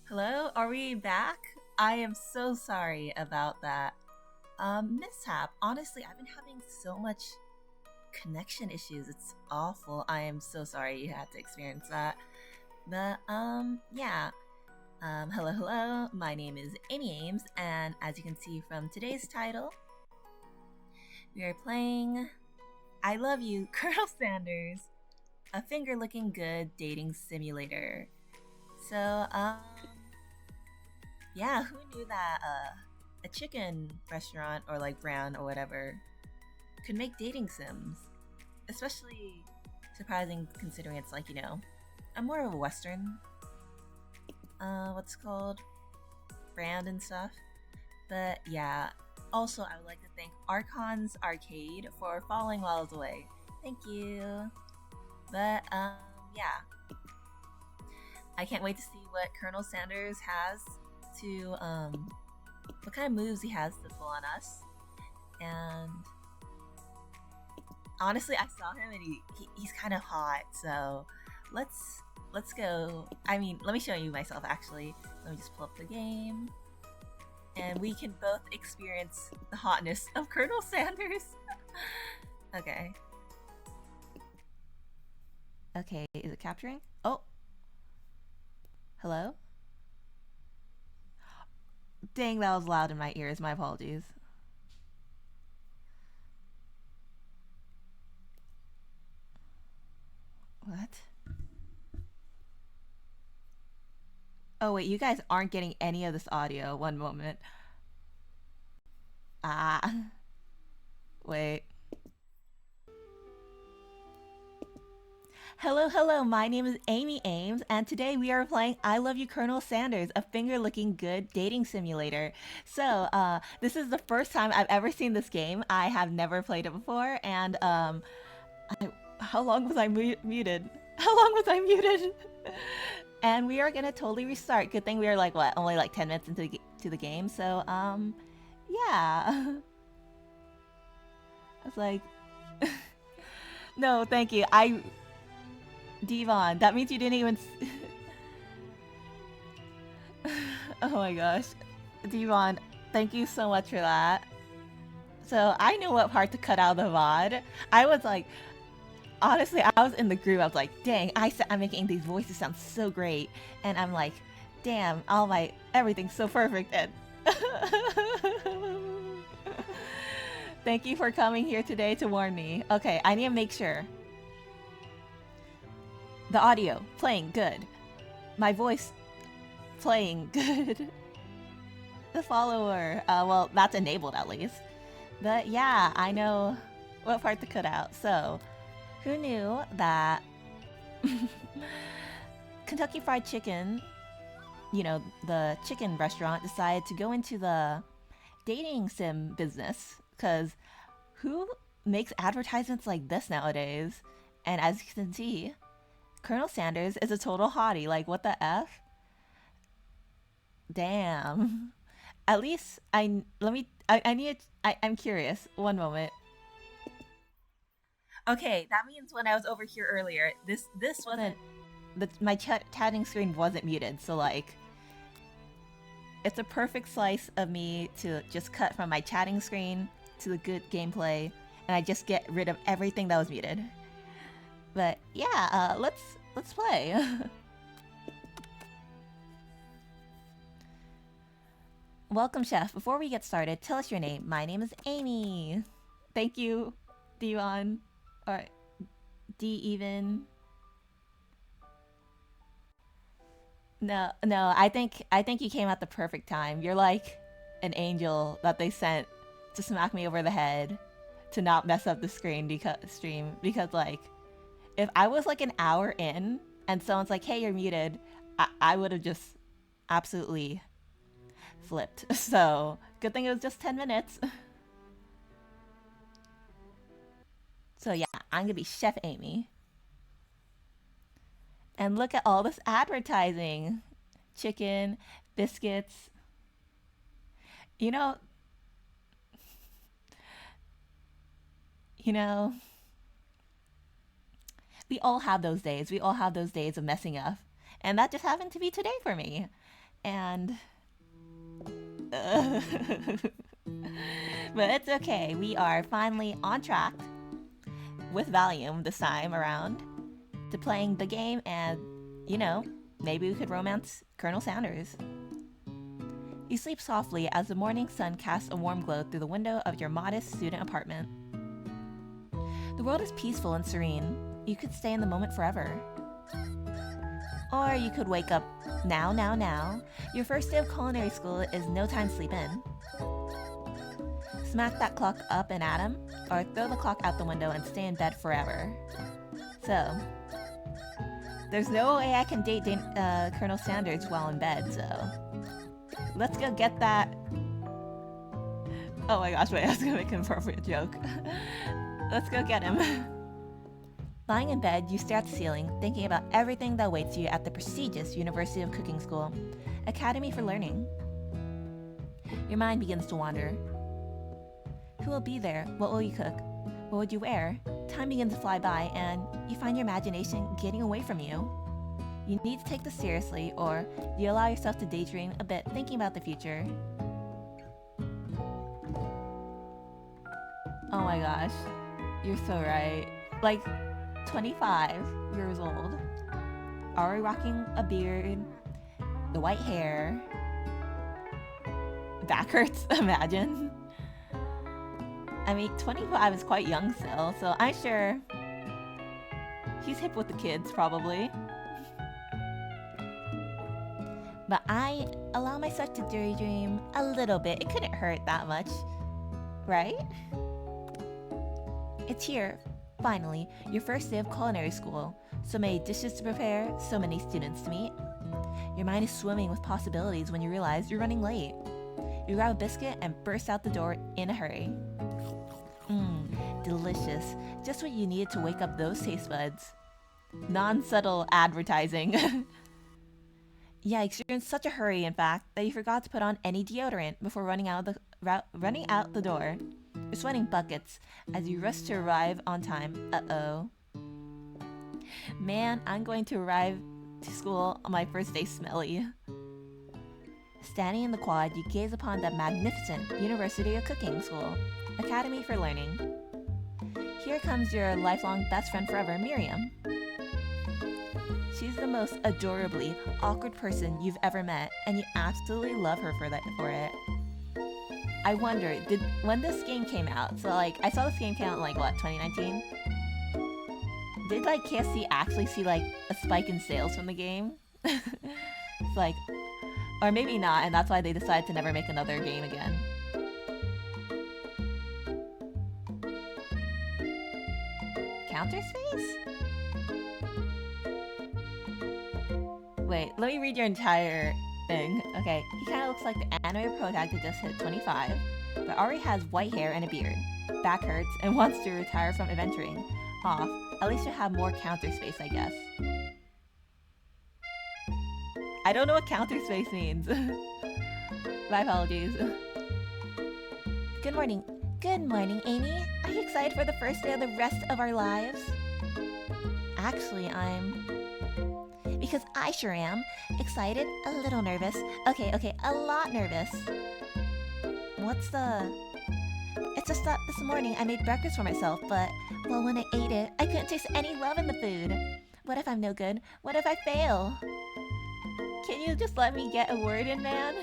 Hello, are we back? I am so sorry about that mishap. Honestly, I've been having so much connection issues. It's awful. I am so sorry you had to experience that. But yeah. Hello. My name is Amy Ames, and as you can see from today's title, we are playing I Love You, Colonel Sanders, a finger looking good dating simulator. So, yeah, who knew that a chicken restaurant or like brand or whatever could make dating sims? Especially surprising considering it's like, a more of a Western, what's it called, brand and stuff. But yeah, also I would like to thank Archon's Arcade for following while I was away. Thank you. But yeah, I can't wait to see what Colonel Sanders has to what kind of moves he has to pull on us. And honestly, I saw him and he's kind of hot. So let's go. I mean, let me show you myself actually. Let me just pull up the game, and we can both experience the hotness of Colonel Sanders. Okay. Okay, is it capturing? Oh, hello. Dang, that was loud in my ears. My apologies. What? Oh wait, you guys aren't getting any of this audio. One moment. Ah, wait. Hello. My name is Amy Ames, and today we are playing I Love You, Colonel Sanders, a finger looking good dating simulator. So, this is the first time I've ever seen this game. I have never played it before, and, how long was I muted? How long was I muted? And we are gonna totally restart. Good thing we are like, what, only like 10 minutes into the game, so, yeah. I was like, no, thank you. Devon, that means you didn't even. Oh my gosh. Devon, thank you so much for that. So I know what part to cut out of the VOD. I was like, honestly, I was in the group. I was like, dang, I'm making these voices sound so great. And I'm like, damn, everything's so perfect. And thank you for coming here today to warn me. Okay, I need to make sure. The audio, playing good. My voice, playing good. The follower. Well, that's enabled at least. But yeah, I know what part to cut out. So, who knew that Kentucky Fried Chicken, the chicken restaurant, decided to go into the dating sim business? Because who makes advertisements like this nowadays? And as you can see, Colonel Sanders is a total hottie. Like, what the F? Damn. At least I'm curious. One moment. Okay, that means when I was over here earlier, this wasn't my chatting screen wasn't muted. So like, it's a perfect slice of me to just cut from my chatting screen to the good gameplay, and I just get rid of everything that was muted. But yeah, let's play. Welcome, chef. Before we get started, tell us your name. My name is Amy. Thank you, Dion. Or D even. No. I think you came at the perfect time. You're like an angel that they sent to smack me over the head to not mess up the stream because like if I was like an hour in and someone's like, "Hey, you're muted," I would have just absolutely flipped. So good thing it was just 10 minutes. So yeah, I'm gonna be Chef Amy. And look at all this advertising: chicken, biscuits. You know, you know, we all have those days. We all have those days of messing up. And that just happened to be today for me. And but it's okay. We are finally on track with Valium this time around to playing the game, and maybe we could romance Colonel Sanders. You sleep softly as the morning sun casts a warm glow through the window of your modest student apartment. The world is peaceful and serene. You could stay in the moment forever. Or you could wake up now. Your first day of culinary school is no time to sleep in. Smack that clock up and at him, or throw the clock out the window and stay in bed forever. So, there's no way I can date Colonel Sanders while in bed, so let's go get that. Oh my gosh, wait, I was gonna make an appropriate joke. Let's go get him. Lying in bed, you stare at the ceiling, thinking about everything that awaits you at the prestigious University of Cooking School, Academy for Learning. Your mind begins to wander. Who will be there? What will you cook? What would you wear? Time begins to fly by, and you find your imagination getting away from you. You need to take this seriously, or you allow yourself to daydream a bit, thinking about the future. Oh my gosh, you're so right. Like, 25 years old, already rocking a beard, the white hair, back hurts, imagine. I mean, 25 is quite young still, so I'm sure he's hip with the kids, probably. But I allow myself to daydream a little bit. It couldn't hurt that much, right? It's here, finally, your first day of culinary school. So many dishes to prepare, so many students to meet. Your mind is swimming with possibilities when you realize you're running late. You grab a biscuit and burst out the door in a hurry. Delicious. Just what you needed to wake up those taste buds. Non-subtle advertising. Yikes, you're in such a hurry, in fact, that you forgot to put on any deodorant before running out the door. You're sweating buckets as you rush to arrive on time. Uh-oh. Man, I'm going to arrive to school on my first day smelly. Standing in the quad, you gaze upon the magnificent University of Cooking School, Academy for Learning. Here comes your lifelong best friend forever, Miriam. She's the most adorably awkward person you've ever met, and you absolutely love her for it. I wonder, when this game came out, so I saw this game came out in 2019? Did KFC actually see a spike in sales from the game? It's or maybe not, and that's why they decided to never make another game again. Counter space? Wait, let me read your entire thing. Okay, he kind of looks like the anime protagonist that just hit 25, but already has white hair and a beard, back hurts, and wants to retire from adventuring. Off. At least you have more counter space, I guess. I don't know what counter space means. My apologies. Good morning. Good morning, Amy. Are you excited for the first day of the rest of our lives? Actually, because I sure am. Excited, a little nervous. Okay, a lot nervous. It's just that this morning I made breakfast for myself, but, well, when I ate it, I couldn't taste any love in the food. What if I'm no good? What if I fail? Can you just let me get a word in, man?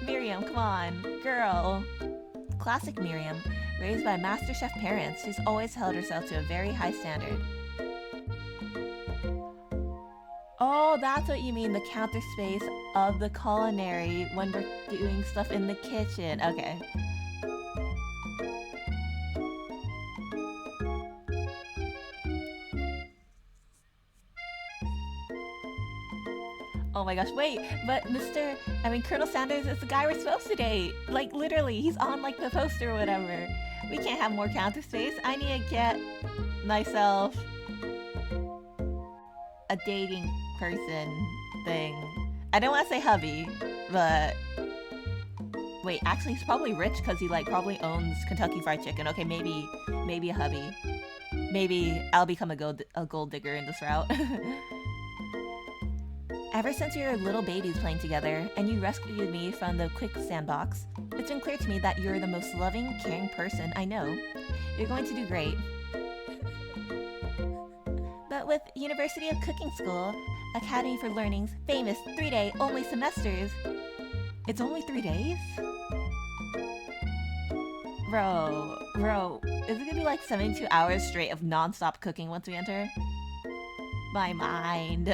Miriam, come on. Girl. Classic Miriam. Raised by Master Chef parents, she's always held herself to a very high standard. Oh, that's what you mean, the counter space of the culinary when we're doing stuff in the kitchen. Okay. Oh my gosh, wait, but Colonel Sanders is the guy we're supposed to date. Literally, he's on, the poster or whatever. We can't have more counter space. I need to get myself a dating person thing. I don't want to say hubby, but... Wait, actually, he's probably rich because he, probably owns Kentucky Fried Chicken. Okay, maybe a hubby. Maybe I'll become a gold digger in this route. Ever since we were little babies playing together and you rescued me from the quicksand box, it's been clear to me that you're the most loving, caring person I know. You're going to do great. But with University of Cooking School, Academy for Learning's famous 3-day only semesters, it's only 3 days? Bro, is it gonna be like 72 hours straight of non-stop cooking once we enter? My mind.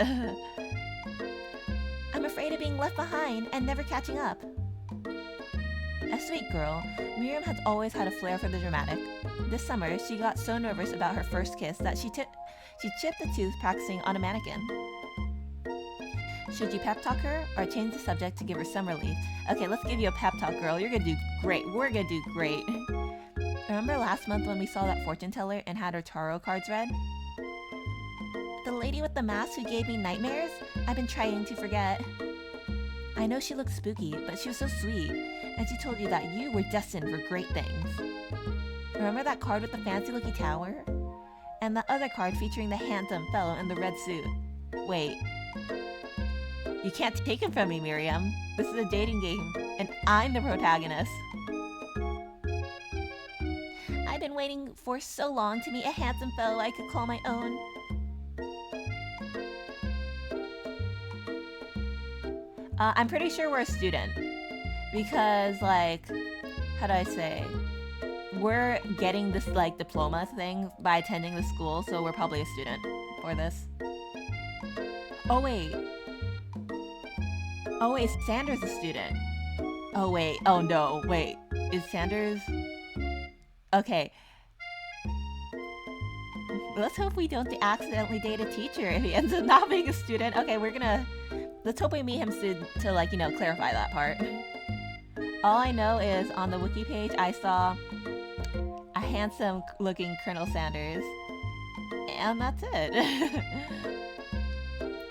I'm afraid of being left behind and never catching up. A sweet girl, Miriam has always had a flair for the dramatic. This summer, she got so nervous about her first kiss that she chipped a tooth practicing on a mannequin. Should you pep talk her or change the subject to give her some relief? Okay, let's give you a pep talk, girl. You're gonna do great. We're gonna do great. Remember last month when we saw that fortune teller and had her tarot cards read? The lady with the mask who gave me nightmares? I've been trying to forget. I know she looked spooky, but she was so sweet, and she told you that you were destined for great things. Remember that card with the fancy-looking tower? And the other card featuring the handsome fellow in the red suit. Wait. You can't take him from me, Miriam. This is a dating game, and I'm the protagonist. I've been waiting for so long to meet a handsome fellow I could call my own. I'm pretty sure we're a student. Because, like, how do I say? We're getting this, like, diploma thing by attending the school, so we're probably a student for this. Oh, wait. Oh, wait, Sanders a student. Oh, wait. Oh, no. Wait. Is Sanders... Okay. Let's hope we don't accidentally date a teacher if he ends up not being a student. Okay, we're gonna... Let's hope we meet him soon to, like, you know, clarify that part. All I know is on the wiki page, I saw a handsome-looking Colonel Sanders. And that's it.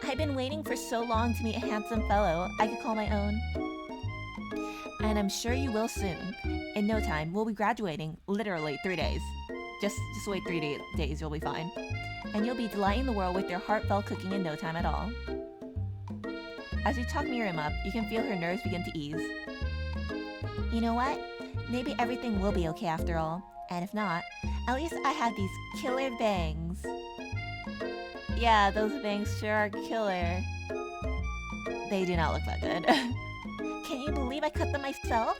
I've been waiting for so long to meet a handsome fellow I could call my own. And I'm sure you will soon. In no time, we'll be graduating, literally 3 days. Just wait 3 days, you'll be fine. And you'll be delighting the world with your heartfelt cooking in no time at all. As you talk Miriam up, you can feel her nerves begin to ease. You know what? Maybe everything will be okay after all. And if not, at least I have these killer bangs. Yeah, those bangs sure are killer. They do not look that good. Can you believe I cut them myself?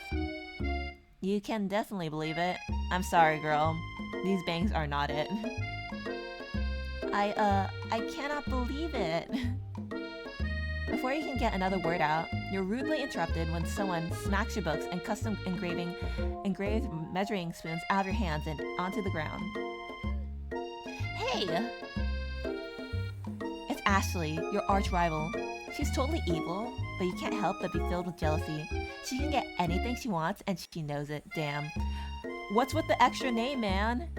You can definitely believe it. I'm sorry, girl. These bangs are not it. I cannot believe it. Before you can get another word out, you're rudely interrupted when someone smacks your books and custom engraved measuring spoons out of your hands and onto the ground. Hey! It's Ashley, your arch rival. She's totally evil, but you can't help but be filled with jealousy. She can get anything she wants, and she knows it. Damn. What's with the extra name, man?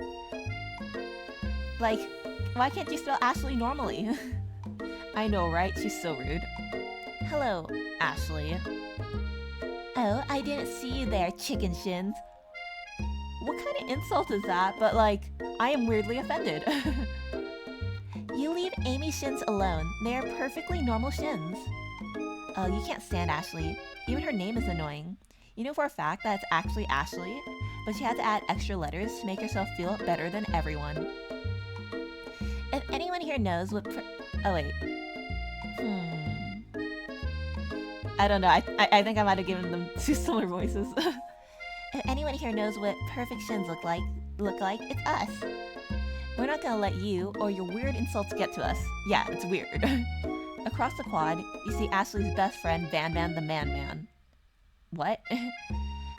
Like, why can't you spell Ashley normally? I know, right? She's so rude. Hello, Ashley. Oh, I didn't see you there, chicken shins. What kind of insult is that? But, like, I am weirdly offended. You leave Amy shins alone. They are perfectly normal shins. Oh, you can't stand Ashley. Even her name is annoying. You know for a fact that it's actually Ashley, but she had to add extra letters to make herself feel better than everyone. If anyone here knows what oh wait. I don't know. I think I might have given them two similar voices. If anyone here knows what perfect shins look like, it's us. We're not gonna let you or your weird insults get to us. Yeah, it's weird. Across the quad, you see Ashley's best friend, Van the Man. What?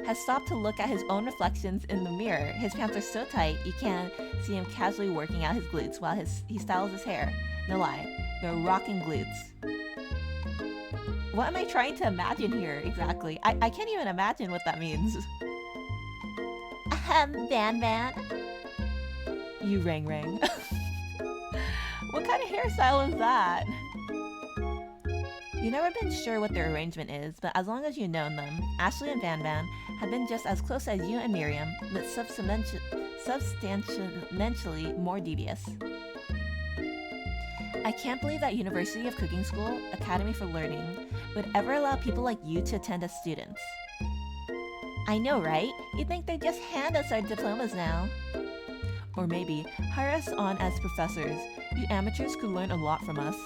Has stopped to look at his own reflections in the mirror. His pants are so tight, you can see him casually working out his glutes while he styles his hair. No lie, they're rocking glutes. What am I trying to imagine here, exactly? I can't even imagine what that means. Van. You rang. What kind of hairstyle is that? You've never been sure what their arrangement is, but as long as you've known them, Ashley and Van have been just as close as you and Miriam, but substantially more devious. I can't believe that University of Cooking School, Academy for Learning, would ever allow people like you to attend as students. I know, right? You'd think they'd just hand us our diplomas now. Or maybe hire us on as professors. You amateurs could learn a lot from us.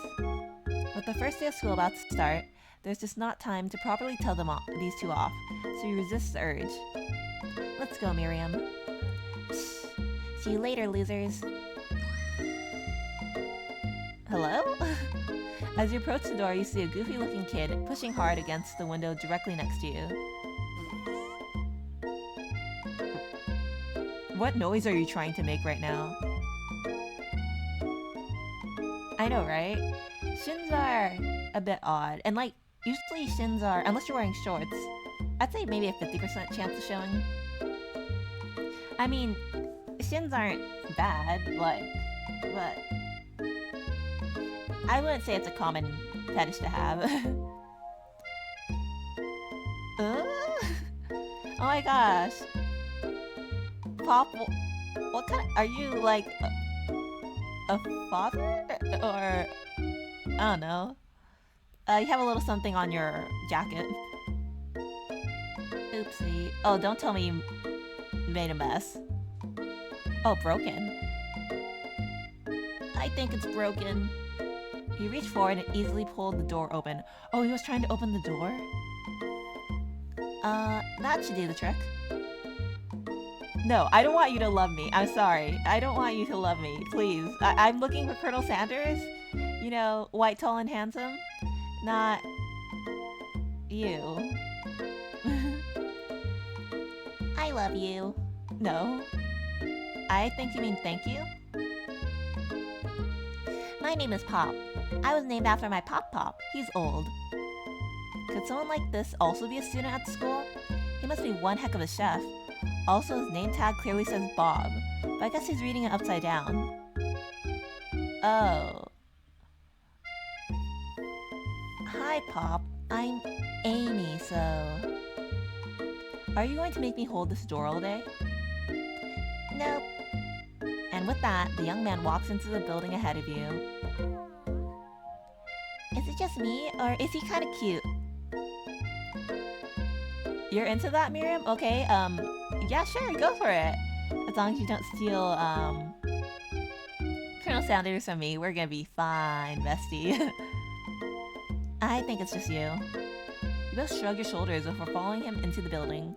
With the first day of school about to start, there's just not time to properly tell them these two off, so you resist the urge. Let's go, Miriam. Psst. See you later, losers. Hello? As you approach the door, you see a goofy-looking kid pushing hard against the window directly next to you. What noise are you trying to make right now? I know, right? Shins are a bit odd, and like, usually shins are, unless you're wearing shorts, I'd say maybe a 50% chance of showing. I mean, shins aren't bad, like, but I wouldn't say it's a common fetish to have. Oh my gosh. Pop, what kind of, are you like a father? Or, I don't know. You have a little something on your jacket. Oopsie. Oh, don't tell me you made a mess. Oh, broken. I think it's broken. You reach forward and easily pulled the door open. Oh, he was trying to open the door? That should do the trick. No, I don't want you to love me. I'm sorry. I don't want you to love me. Please. I'm looking for Colonel Sanders. You know, white, tall, and handsome. Not you. I love you. No. I think you mean thank you? My name is Pop. I was named after my Pop. He's old. Could someone like this also be a student at the school? He must be one heck of a chef. Also, his name tag clearly says Bob, but I guess he's reading it upside down. Oh. Hi, Pop. I'm Amy, so... Are you going to make me hold this door all day? Nope. And with that, the young man walks into the building ahead of you. Is it just me, or is he kind of cute? You're into that, Miriam? Okay, yeah, sure, go for it. As long as you don't steal, Colonel Sanders from me, we're gonna be fine, bestie. I think it's just you. You both shrug your shoulders before following him into the building.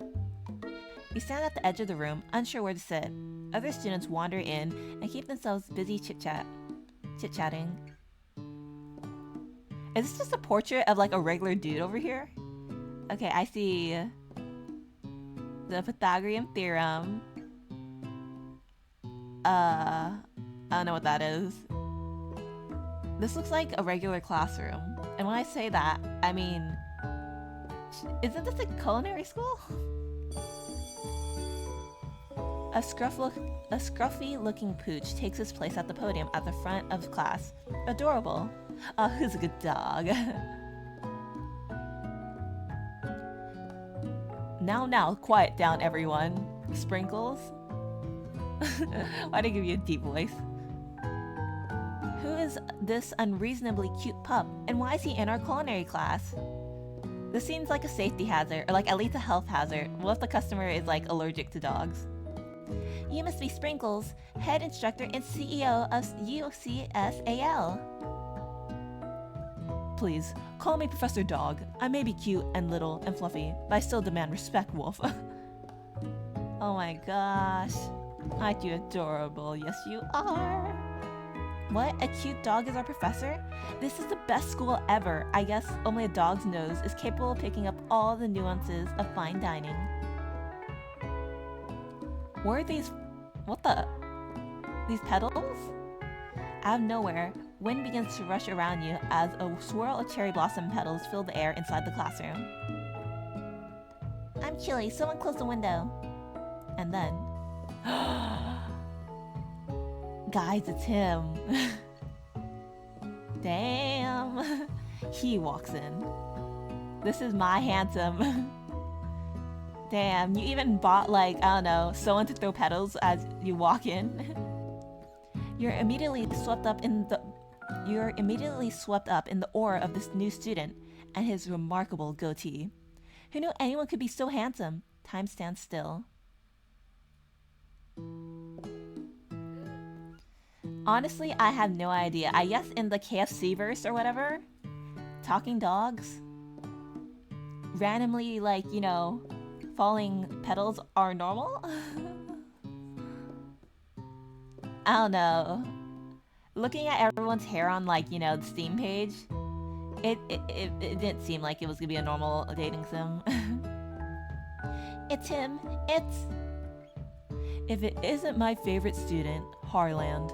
You stand at the edge of the room, unsure where to sit. Other students wander in and keep themselves busy chit-chatting. Is this just a portrait of like a regular dude over here? Okay, I see the Pythagorean theorem. I don't know what that is. This looks like a regular classroom. And when I say that, I mean, isn't this a culinary school? A scruffy-looking pooch takes his place at the podium at the front of class. Adorable. Oh, who's a good dog? Now, quiet down, everyone. Sprinkles? Why'd I give you a deep voice? Who is this unreasonably cute pup, and why is he in our culinary class? This seems like a safety hazard, or like at least a health hazard. What if the customer is like allergic to dogs? You must be Sprinkles, head instructor and CEO of UCSAL. Please, call me Professor Dog. I may be cute and little and fluffy, but I still demand respect, Wolf. Oh my gosh. Aren't you adorable? Yes, you are. What? A cute dog is our professor? This is the best school ever. I guess only a dog's nose is capable of picking up all the nuances of fine dining. What are these? What the? These petals? Out of nowhere, wind begins to rush around you as a swirl of cherry blossom petals fill the air inside the classroom. I'm chilly, someone close the window. And then... Guys, it's him. Damn. He walks in. This is my handsome. Damn, you even bought like, I don't know, someone to throw petals as you walk in. You're immediately swept up in the You're immediately swept up in the aura of this new student and his remarkable goatee. Who knew anyone could be so handsome? Time stands still. Honestly, I have no idea. I guess in the KFC verse or whatever, talking dogs randomly, like, falling petals are normal? I don't know. Looking at everyone's hair on, like, the Steam page, it didn't seem like it was gonna be a normal dating sim. It's him. It's... If it isn't my favorite student, Harland.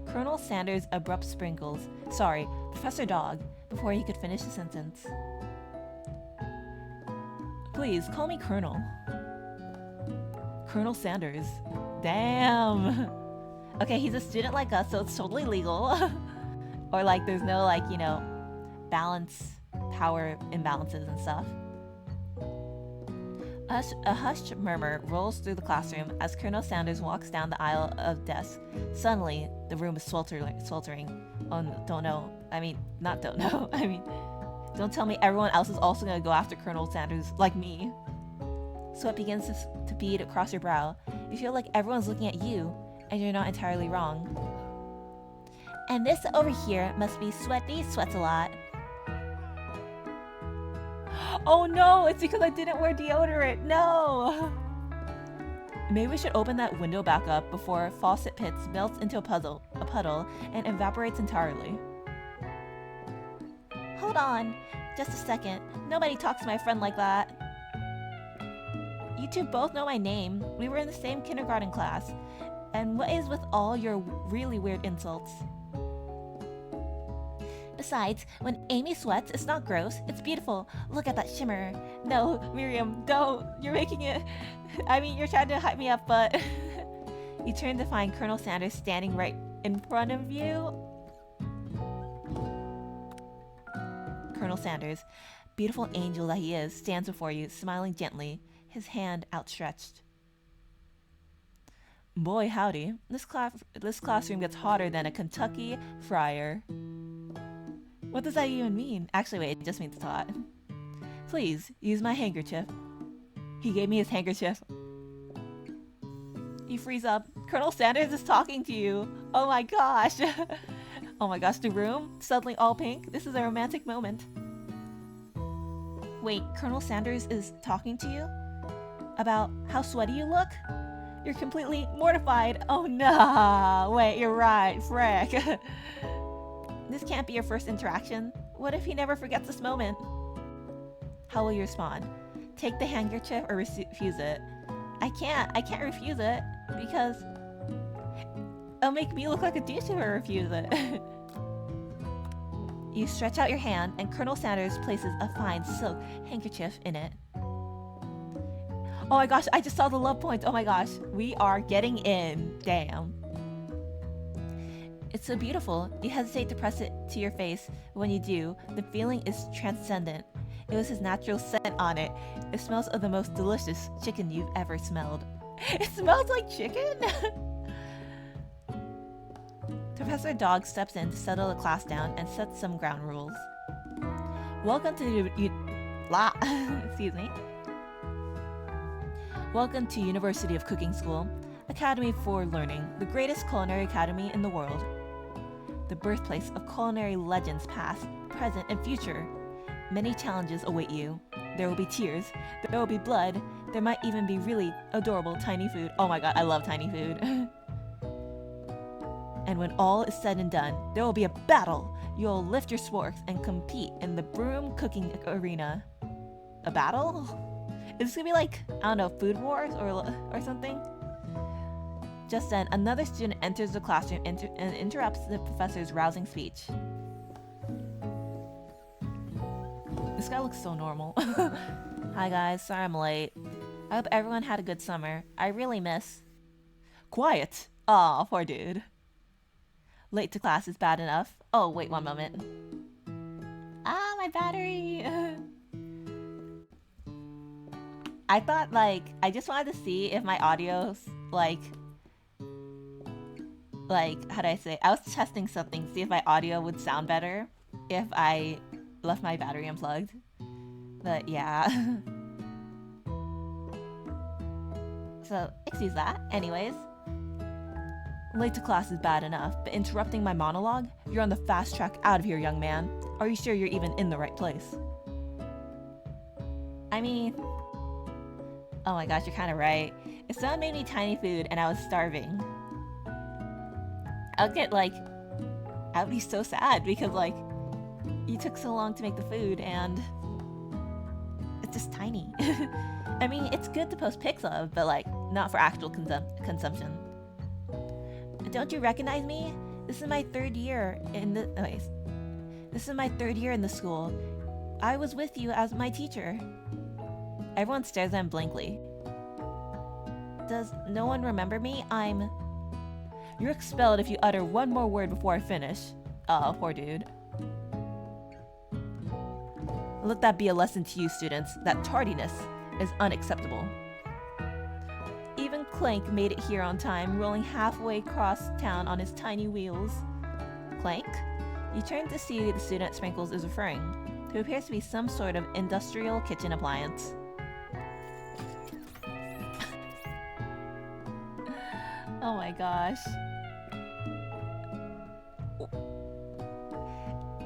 Colonel Sanders' abrupt sprinkles. Sorry, Professor Dog, before he could finish the sentence. Please, call me Colonel. Colonel Sanders. Damn! Okay, he's a student like us, so it's totally legal. Or like, there's no like, balance, power imbalances and stuff. A hushed murmur rolls through the classroom as Colonel Sanders walks down the aisle of desks. Suddenly, the room is sweltering. Oh, don't know. I mean, not don't know. I mean, don't tell me everyone else is also gonna go after Colonel Sanders like me. Sweat begins to bead across your brow. You feel like everyone's looking at you, and you're not entirely wrong. And this over here must be Sweaty Sweats a Lot. Oh no, it's because I didn't wear deodorant. No! Maybe we should open that window back up before Faucet Pits melts into a puddle, and evaporates entirely. Hold on, just a second. Nobody talks to my friend like that. You two both know my name. We were in the same kindergarten class. And what is with all your really weird insults? Besides, when Amy sweats, it's not gross, it's beautiful. Look at that shimmer. No, Miriam, don't. You're making it... I mean, you're trying to hype me up, but... You turn to find Colonel Sanders standing right in front of you. Colonel Sanders, beautiful angel that he is, stands before you, smiling gently, his hand outstretched. Boy howdy, this classroom gets hotter than a Kentucky fryer. What does that even mean? Actually, wait, it just means it's hot. Please, use my handkerchief. He gave me his handkerchief. You freeze up. Colonel Sanders is talking to you. Oh my gosh. Oh my gosh, the room? Suddenly all pink? This is a romantic moment. Wait, Colonel Sanders is talking to you? About how sweaty you look? You're completely mortified. Oh no. Wait, you're right. Frick. This can't be your first interaction. What if he never forgets this moment? How will you respond? Take the handkerchief or refuse it? I can't refuse it because it'll make me look like a douche if I refuse it. You stretch out your hand and Colonel Sanders places a fine silk handkerchief in it. Oh my gosh, I just saw the love points. Oh my gosh, we are getting in. Damn. It's so beautiful. You hesitate to press it to your face. When you do, the feeling is transcendent. It was his natural scent on it. It smells of the most delicious chicken you've ever smelled. It smells like chicken? Professor Dog steps in to settle the class down and sets some ground rules. Welcome to excuse me. Welcome to University of Cooking School, Academy for Learning, the greatest culinary academy in the world. The birthplace of culinary legends past, present, and future. Many challenges await you. There will be tears, there will be blood, there might even be really adorable tiny food. Oh my god, I love tiny food. And when all is said and done, there will be a battle. You'll lift your sporks and compete in the broom cooking arena. A battle? Is this gonna be like, I don't know, Food Wars or something? Just then, another student enters the classroom and interrupts the professor's rousing speech. This guy looks so normal. Hi guys, sorry I'm late. I hope everyone had a good summer. I really miss... Quiet! Aw, poor dude. Late to class is bad enough. Oh, wait one moment. Ah, my battery! I thought, like, I just wanted to see if my audio's, like... like, how do I say? I was testing something, see if my audio would sound better if I left my battery unplugged. But yeah. So, excuse that. Anyways, late to class is bad enough, but interrupting my monologue? You're on the fast track out of here, young man. Are you sure you're even in the right place? I mean, oh my gosh, you're kind of right. If someone made me tiny food and I was starving, I'd be so sad because, like, you took so long to make the food and it's just tiny. I mean, it's good to post pics of, but, like, not for actual consumption. Don't you recognize me? This is my third year in the... This is my third year in the school. I was with you as my teacher. Everyone stares at him blankly. Does no one remember me? You're expelled if you utter one more word before I finish. Oh, poor dude. Let that be a lesson to you, students, that tardiness is unacceptable. Even Clank made it here on time, rolling halfway across town on his tiny wheels. Clank? You turn to see the student Sprinkles is referring, who appears to be some sort of industrial kitchen appliance. Oh my gosh.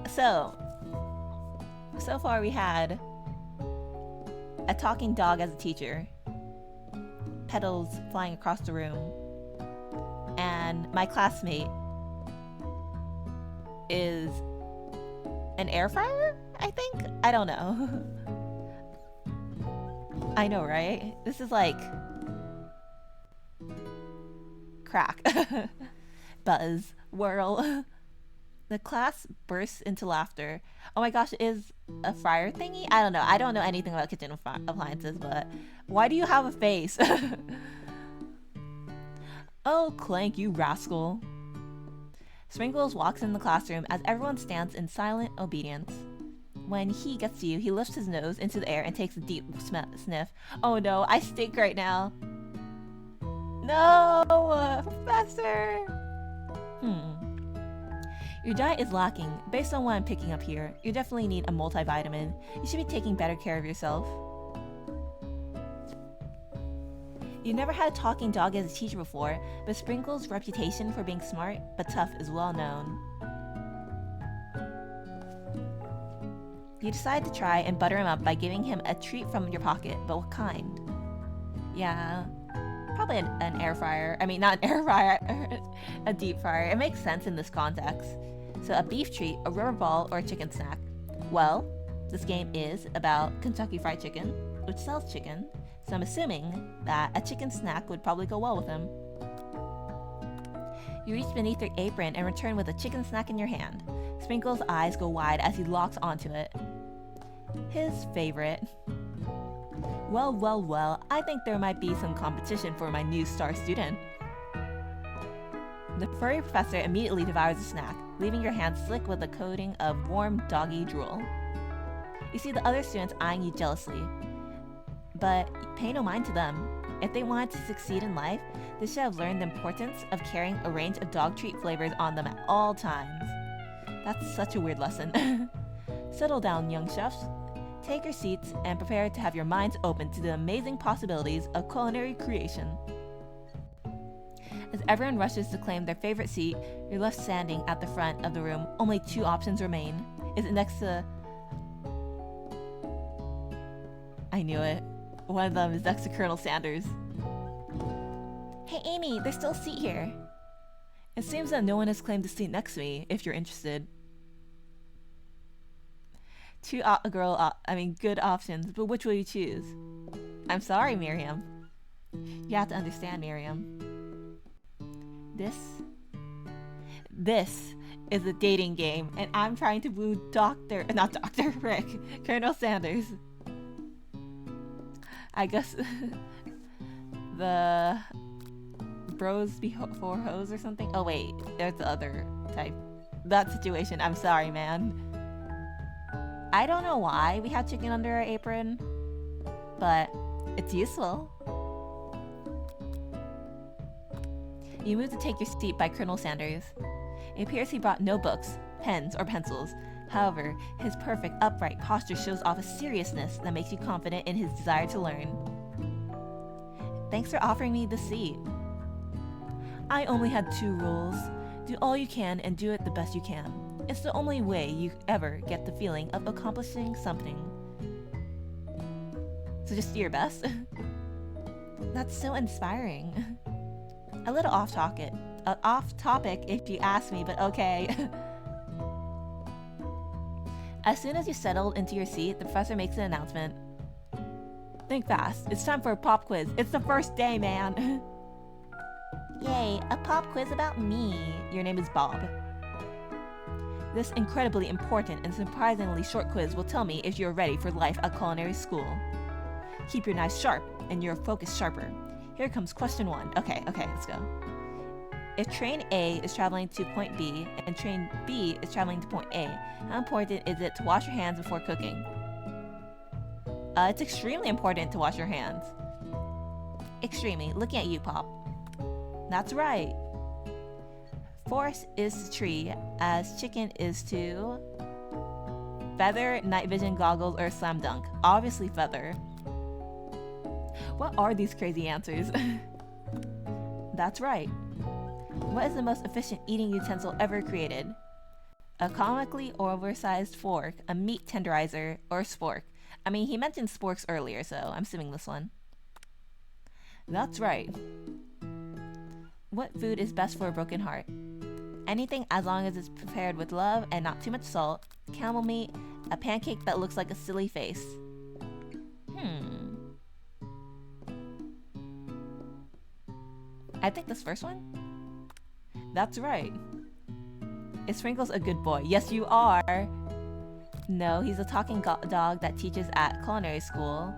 So far we had a talking dog as a teacher, petals flying across the room, and my classmate is an air fryer, I think? I don't know. I know, right? This is like crack. Buzz. Whirl. The class bursts into laughter. Oh my gosh, is a fryer thingy? I don't know. I don't know anything about kitchen appliances, but why do you have a face? Oh, Clank, you rascal. Sprinkles walks in the classroom as everyone stands in silent obedience. When he gets to you, he lifts his nose into the air and takes a deep sniff. Oh no, I stink right now. No, Professor! Your diet is lacking. Based on what I'm picking up here, you definitely need a multivitamin. You should be taking better care of yourself. You've never had a talking dog as a teacher before, but Sprinkles' reputation for being smart but tough is well known. You decide to try and butter him up by giving him a treat from your pocket, but what kind? Yeah, probably an air fryer. I mean, not an air fryer, a deep fryer. It makes sense in this context. So a beef treat, a rubber ball, or a chicken snack. Well, this game is about Kentucky Fried Chicken, which sells chicken, so I'm assuming that a chicken snack would probably go well with him. You reach beneath your apron and return with a chicken snack in your hand. Sprinkles' eyes go wide as he locks onto it. His favorite. Well, I think there might be some competition for my new star student. The furry professor immediately devours the snack, leaving your hand slick with a coating of warm doggy drool. You see the other students eyeing you jealously, but pay no mind to them. If they wanted to succeed in life, they should have learned the importance of carrying a range of dog treat flavors on them at all times. That's such a weird lesson. Settle down, young chefs. Take your seats and prepare to have your minds open to the amazing possibilities of culinary creation. As everyone rushes to claim their favorite seat, you're left standing at the front of the room. Only two options remain. Is it next to... I knew it. One of them is next to Colonel Sanders. Hey Amy, there's still a seat here. It seems that no one has claimed a seat next to me, if you're interested. Two good options, but which will you choose? I'm sorry, Miriam. You have to understand, Miriam. This is a dating game, and I'm trying to woo Dr. Rick, Colonel Sanders. I guess the bros before hoes or something? Oh wait, there's the other type. That situation, I'm sorry, man. I don't know why we have chicken under our apron, but it's useful. You move to take your seat by Colonel Sanders. It appears he brought no books, pens, or pencils. However, his perfect, upright posture shows off a seriousness that makes you confident in his desire to learn. Thanks for offering me the seat. I only had 2 rules. Do all you can and do it the best you can. It's the only way you ever get the feeling of accomplishing something. So just do your best? That's so inspiring. A little off topic if you ask me, but okay. As soon as you settled into your seat, the professor makes an announcement. Think fast. It's time for a pop quiz. It's the first day, man. Yay, a pop quiz about me. Your name is Bob. This incredibly important and surprisingly short quiz will tell me if you're ready for life at culinary school. Keep your knife sharp and your focus sharper. Here comes question 1. Okay, let's go. If train A is traveling to point B and train B is traveling to point A, how important is it to wash your hands before cooking? It's extremely important to wash your hands. Extremely. Looking at you, Pop. That's right. Forest is to tree, as chicken is to feather, night vision goggles, or slam dunk. Obviously feather. What are these crazy answers? That's right. What is the most efficient eating utensil ever created? A comically oversized fork, a meat tenderizer, or a spork? I mean, he mentioned sporks earlier, so I'm assuming this one. That's right. What food is best for a broken heart? Anything as long as it's prepared with love and not too much salt, camel meat, a pancake that looks like a silly face. I think this first one? That's right. Is Sprinkles a good boy? Yes, you are! No, he's a talking dog that teaches at culinary school.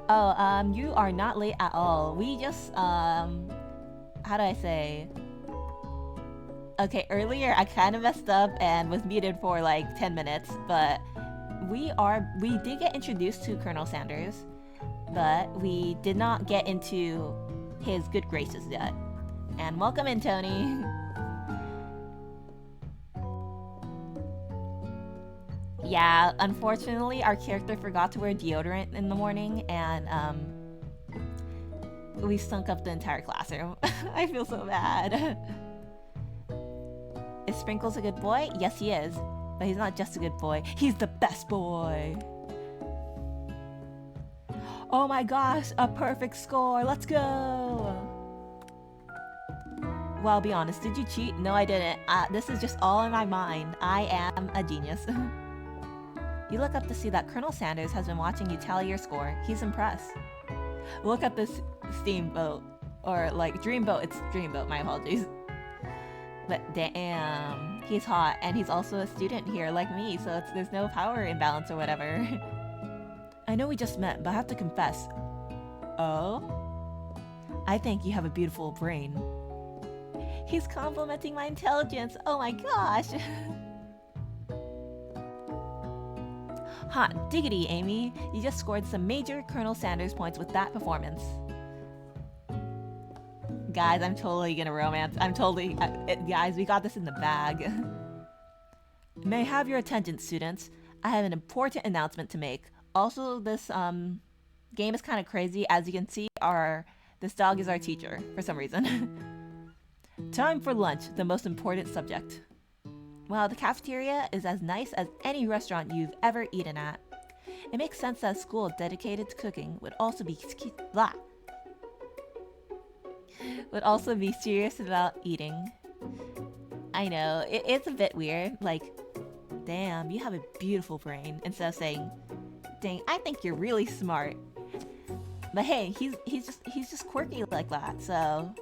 Oh, you are not late at all. We just, how do I say? Okay, earlier I kind of messed up and was muted for like 10 minutes, but we did get introduced to Colonel Sanders, but we did not get into his good graces yet. And welcome in, Tony. Yeah, unfortunately, our character forgot to wear deodorant in the morning, and we stunk up the entire classroom. I feel so bad. Is Sprinkles a good boy? Yes, he is. But he's not just a good boy. He's the best boy. Oh my gosh, a perfect score. Let's go. Well, I'll be honest. Did you cheat? No, I didn't. This is just all in my mind. I am a genius. You look up to see that Colonel Sanders has been watching you tally your score. He's impressed. Look at this steamboat. Or like dreamboat. It's dreamboat, my apologies. But damn, he's hot, and he's also a student here like me, so there's no power imbalance or whatever. I know we just met, but I have to confess. Oh? I think you have a beautiful brain. He's complimenting my intelligence. Oh my gosh. Hot diggity, Amy. You just scored some major Colonel Sanders points with that performance. Guys, I'm totally gonna romance. Guys, we got this in the bag. May I have your attention, students? I have an important announcement to make. Also, this game is kind of crazy. As you can see, this dog is our teacher for some reason. Time for lunch, the most important subject. Wow, the cafeteria is as nice as any restaurant you've ever eaten at. It makes sense that a school dedicated to cooking would also be serious about eating. I know, it's a bit weird. Like, damn, you have a beautiful brain. Instead of saying, dang, I think you're really smart. But hey, he's just quirky like that, so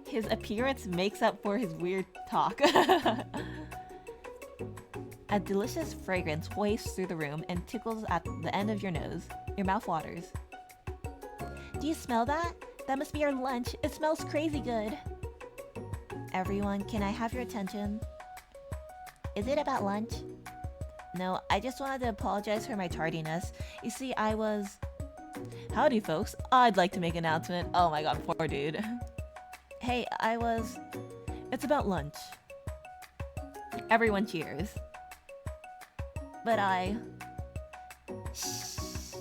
his appearance makes up for his weird talk. A delicious fragrance wafts through the room and tickles at the end of your nose. Your mouth waters. Do you smell that? That must be our lunch. It smells crazy good. Everyone, can I have your attention? Is it about lunch? No, I just wanted to apologize for my tardiness. You see, Howdy, folks. I'd like to make an announcement. Oh my god, poor dude. Hey, It's about lunch. Everyone cheers. But Shh.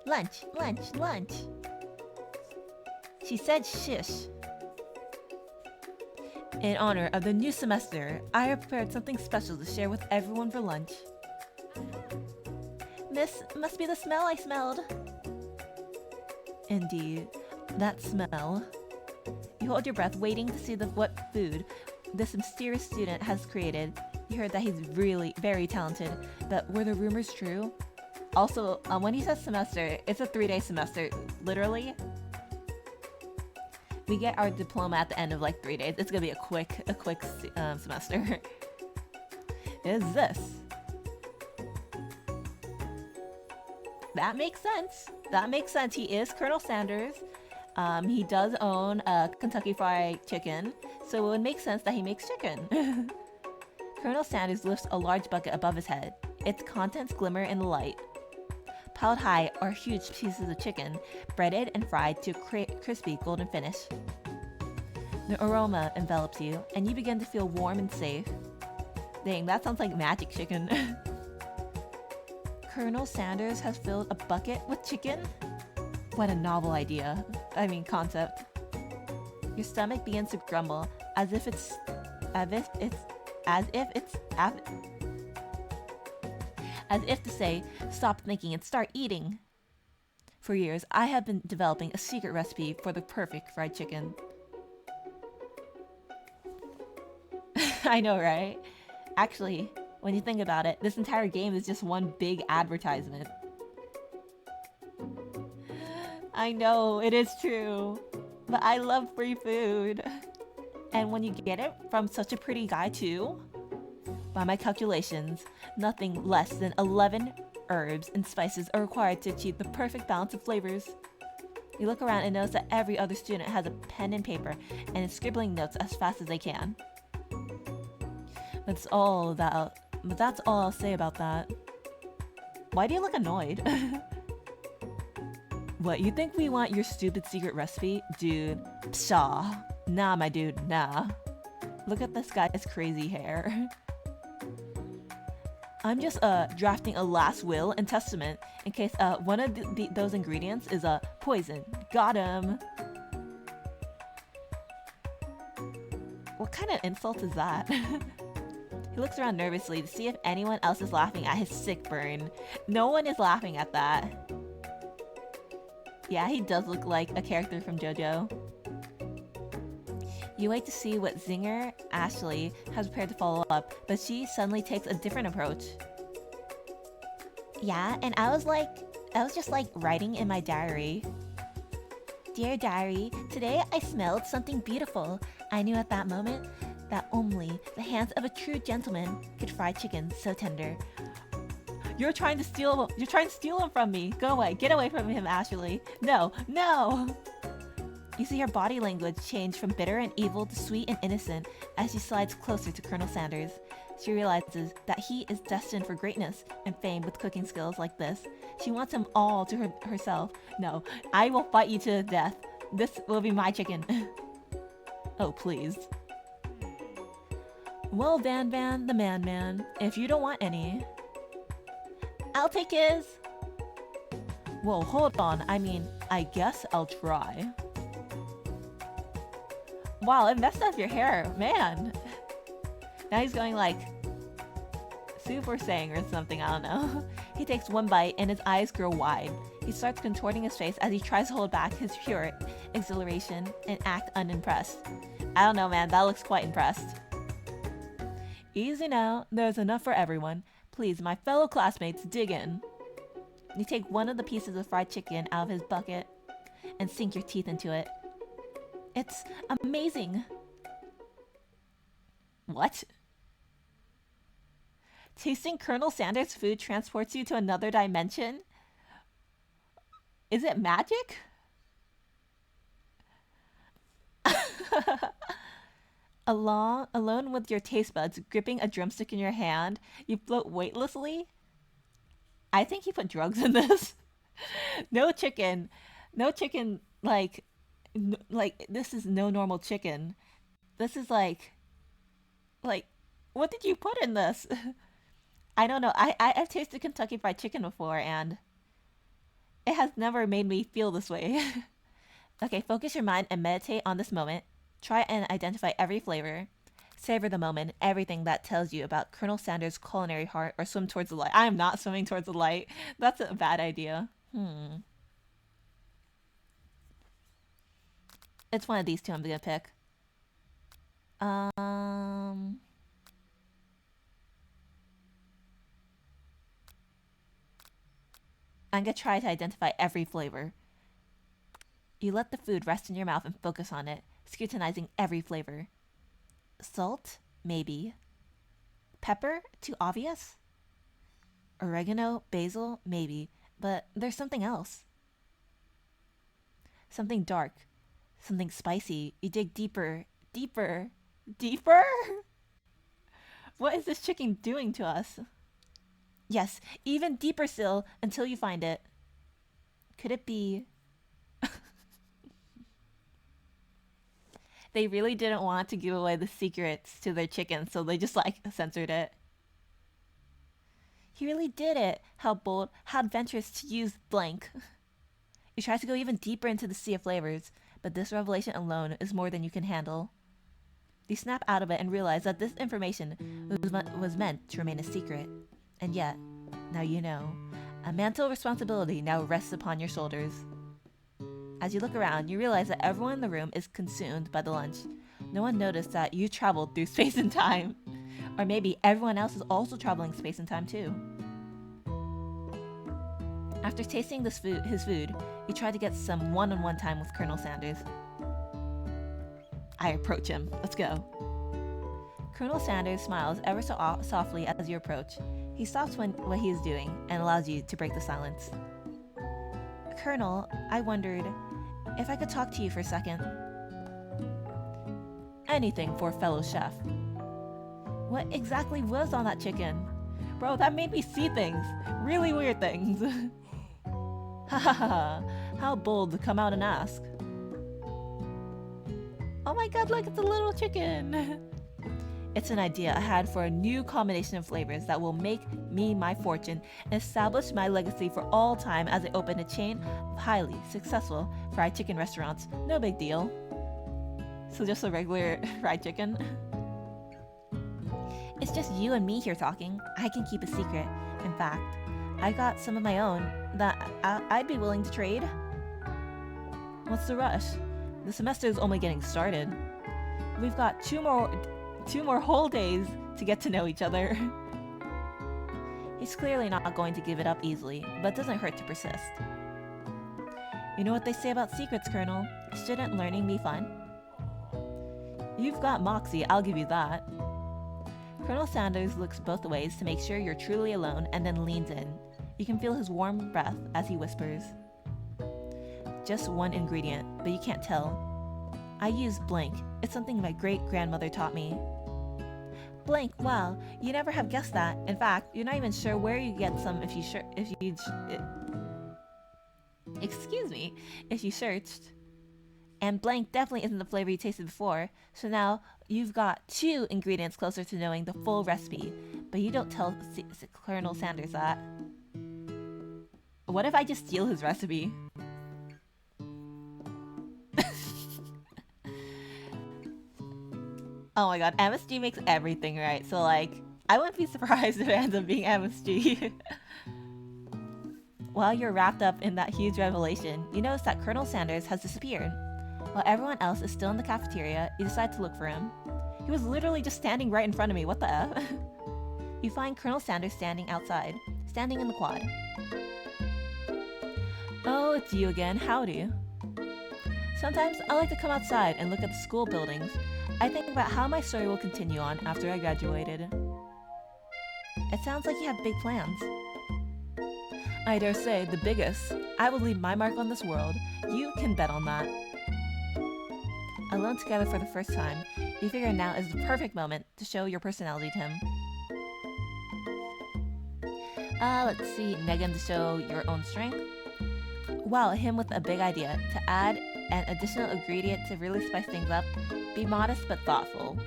Lunch, lunch, lunch. She said shish. In honor of the new semester, I have prepared something special to share with everyone for lunch. This must be the smell I smelled. Indeed, that smell. You hold your breath waiting to see what food this mysterious student has created. You heard that he's really very talented, but were the rumors true? Also, when he says semester, it's a 3-day semester, literally. We get our diploma at the end of like 3 days. It's gonna be a quick semester. Is this? That makes sense. That makes sense. He is Colonel Sanders. He does own a Kentucky Fried Chicken, so it would make sense that he makes chicken. Colonel Sanders lifts a large bucket above his head. Its contents glimmer in the light. Piled high are huge pieces of chicken, breaded and fried to a crispy golden finish. The aroma envelops you, and you begin to feel warm and safe. Dang, that sounds like magic chicken. Colonel Sanders has filled a bucket with chicken? What a novel idea. I mean, concept. Your stomach begins to grumble, as if to say, stop thinking and start eating. For years, I have been developing a secret recipe for the perfect fried chicken. I know, right? Actually, when you think about it, this entire game is just one big advertisement. I know, it is true. But I love free food. And when you get it from such a pretty guy too, by my calculations, nothing less than 11 herbs and spices are required to achieve the perfect balance of flavors. You look around and notice that every other student has a pen and paper and is scribbling notes as fast as they can. That's all I'll say about that. Why do you look annoyed? What, you think we want your stupid secret recipe? Dude, pshaw. Nah, my dude, nah. Look at this guy's crazy hair. I'm just drafting a last will and testament in case one of those ingredients is poison. Got him. What kind of insult is that? He looks around nervously to see if anyone else is laughing at his sick burn. No one is laughing at that. Yeah, he does look like a character from JoJo. You wait to see what Zinger Ashley has prepared to follow up, but she suddenly takes a different approach. Yeah, and I was just like writing in my diary. Dear diary, today I smelled something beautiful. I knew at that moment that only the hands of a true gentleman could fry chicken so tender. You're trying to steal him from me. Go away. Get away from him, Ashley. No, no. You see her body language change from bitter and evil to sweet and innocent as she slides closer to Colonel Sanders. She realizes that he is destined for greatness and fame with cooking skills like this. She wants him all to herself. No, I will fight you to the death. This will be my chicken. Oh, please. Well, Van the man, if you don't want any, I'll take his. Whoa, hold on. I mean, I guess I'll try. Wow, it messed up your hair, man. Now he's going like Super Saiyan or something, I don't know. He takes one bite and his eyes grow wide. He starts contorting his face as he tries to hold back his pure exhilaration and act unimpressed. I don't know, man, that looks quite impressed. Easy now, there's enough for everyone. Please, my fellow classmates, dig in. You take one of the pieces of fried chicken out of his bucket and sink your teeth into it. It's amazing. What? Tasting Colonel Sanders' food transports you to another dimension? Is it magic? Alone with your taste buds gripping a drumstick in your hand, you float weightlessly? I think he put drugs in this. No chicken. No chicken, like, like, this is no normal chicken. This is like, what did you put in this? I don't know. I've tasted Kentucky Fried Chicken before, and it has never made me feel this way. Okay, focus your mind and meditate on this moment. Try and identify every flavor. Savor the moment, everything that tells you about Colonel Sanders' culinary heart, or swim towards the light. I am not swimming towards the light. That's a bad idea. It's one of these two I'm gonna pick. Um, I'm gonna try to identify every flavor. You let the food rest in your mouth and focus on it, scrutinizing every flavor. Salt? Maybe. Pepper? Too obvious? Oregano? Basil? Maybe. But there's something else. Something dark. Something spicy. You dig deeper. Deeper. Deeper? What is this chicken doing to us? Yes, even deeper still until you find it. Could it be? They really didn't want to give away the secrets to their chicken, so they just like censored it. He really did it. How bold, how adventurous to use blank. You try to go even deeper into the sea of flavors, but this revelation alone is more than you can handle. You snap out of it and realize that this information was meant to remain a secret. And yet, now you know. A mantle of responsibility now rests upon your shoulders. As you look around, you realize that everyone in the room is consumed by the lunch. No one noticed that you traveled through space and time. Or maybe everyone else is also traveling space and time too. After tasting his food, you try to get some one-on-one time with Colonel Sanders. I approach him. Let's go. Colonel Sanders smiles ever so softly as you approach. He stops what he is doing and allows you to break the silence. Colonel, I wondered if I could talk to you for a second. Anything for a fellow chef. What exactly was on that chicken? Bro, that made me see things. Really weird things. Ha ha ha. How bold to come out and ask. Oh my god, look, it's a little chicken. It's an idea I had for a new combination of flavors that will make me my fortune and establish my legacy for all time as I open a chain of highly successful fried chicken restaurants. No big deal. So just a regular fried chicken? It's just you and me here talking. I can keep a secret. In fact, I got some of my own that I'd be willing to trade. What's the rush? The semester is only getting started. We've got two more whole days to get to know each other. He's clearly not going to give it up easily, but it doesn't hurt to persist. You know what they say about secrets, Colonel? Shouldn't learning be fun? You've got moxie, I'll give you that. Colonel Sanders looks both ways to make sure you're truly alone and then leans in. You can feel his warm breath as he whispers. Just one ingredient, but you can't tell. I use blank. It's something my great-grandmother taught me. Blank, wow, you never have guessed that. In fact, you're not even sure where you get some if you searched. And blank definitely isn't the flavor you tasted before, so now you've got 2 ingredients closer to knowing the full recipe, but you don't tell Colonel Sanders that. What if I just steal his recipe? Oh my god, MSG makes everything right, so like, I wouldn't be surprised if it ends up being MSG. While you're wrapped up in that huge revelation, you notice that Colonel Sanders has disappeared. While everyone else is still in the cafeteria, you decide to look for him. He was literally just standing right in front of me, what the F? You find Colonel Sanders standing outside, standing in the quad. Oh, it's you again, howdy. Sometimes I like to come outside and look at the school buildings. I think about how my story will continue on after I graduated. It sounds like you have big plans. I dare say, the biggest. I will leave my mark on this world. You can bet on that. Alone together for the first time, you figure now is the perfect moment to show your personality to him. Let's see, Negan to show your own strength. Wow, him with a big idea. To add an additional ingredient to really spice things up. Be modest but thoughtful.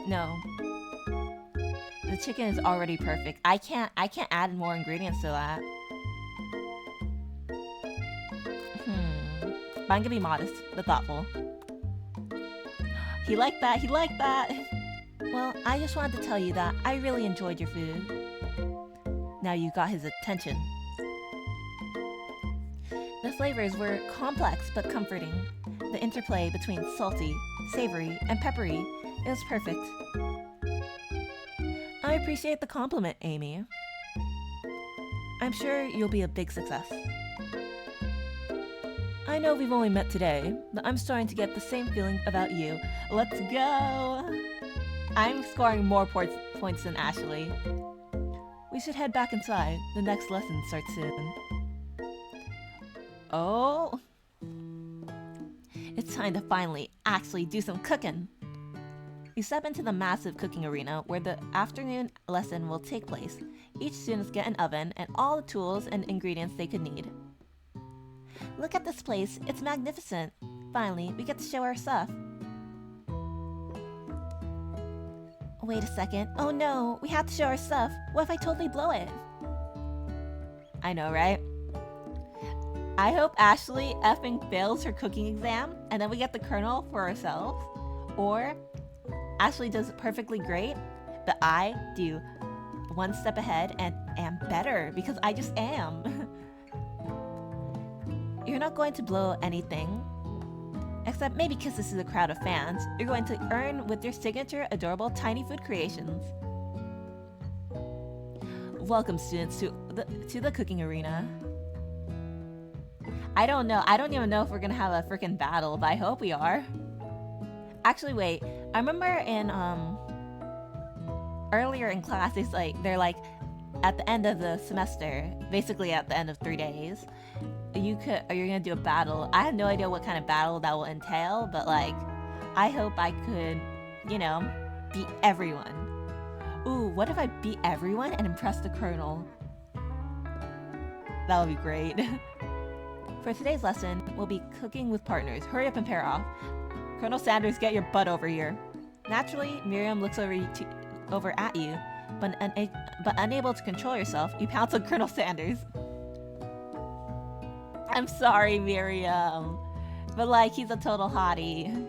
No. The chicken is already perfect. I can't add more ingredients to that. But I'm gonna be modest, but thoughtful. He liked that, he liked that! Well, I just wanted to tell you that I really enjoyed your food. Now you got his attention. The flavors were complex but comforting. The interplay between salty, savory, and peppery, it was perfect. I appreciate the compliment, Amy. I'm sure you'll be a big success. I know we've only met today, but I'm starting to get the same feeling about you. Let's go! I'm scoring more points than Ashley. We should head back inside. The next lesson starts soon. Oh! It's time to finally actually do some cooking! You step into the massive cooking arena where the afternoon lesson will take place. Each student gets an oven and all the tools and ingredients they could need. Look at this place, it's magnificent. Finally, we get to show our stuff. Wait a second. Oh no, we have to show our stuff. What if I totally blow it? I know, right? I hope Ashley effing fails her cooking exam and then we get the kernel for ourselves. Or Ashley does it perfectly great, but I do one step ahead and am better because I just am. You're not going to blow anything. Except maybe because this is a crowd of fans, you're going to earn with your signature adorable tiny food creations. Welcome students to the cooking arena. I don't know, I don't even know if we're gonna have a freaking battle, but I hope we are. Actually wait, I remember in earlier in class they're like at the end of the semester, basically at the end of 3 days, you're gonna do a battle. I have no idea what kind of battle that will entail, but like, I hope I could, you know, beat everyone. Ooh, what if I beat everyone and impress the colonel? That would be great. For today's lesson, we'll be cooking with partners. Hurry up and pair off. Colonel Sanders, get your butt over here. Naturally, Miriam looks over at you, but unable to control yourself, you pounce on Colonel Sanders. I'm sorry, Miriam, but like, he's a total hottie.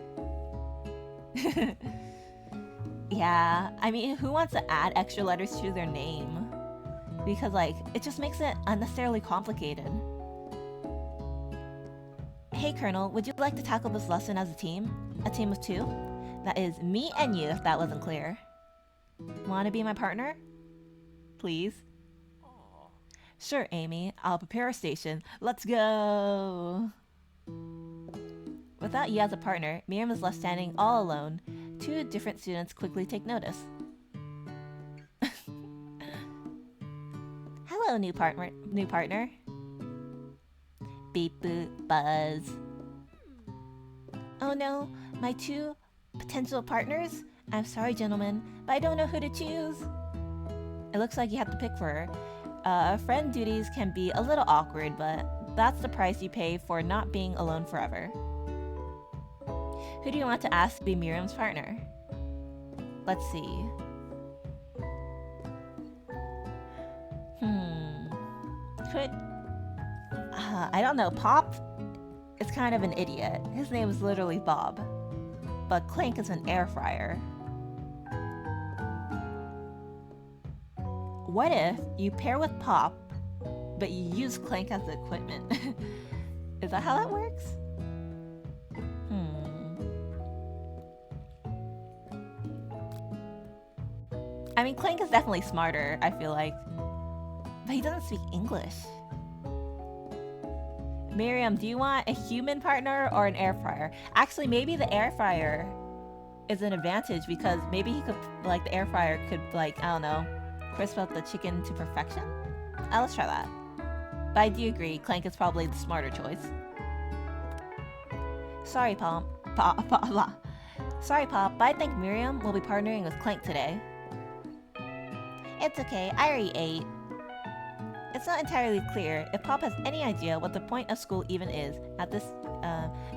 Yeah, I mean, who wants to add extra letters to their name? Because like, it just makes it unnecessarily complicated. Hey Colonel, would you like to tackle this lesson as a team? A team of 2? That is me and you, if that wasn't clear. Want to be my partner? Please? Sure, Amy. I'll prepare a station. Let's go! Without you as a partner, Miriam is left standing all alone. 2 different students quickly take notice. Hello, new partner. Beep boop buzz. Oh no, my 2 potential partners? I'm sorry, gentlemen, but I don't know who to choose. It looks like you have to pick for her. Friend duties can be a little awkward, but that's the price you pay for not being alone forever. Who do you want to ask to be Miriam's partner? Let's see. I don't know. Pop is kind of an idiot. His name is literally Bob. But Clank is an air fryer. What if you pair with Pop, but you use Clank as the equipment? Is that how that works? I mean, Clank is definitely smarter, I feel like. But he doesn't speak English. Miriam, do you want a human partner or an air fryer? Actually, maybe the air fryer is an advantage because maybe he could, like, the air fryer could, like, I don't know, crisp up the chicken to perfection? Let's try that. But I do agree, Clank is probably the smarter choice. Sorry, Sorry, Pop, but I think Miriam will be partnering with Clank today. It's okay, I already ate. It's not entirely clear if Pop has any idea what the point of school even is at this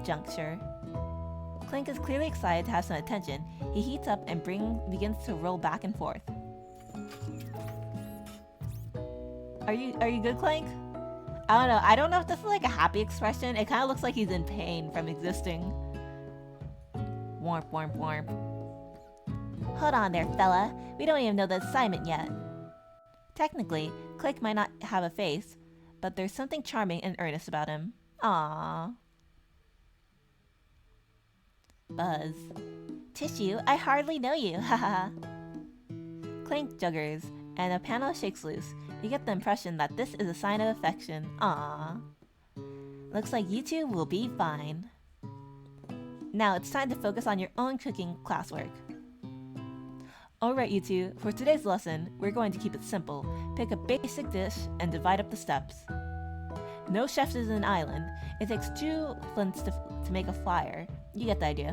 juncture. Clank is clearly excited to have some attention. He heats up and begins to roll back and forth. Are you good, Clank? I don't know. I don't know if this is like a happy expression. It kind of looks like he's in pain from existing. Warmp, warmp, warmp. Hold on there, fella. We don't even know the assignment yet. Technically, Clank might not have a face, but there's something charming and earnest about him. Aww. Buzz. Tissue, I hardly know you, haha. Clank juggers, and a panel shakes loose. You get the impression that this is a sign of affection. Aww. Looks like you two will be fine. Now it's time to focus on your own cooking classwork. Alright, you two, for today's lesson, we're going to keep it simple. Pick a basic dish and divide up the steps. No chef is an island. It takes 2 flints to make a fire. You get the idea.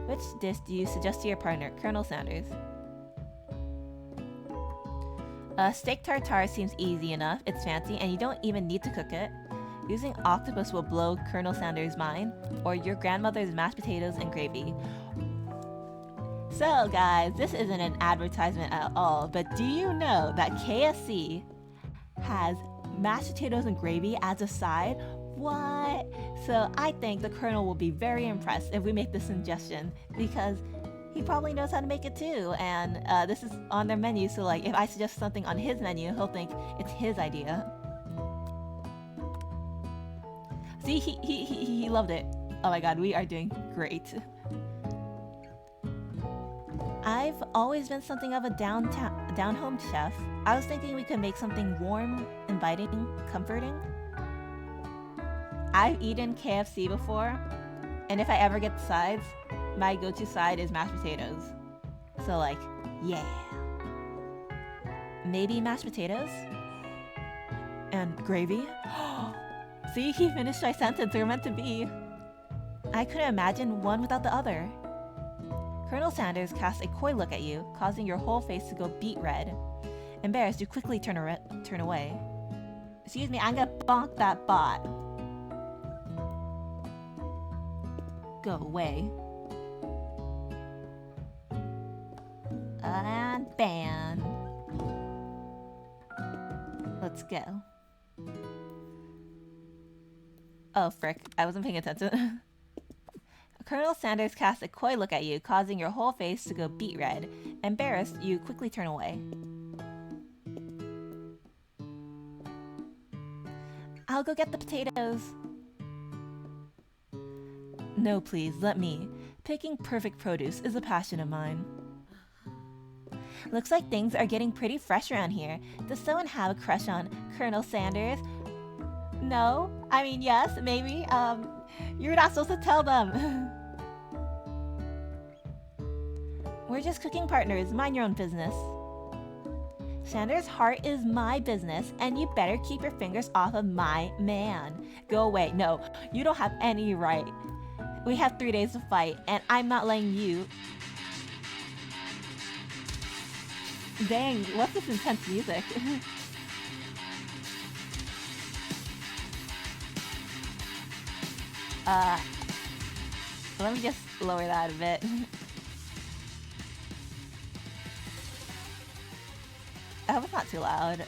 Which dish do you suggest to your partner, Colonel Sanders? Steak tartare seems easy enough, it's fancy, and you don't even need to cook it. Using octopus will blow Colonel Sanders' mind, or your grandmother's mashed potatoes and gravy. So guys, this isn't an advertisement at all, but do you know that KFC has mashed potatoes and gravy as a side? What? So I think the Colonel will be very impressed if we make this suggestion, because he probably knows how to make it too, and this is on their menu, so like if I suggest something on his menu, he'll think it's his idea. See, he loved it. Oh my god, we are doing great. I've always been something of a down-home chef. I was thinking we could make something warm, inviting, comforting. I've eaten KFC before, and if I ever get sides, my go-to side is mashed potatoes. So like, yeah. Maybe mashed potatoes? And gravy? See, he finished my sentence, they're meant to be. I couldn't imagine one without the other. Colonel Sanders casts a coy look at you, causing your whole face to go beet red. Embarrassed, you quickly turn away. Excuse me, I'm gonna bonk that bot. Go away. And ban. Let's go. Oh frick, I wasn't paying attention. Colonel Sanders casts a coy look at you, causing your whole face to go beet red. Embarrassed, you quickly turn away. I'll go get the potatoes. No, please, let me. Picking perfect produce is a passion of mine. Looks like things are getting pretty fresh around here. Does someone have a crush on Colonel Sanders? No? I mean, yes, maybe. You're not supposed to tell them. We're just cooking partners. Mind your own business. Sanders' heart is my business, and you better keep your fingers off of my man. Go away. No, you don't have any right. We have 3 days to fight, and I'm not letting you... Dang, what's this intense music? Let me just lower that a bit. I hope it's not too loud.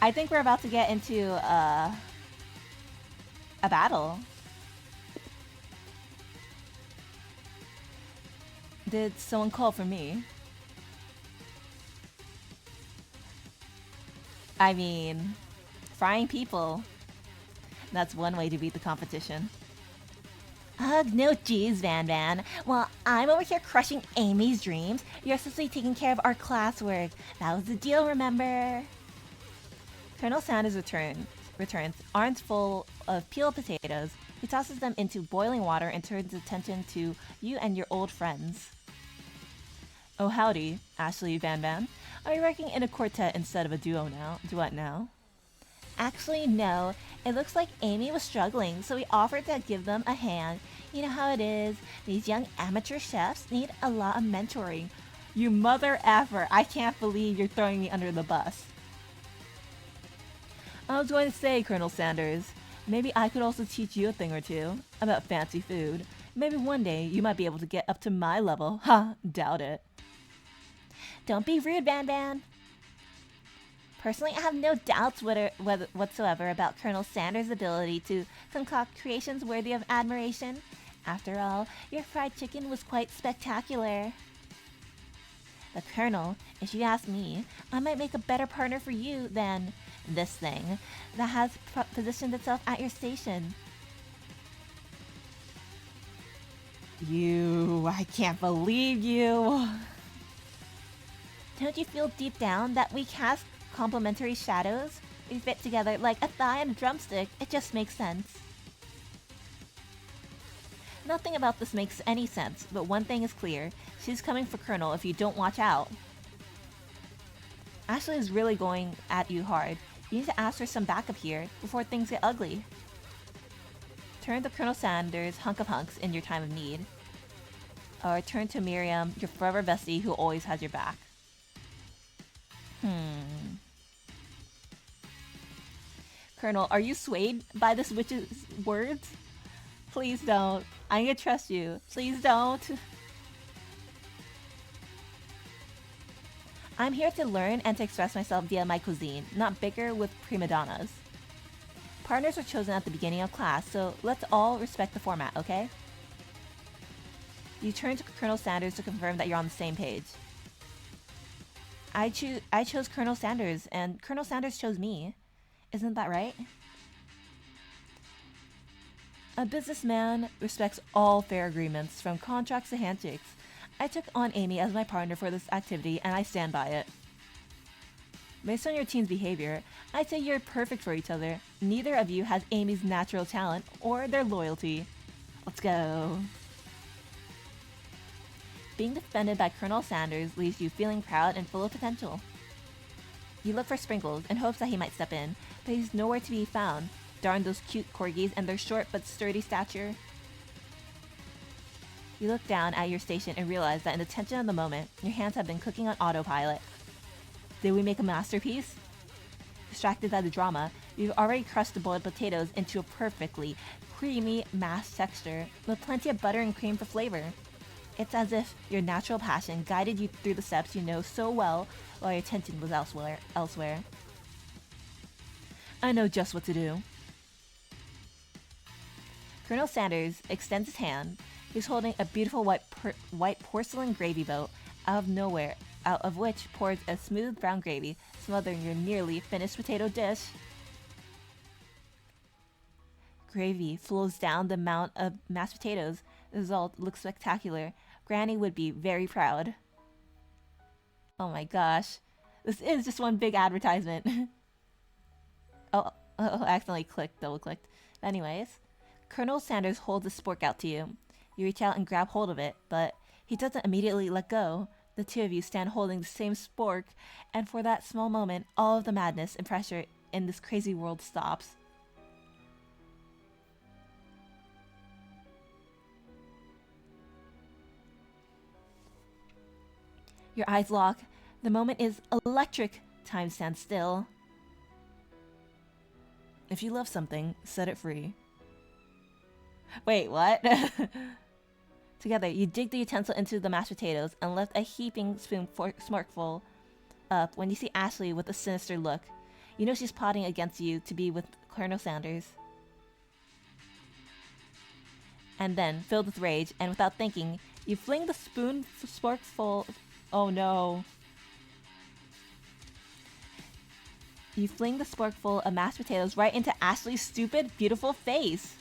I think we're about to get into a battle. Did someone call for me? I mean, frying people. That's one way to beat the competition. Ugh, no geez, Van Van. While I'm over here crushing Amy's dreams, you're supposed to be taking care of our classwork. That was the deal, remember? Colonel Sanders returns, arms full of peeled potatoes. He tosses them into boiling water and turns attention to you and your old friends. Oh howdy, Ashley Van Van. Are you working in a quartet instead of a duet now? Actually, no. It looks like Amy was struggling, so we offered to give them a hand. You know how it is. These young amateur chefs need a lot of mentoring. You mother effer. I can't believe you're throwing me under the bus. I was going to say, Colonel Sanders, maybe I could also teach you a thing or two about fancy food. Maybe one day you might be able to get up to my level. Ha, doubt it. Don't be rude, Van Van. Personally, I have no doubts whatsoever about Colonel Sanders' ability to concoct creations worthy of admiration. After all, your fried chicken was quite spectacular. The Colonel, if you ask me, I might make a better partner for you than this thing that has positioned itself at your station. I can't believe you. Don't you feel deep down that we cast complementary shadows? We fit together like a thigh and a drumstick. It just makes sense. Nothing about this makes any sense, but one thing is clear. She's coming for Colonel if you don't watch out. Ashley is really going at you hard. You need to ask for some backup here before things get ugly. Turn to Colonel Sanders' hunk of hunks in your time of need. Or turn to Miriam, your forever bestie who always has your back. Colonel, are you swayed by this witch's words? Please don't. I'm gonna trust you. Please don't. I'm here to learn and to express myself via my cuisine, not bicker with prima donnas. Partners were chosen at the beginning of class, so let's all respect the format, okay? You turn to Colonel Sanders to confirm that you're on the same page. I chose Colonel Sanders, and Colonel Sanders chose me. Isn't that right? A businessman respects all fair agreements, from contracts to handshakes. I took on Amy as my partner for this activity, and I stand by it. Based on your team's behavior, I'd say you're perfect for each other. Neither of you has Amy's natural talent or their loyalty. Let's go. Being defended by Colonel Sanders leaves you feeling proud and full of potential. You look for Sprinkles in hopes that he might step in, but he's nowhere to be found. Darn those cute corgis and their short but sturdy stature. You look down at your station and realize that in the tension of the moment, your hands have been cooking on autopilot. Did we make a masterpiece? Distracted by the drama, you've already crushed the boiled potatoes into a perfectly creamy mashed texture with plenty of butter and cream for flavor. It's as if your natural passion guided you through the steps you know so well while your attention was elsewhere. I know just what to do. Colonel Sanders extends his hand. He's holding a beautiful white porcelain gravy boat out of which pours a smooth brown gravy, smothering your nearly finished potato dish. Gravy flows down the mound of mashed potatoes. The result looks spectacular. Granny would be very proud. Oh my gosh. This is just one big advertisement. I accidentally double clicked. Anyways, Colonel Sanders holds a spork out to you. You reach out and grab hold of it, but he doesn't immediately let go. The two of you stand holding the same spork, and for that small moment, all of the madness and pressure in this crazy world stops. Your eyes lock. The moment is electric. Time stands still. If you love something, set it free. Wait, what? Together, you dig the utensil into the mashed potatoes and lift a heaping smartful up when you see Ashley with a sinister look. You know she's plotting against you to be with Colonel Sanders. And then, filled with rage and without thinking, you fling the sporkful. Oh no. You fling the sporkful of mashed potatoes right into Ashley's stupid, beautiful face.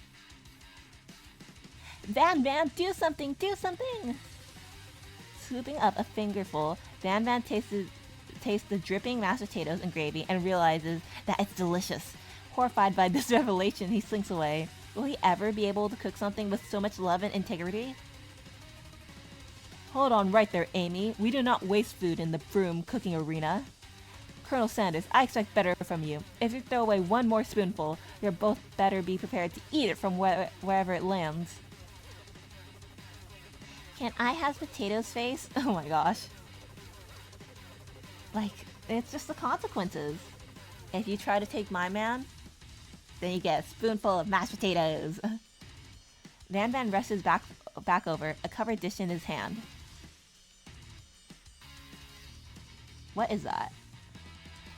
Van Van, do something, do something! Scooping up a fingerful, Van Van tastes the dripping mashed potatoes and gravy and realizes that it's delicious. Horrified by this revelation, he slinks away. Will he ever be able to cook something with so much love and integrity? Hold on right there, Amy. We do not waste food in the broom cooking arena. Colonel Sanders, I expect better from you. If you throw away one more spoonful, you're both better be prepared to eat it from wherever it lands. Can I have potatoes face? Oh my gosh. Like, it's just the consequences. If you try to take my man, then you get a spoonful of mashed potatoes. Van Van rushes back over, a covered dish in his hand. What is that?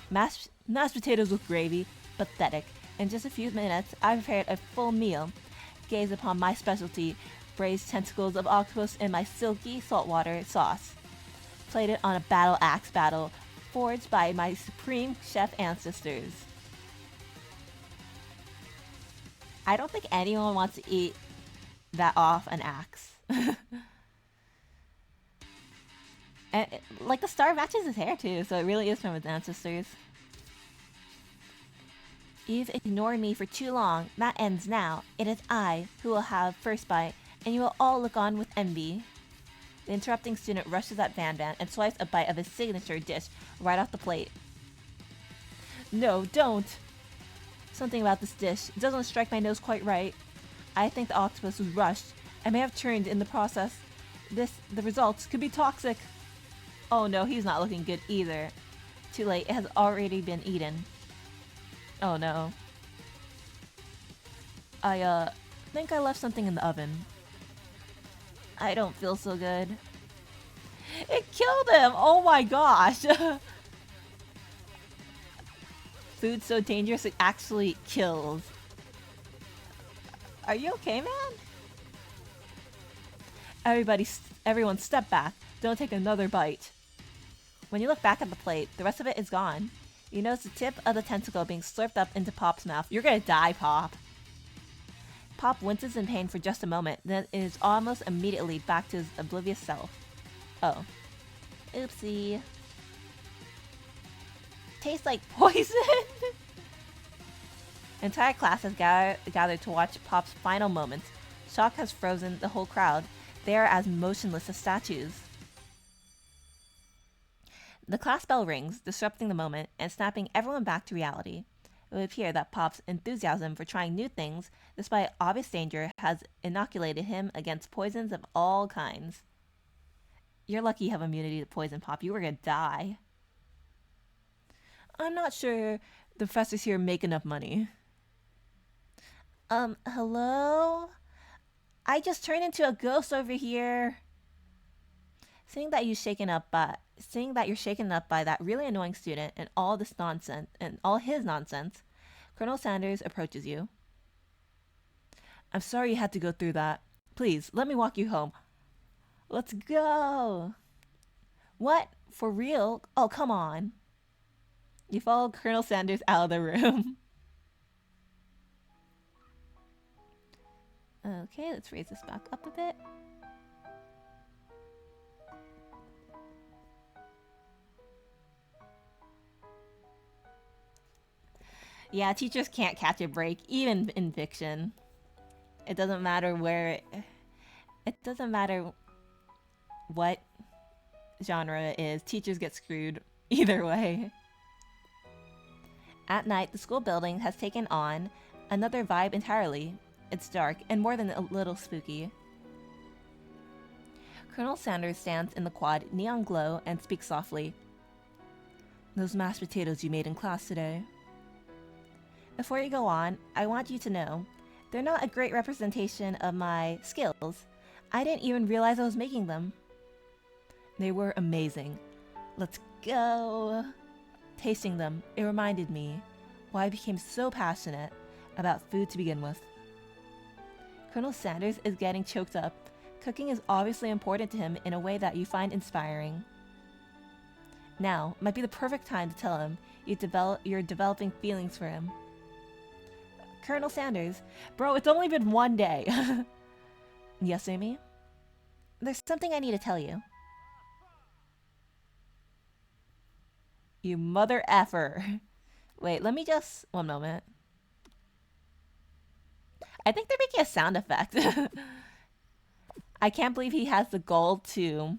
Mashed potatoes with gravy. Pathetic. In just a few minutes, I prepared a full meal. Gaze upon my specialty, braised tentacles of octopus in my silky saltwater sauce. Plated on a battle axe forged by my supreme chef ancestors. I don't think anyone wants to eat that off an axe. And, like, the star matches his hair too, so it really is from his ancestors. You've ignored me for too long. That ends now. It is I who will have first bite, and you will all look on with envy. The interrupting student rushes at Van Van and swipes a bite of his signature dish right off the plate. No, don't! Something about this dish doesn't strike my nose quite right. I think the octopus was rushed and may have turned in the process. The results could be toxic. Oh no, he's not looking good either. Too late, it has already been eaten. Oh no. I think I left something in the oven. I don't feel so good. It killed him! Oh my gosh! Food so dangerous it actually kills. Are you okay, man? Everyone step back. Don't take another bite. When you look back at the plate, the rest of it is gone. You notice the tip of the tentacle being slurped up into Pop's mouth. You're gonna die, Pop. Pop winces in pain for just a moment, then is almost immediately back to his oblivious self. Oh. Oopsie. Tastes like poison! Entire class has gathered to watch Pop's final moments. Shock has frozen the whole crowd. They are as motionless as statues. The class bell rings, disrupting the moment and snapping everyone back to reality. It would appear that Pop's enthusiasm for trying new things, despite obvious danger, has inoculated him against poisons of all kinds. You're lucky you have immunity to poison, Pop. You were gonna die. I'm not sure the professors here make enough money. Hello? I just turned into a ghost over here. Seeing that you're shaken up by that really annoying student and all his nonsense, Colonel Sanders approaches you. I'm sorry you had to go through that. Please, let me walk you home. Let's go. What? For real? Oh, come on. You follow Colonel Sanders out of the room. Okay, let's raise this back up a bit. Yeah, teachers can't catch a break, even in fiction. It doesn't matter it doesn't matter what genre it is, teachers get screwed either way. At night, the school building has taken on another vibe entirely. It's dark and more than a little spooky. Colonel Sanders stands in the quad neon glow and speaks softly. Those mashed potatoes you made in class today. Before you go on, I want you to know, they're not a great representation of my skills. I didn't even realize I was making them. They were amazing. Let's go. Tasting them, it reminded me why I became so passionate about food to begin with. Colonel Sanders is getting choked up. Cooking is obviously important to him in a way that you find inspiring. Now might be the perfect time to tell him you're developing feelings for him. Colonel Sanders, bro, it's only been one day. Yes, Amy? There's something I need to tell you. You mother effer. Wait, let me just... one moment. I think they're making a sound effect. I can't believe he has the goal to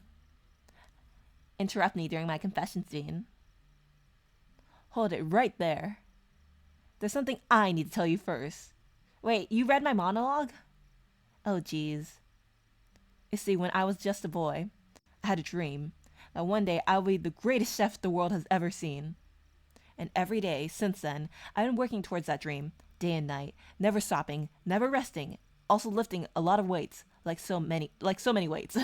interrupt me during my confession scene. Hold it right there. There's something I need to tell you first. Wait, you read my monologue? Oh, geez. You see, when I was just a boy, I had a dream that one day I would be the greatest chef the world has ever seen. And every day since then, I've been working towards that dream, day and night, never stopping, never resting, also lifting a lot of weights, like so many weights.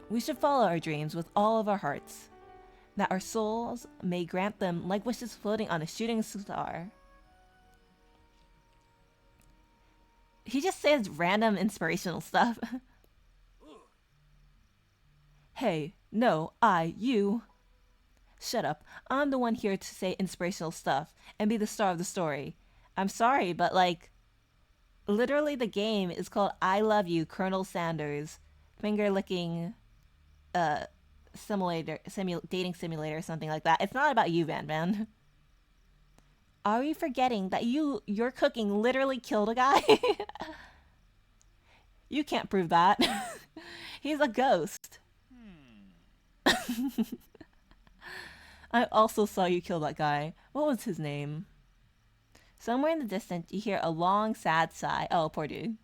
We should follow our dreams with all of our hearts, that our souls may grant them like wishes floating on a shooting star. He just says random inspirational stuff. Hey, no, you. Shut up. I'm the one here to say inspirational stuff and be the star of the story. I'm sorry, but like, literally the game is called I Love You, Colonel Sanders. Finger licking, dating simulator or something like that. It's not about you, Van Van. Are you forgetting that your cooking literally killed a guy? You can't prove that. He's a ghost. I also saw you kill that guy. What was his name? Somewhere in the distance, you hear a long, sad sigh. Oh, poor dude.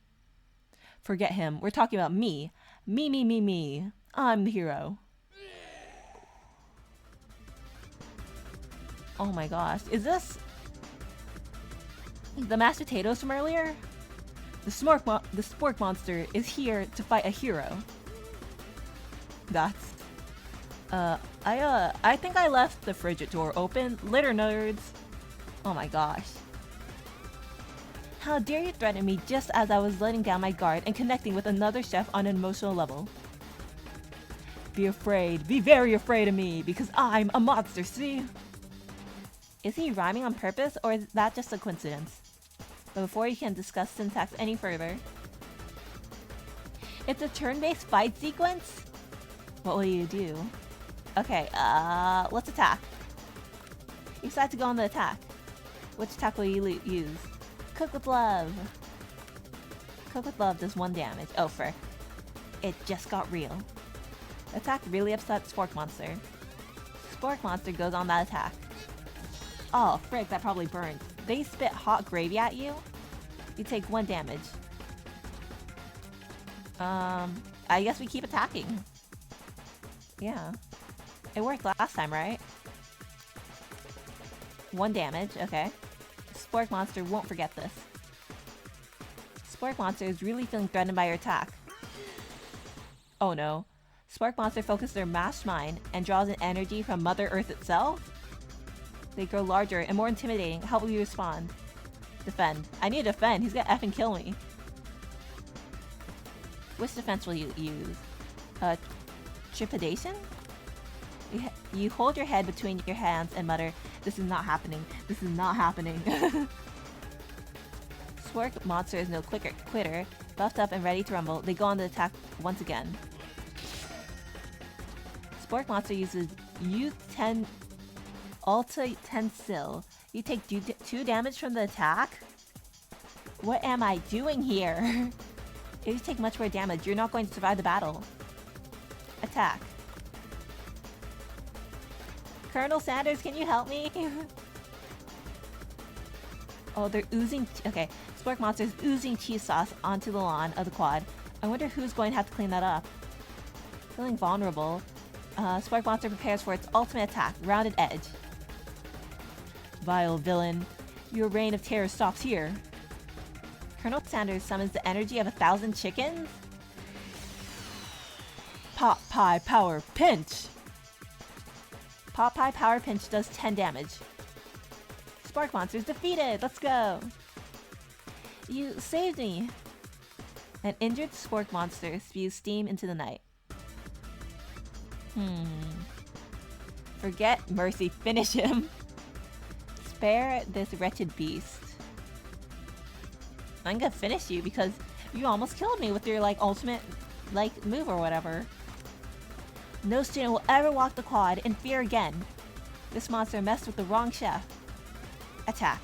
Forget him. We're talking about me. Me. I'm the hero. Oh my gosh. Is this the mashed potatoes from earlier? The spork monster is here to fight a hero. That's... I think I left the fridge door open. Later, nerds. Oh my gosh. How dare you threaten me just as I was letting down my guard and connecting with another chef on an emotional level. Be afraid. Be very afraid of me, because I'm a monster, see? Is he rhyming on purpose, or is that just a coincidence? But before you can discuss syntax any further... It's a turn-based fight sequence? What will you do? Okay, let's attack. You decide to go on the attack. Which attack will you use? Cook with love. Cook with love does 1 damage. Oh, frick. It just got real. The attack really upset Spork Monster. Spork Monster goes on that attack. Oh, frick, that probably burned. They spit hot gravy at you? You take 1 damage. I guess we keep attacking. Yeah. It worked last time, right? 1 damage, okay. Spork Monster won't forget this. Spork Monster is really feeling threatened by your attack. Oh no. Spork Monster focuses their mashed mind and draws in energy from Mother Earth itself? They grow larger and more intimidating. How will you respond? Defend. I need to defend. He's gonna effing kill me. Which defense will you use? Trepidation? You hold your head between your hands and mutter, "This is not happening. This is not happening." Spork Monster is no quitter. Buffed up and ready to rumble, they go on the attack once again. Spork Monster uses U10 Alta Tensil. You take 2 damage from the attack? What am I doing here? If you take much more damage, you're not going to survive the battle. Attack. Colonel Sanders, can you help me? Oh, they're oozing... Okay, Spork Monster is oozing cheese sauce onto the lawn of the quad. I wonder who's going to have to clean that up. Feeling vulnerable, Spork Monster prepares for its ultimate attack, Rounded Edge. Vile villain, your reign of terror stops here. Colonel Sanders summons the energy of 1,000 chickens? Pot Pie Power Pinch! Pot Pie Power Pinch does 10 damage. Spork Monster's defeated! Let's go! You saved me! An injured Spork Monster spews steam into the night. Forget mercy, finish him! Spare this wretched beast. I'm gonna finish you because you almost killed me with your, like, ultimate, like, move or whatever. No student will ever walk the quad in fear again. This monster messed with the wrong chef. Attack.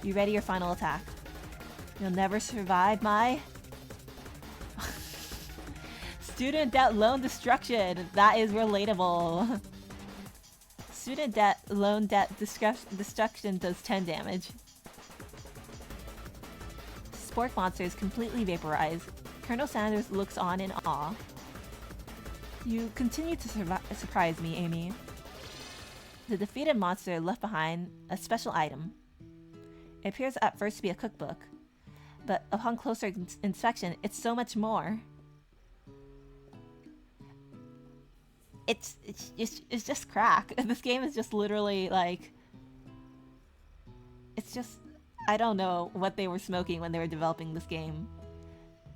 You ready your final attack? You'll never survive my... Student debt loan destruction. That is relatable. Student debt loan debt destruction does 10 damage. Spork monsters completely vaporize. Colonel Sanders looks on in awe. You continue to surprise me, Amy. The defeated monster left behind a special item. It appears at first to be a cookbook, but upon closer inspection, it's so much more. It's just crack. This game is just literally like... It's just... I don't know what they were smoking when they were developing this game,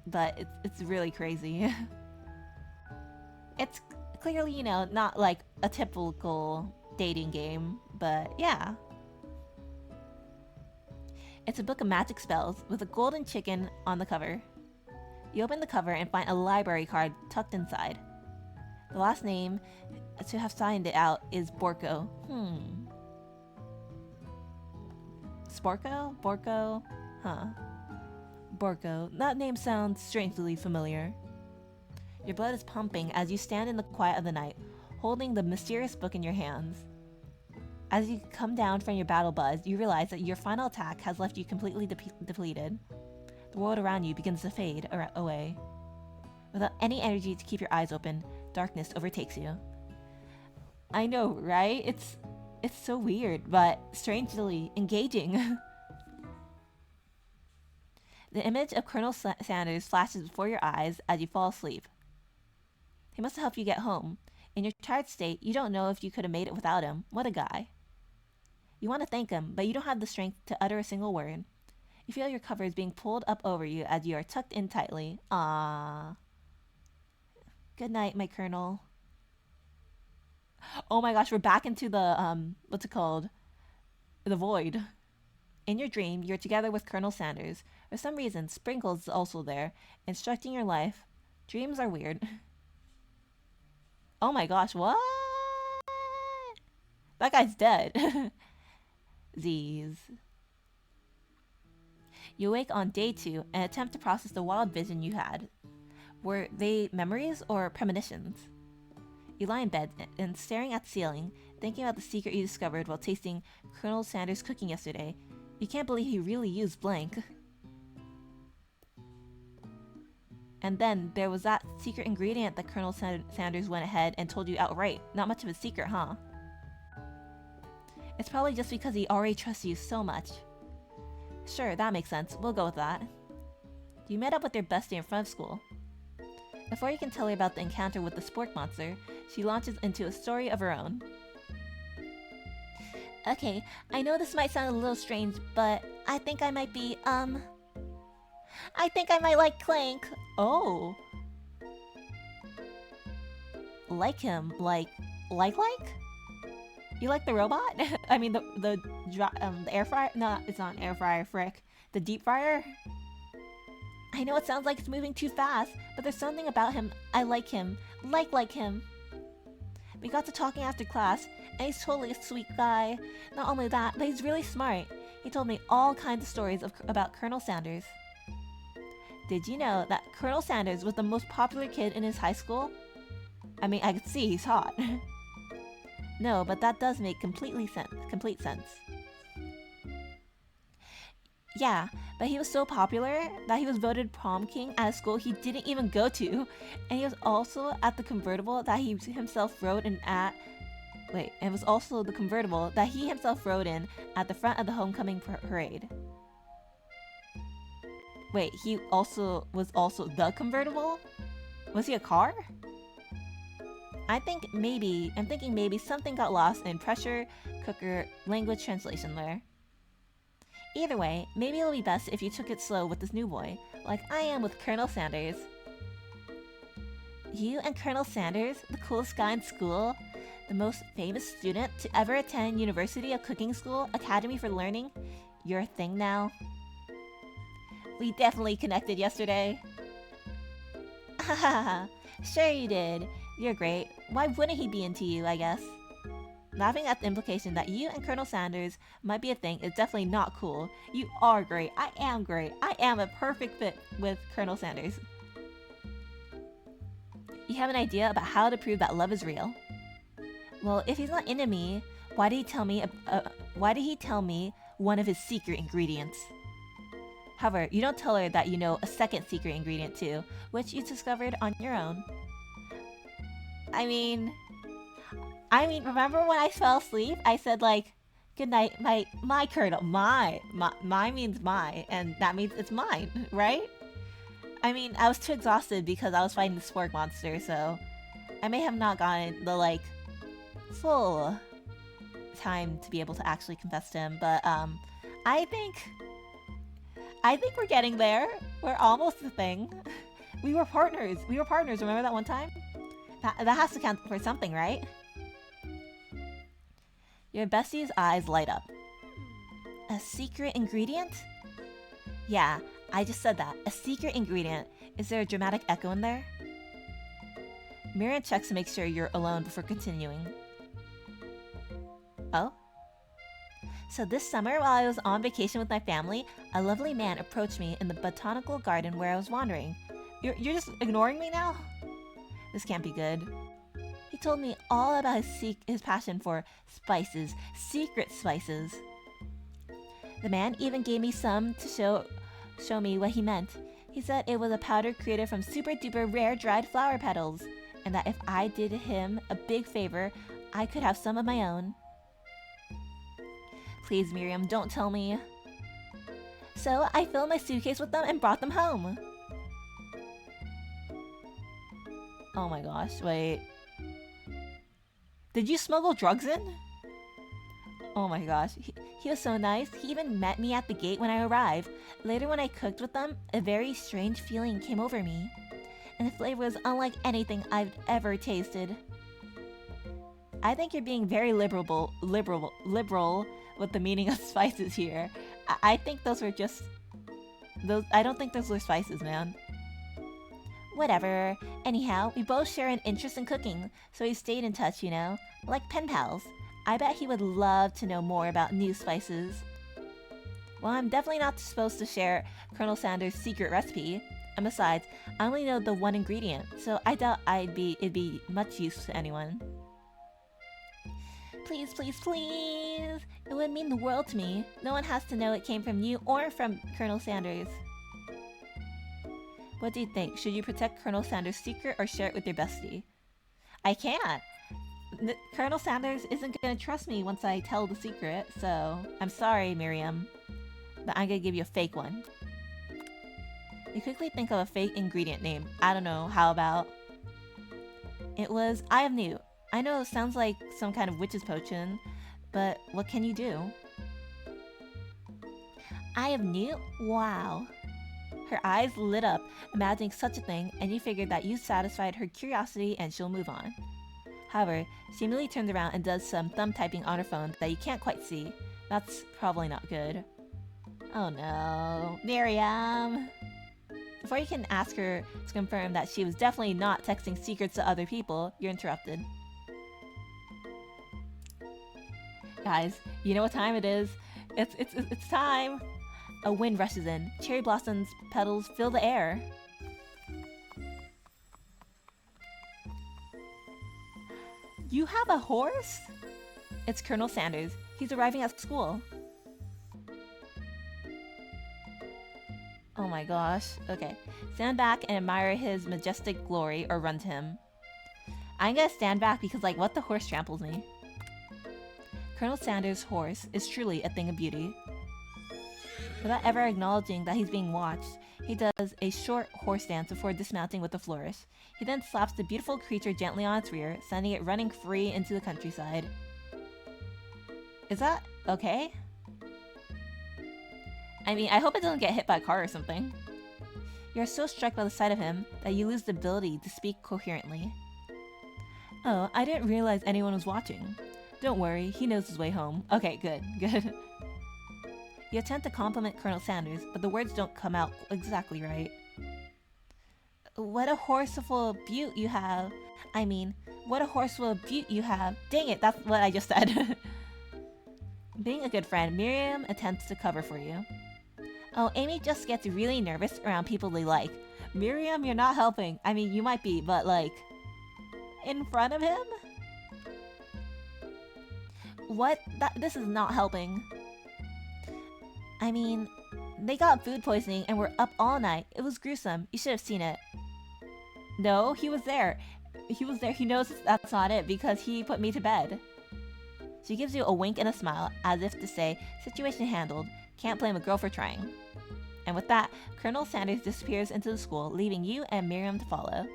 but it's really crazy. It's clearly, you know, not like a typical dating game, but yeah. It's a book of magic spells with a golden chicken on the cover. You open the cover and find a library card tucked inside. The last name to have signed it out is Borko. Sporko? Borko? Huh. Borko. That name sounds strangely familiar. Your blood is pumping as you stand in the quiet of the night, holding the mysterious book in your hands. As you come down from your battle buzz, you realize that your final attack has left you completely depleted. The world around you begins to fade away. Without any energy to keep your eyes open, darkness overtakes you. I know, right? It's so weird, but strangely engaging. The image of Colonel Sanders flashes before your eyes as you fall asleep. He must have helped you get home. In your tired state, you don't know if you could have made it without him. What a guy. You want to thank him, but you don't have the strength to utter a single word. You feel your covers being pulled up over you as you are tucked in tightly. Ah. Good night, my Colonel. Oh my gosh, we're back into the, what's it called? The void. In your dream, you're together with Colonel Sanders. For some reason, Sprinkles is also there, instructing your life. Dreams are weird. Oh my gosh, what? That guy's dead. Z's. You wake on day 2 and attempt to process the wild vision you had. Were they memories or premonitions? You lie in bed and staring at the ceiling, thinking about the secret you discovered while tasting Colonel Sanders' cooking yesterday. You can't believe he really used blank. And then there was that secret ingredient that Colonel Sanders went ahead and told you outright. Not much of a secret, huh? It's probably just because he already trusts you so much. Sure, that makes sense. We'll go with that. You met up with your bestie in front of school. Before you can tell her about the encounter with the spork monster, she launches into a story of her own. Okay, I know this might sound a little strange, but I think I might be, I think I might like Clank. Oh. Like him, like? You like the robot? I mean, the air fryer? No, it's not an air fryer, frick. The deep fryer? I know it sounds like it's moving too fast, but there's something about him. I like him. Like him. We got to talking after class, and he's totally a sweet guy. Not only that, but he's really smart. He told me all kinds of stories about Colonel Sanders. Did you know that Colonel Sanders was the most popular kid in his high school? I mean, I could see he's hot. No, but that does make complete sense. Yeah, but he was so popular that he was voted prom king at a school he didn't even go to. And he was also at the convertible that he himself rode in at... Wait, it was also the convertible that he himself rode in at the front of the homecoming parade. Wait, he was also the convertible? Was he a car? I'm thinking maybe something got lost in pressure cooker language translation there. Either way, maybe it'll be best if you took it slow with this new boy, like I am with Colonel Sanders. You and Colonel Sanders, the coolest guy in school, the most famous student to ever attend University of Cooking School Academy for Learning, you're a thing now. We definitely connected yesterday. Hahaha, sure you did. You're great. Why wouldn't he be into you, I guess? Laughing at the implication that you and Colonel Sanders might be a thing is definitely not cool. You are great. I am great. I am a perfect fit with Colonel Sanders. You have an idea about how to prove that love is real? Well, if he's not into me, why did he tell me? Why did he tell me one of his secret ingredients? However, you don't tell her that you know a second secret ingredient too, which you discovered on your own. I mean, remember when I fell asleep? I said like, "Good night, my kernel." My means my, and that means it's mine, right? I mean, I was too exhausted because I was fighting the spork monster, so I may have not gotten the like full time to be able to actually confess to him, but I think we're getting there. We're almost a thing. We were partners. Remember that one time? That has to count for something, right? Your bestie's eyes light up. A secret ingredient? Yeah, I just said that. A secret ingredient. Is there a dramatic echo in there? Miriam checks to make sure you're alone before continuing. Oh? So this summer, while I was on vacation with my family, a lovely man approached me in the botanical garden where I was wandering. You're just ignoring me now? This can't be good. He told me all about his passion for spices, secret spices. The man even gave me some to show me what he meant. He said it was a powder created from super duper rare dried flower petals, and that if I did him a big favor, I could have some of my own. Please, Miriam, don't tell me. So I filled my suitcase with them and brought them home. Oh my gosh, wait. Did you smuggle drugs in? Oh my gosh, he was so nice. He even met me at the gate when I arrived. Later when I cooked with them, a very strange feeling came over me. And the flavor was unlike anything I've ever tasted. I think you're being very liberal with the meaning of spices here. I think those were just... I don't think those were spices, man. Whatever. Anyhow, we both share an interest in cooking, so we stayed in touch, you know? Like pen pals. I bet he would love to know more about new spices. Well, I'm definitely not supposed to share Colonel Sanders' secret recipe. And besides, I only know the one ingredient, so I doubt it'd be much use to anyone. Please, please, please! It would mean the world to me. No one has to know it came from you or from Colonel Sanders. What do you think? Should you protect Colonel Sanders' secret or share it with your bestie? I can't! Colonel Sanders isn't gonna trust me once I tell the secret, so... I'm sorry, Miriam. But I'm gonna give you a fake one. You quickly think of a fake ingredient name. I don't know, how about... It was Eye of Newt. I know it sounds like some kind of witch's potion, but what can you do? Eye of Newt? Wow. Her eyes lit up, imagining such a thing, and you figured that you satisfied her curiosity and she'll move on. However, she immediately turns around and does some thumb typing on her phone that you can't quite see. That's probably not good. Oh no. Miriam! Before you can ask her to confirm that she was definitely not texting secrets to other people, you're interrupted. Guys, you know what time it is. It's time! A wind rushes in. Cherry blossoms petals fill the air. You have a horse? It's Colonel Sanders. He's arriving at school. Oh my gosh. Okay. Stand back and admire his majestic glory or run to him. I'm gonna stand back because, like, what the horse tramples me? Colonel Sanders' horse is truly a thing of beauty. Without ever acknowledging that he's being watched, he does a short horse dance before dismounting with a flourish. He then slaps the beautiful creature gently on its rear, sending it running free into the countryside. Is that okay? I mean, I hope it doesn't get hit by a car or something. You're so struck by the sight of him that you lose the ability to speak coherently. Oh, I didn't realize anyone was watching. Don't worry, he knows his way home. Okay, good, good. You attempt to compliment Colonel Sanders, but the words don't come out exactly right. What a horseful beaut you have. I mean, what a horseful beaut you have. Dang it, that's what I just said. Being a good friend, Miriam attempts to cover for you. Oh, Amy just gets really nervous around people they like. Miriam, you're not helping. I mean, you might be, but like... In front of him? What? This is not helping. I mean, they got food poisoning and were up all night. It was gruesome. You should have seen it. No, he was there. He was there. He knows that's not it because he put me to bed. She gives you a wink and a smile as if to say, situation handled. Can't blame a girl for trying. And with that, Colonel Sanders disappears into the school, leaving you and Miriam to follow.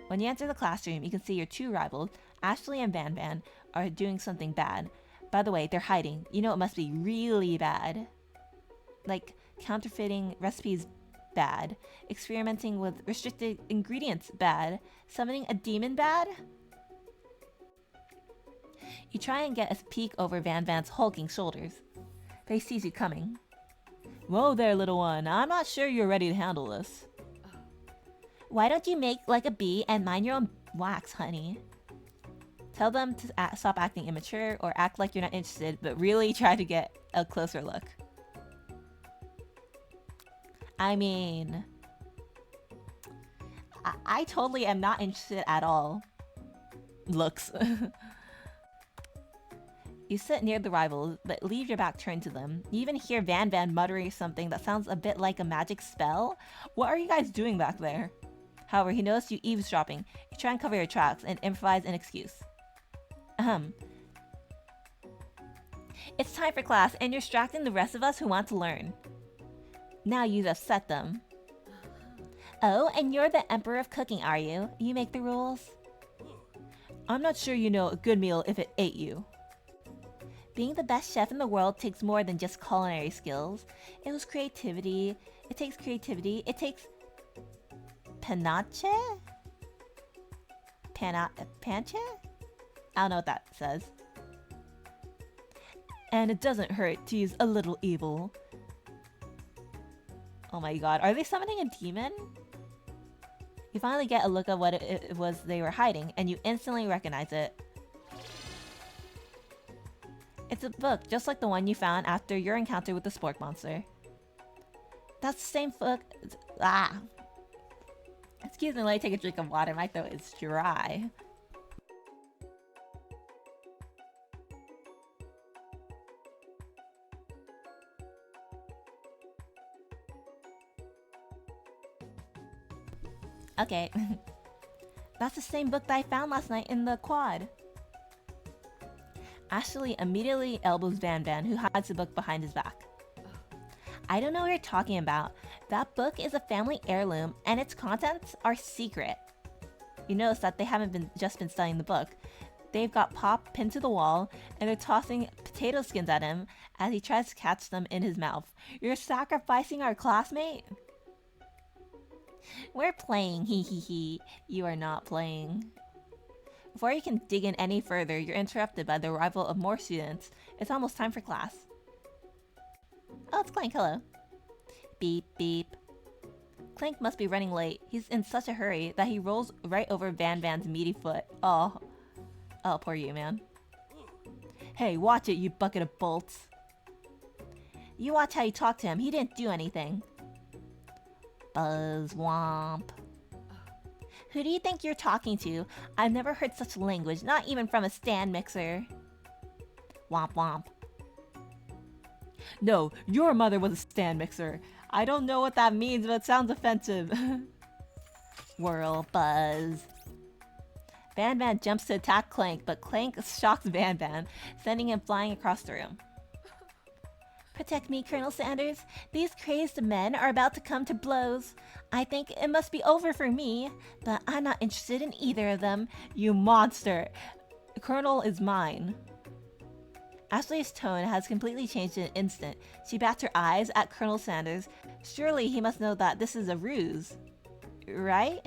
When you enter the classroom, you can see your two rivals, Ashley and Van Van, are doing something bad. By the way, they're hiding. You know it must be really bad. Like, counterfeiting recipes, bad. Experimenting with restricted ingredients, bad. Summoning a demon, bad? You try and get a peek over Van Van's hulking shoulders. But he sees you coming. Whoa there, little one. I'm not sure you're ready to handle this. Why don't you make like a bee and mind your own wax, honey? Tell them to stop acting immature or act like you're not interested, but really try to get a closer look. I mean... I totally am not interested at all. Looks. You sit near the rivals, but leave your back turned to them. You even hear Van Van muttering something that sounds a bit like a magic spell. What are you guys doing back there? However, he noticed you eavesdropping. You try and cover your tracks and improvise an excuse. It's time for class, and you're distracting the rest of us who want to learn. Now you've upset them. Oh, and you're the emperor of cooking, are you? You make the rules? I'm not sure you know a good meal if it ate you. Being the best chef in the world takes more than just culinary skills. It was creativity. It takes creativity. It takes... Panache? Panche? I don't know what that says. And it doesn't hurt to use a little evil. Oh my god, are they summoning a demon? You finally get a look at what it was they were hiding, and you instantly recognize it. It's a book, just like the one you found after your encounter with the spork monster. That's the same book. Excuse me, let me take a drink of water. My throat is dry. Okay. That's the same book that I found last night in the quad. Ashley immediately elbows Van Van, who hides the book behind his back. I don't know what you're talking about. That book is a family heirloom, and its contents are secret. You notice that they haven't just been studying the book. They've got Pop pinned to the wall, and they're tossing potato skins at him as he tries to catch them in his mouth. You're sacrificing our classmate? We're playing, hee hee hee. You are not playing. Before you can dig in any further, you're interrupted by the arrival of more students. It's almost time for class. Oh, it's Clank, hello. Beep, beep. Clank must be running late. He's in such a hurry that he rolls right over Van Van's meaty foot. Oh, poor you, man. Hey, watch it, you bucket of bolts. You watch how you talk to him. He didn't do anything. Buzz womp. Who do you think you're talking to? I've never heard such language, not even from a stand mixer. Womp womp. No, your mother was a stand mixer. I don't know what that means, but it sounds offensive. Whirl, buzz. Van Van jumps to attack Clank, but Clank shocks Van Van, sending him flying across the room. Protect me, Colonel Sanders. These crazed men are about to come to blows. I think it must be over for me, but I'm not interested in either of them. You monster. The Colonel is mine. Ashley's tone has completely changed in an instant. She bats her eyes at Colonel Sanders. Surely he must know that this is a ruse. Right?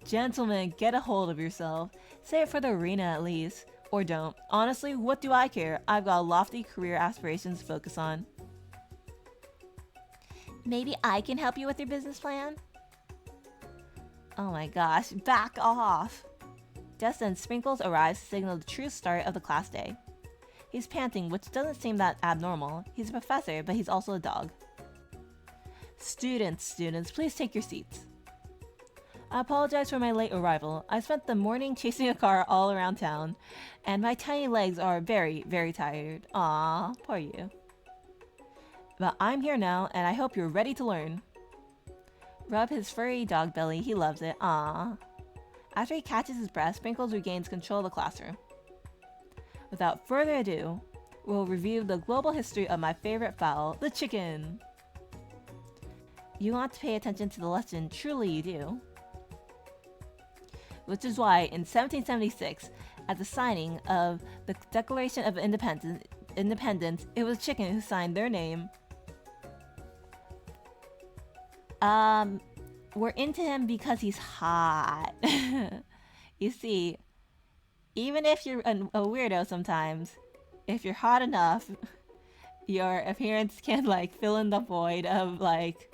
Gentlemen, get a hold of yourself. Say it for the arena at least. Or don't. Honestly, what do I care? I've got lofty career aspirations to focus on. Maybe I can help you with your business plan? Oh my gosh, back off! Just then, Sprinkles arrives to signal the true start of the class day. He's panting, which doesn't seem that abnormal. He's a professor, but he's also a dog. Students, please take your seats. I apologize for my late arrival. I spent the morning chasing a car all around town, and my tiny legs are very, very tired. Aw, poor you. But I'm here now, and I hope you're ready to learn. Rub his furry dog belly, he loves it. Aw. After he catches his breath, Sprinkles regains control of the classroom. Without further ado, we'll review the global history of my favorite fowl, the chicken. You want to pay attention to the lesson, truly you do. Which is why, in 1776, at the signing of the Declaration of Independence, it was chicken who signed their name. We're into him because he's hot. You see, even if you're a weirdo sometimes, if you're hot enough, your appearance can, like, fill in the void of, like,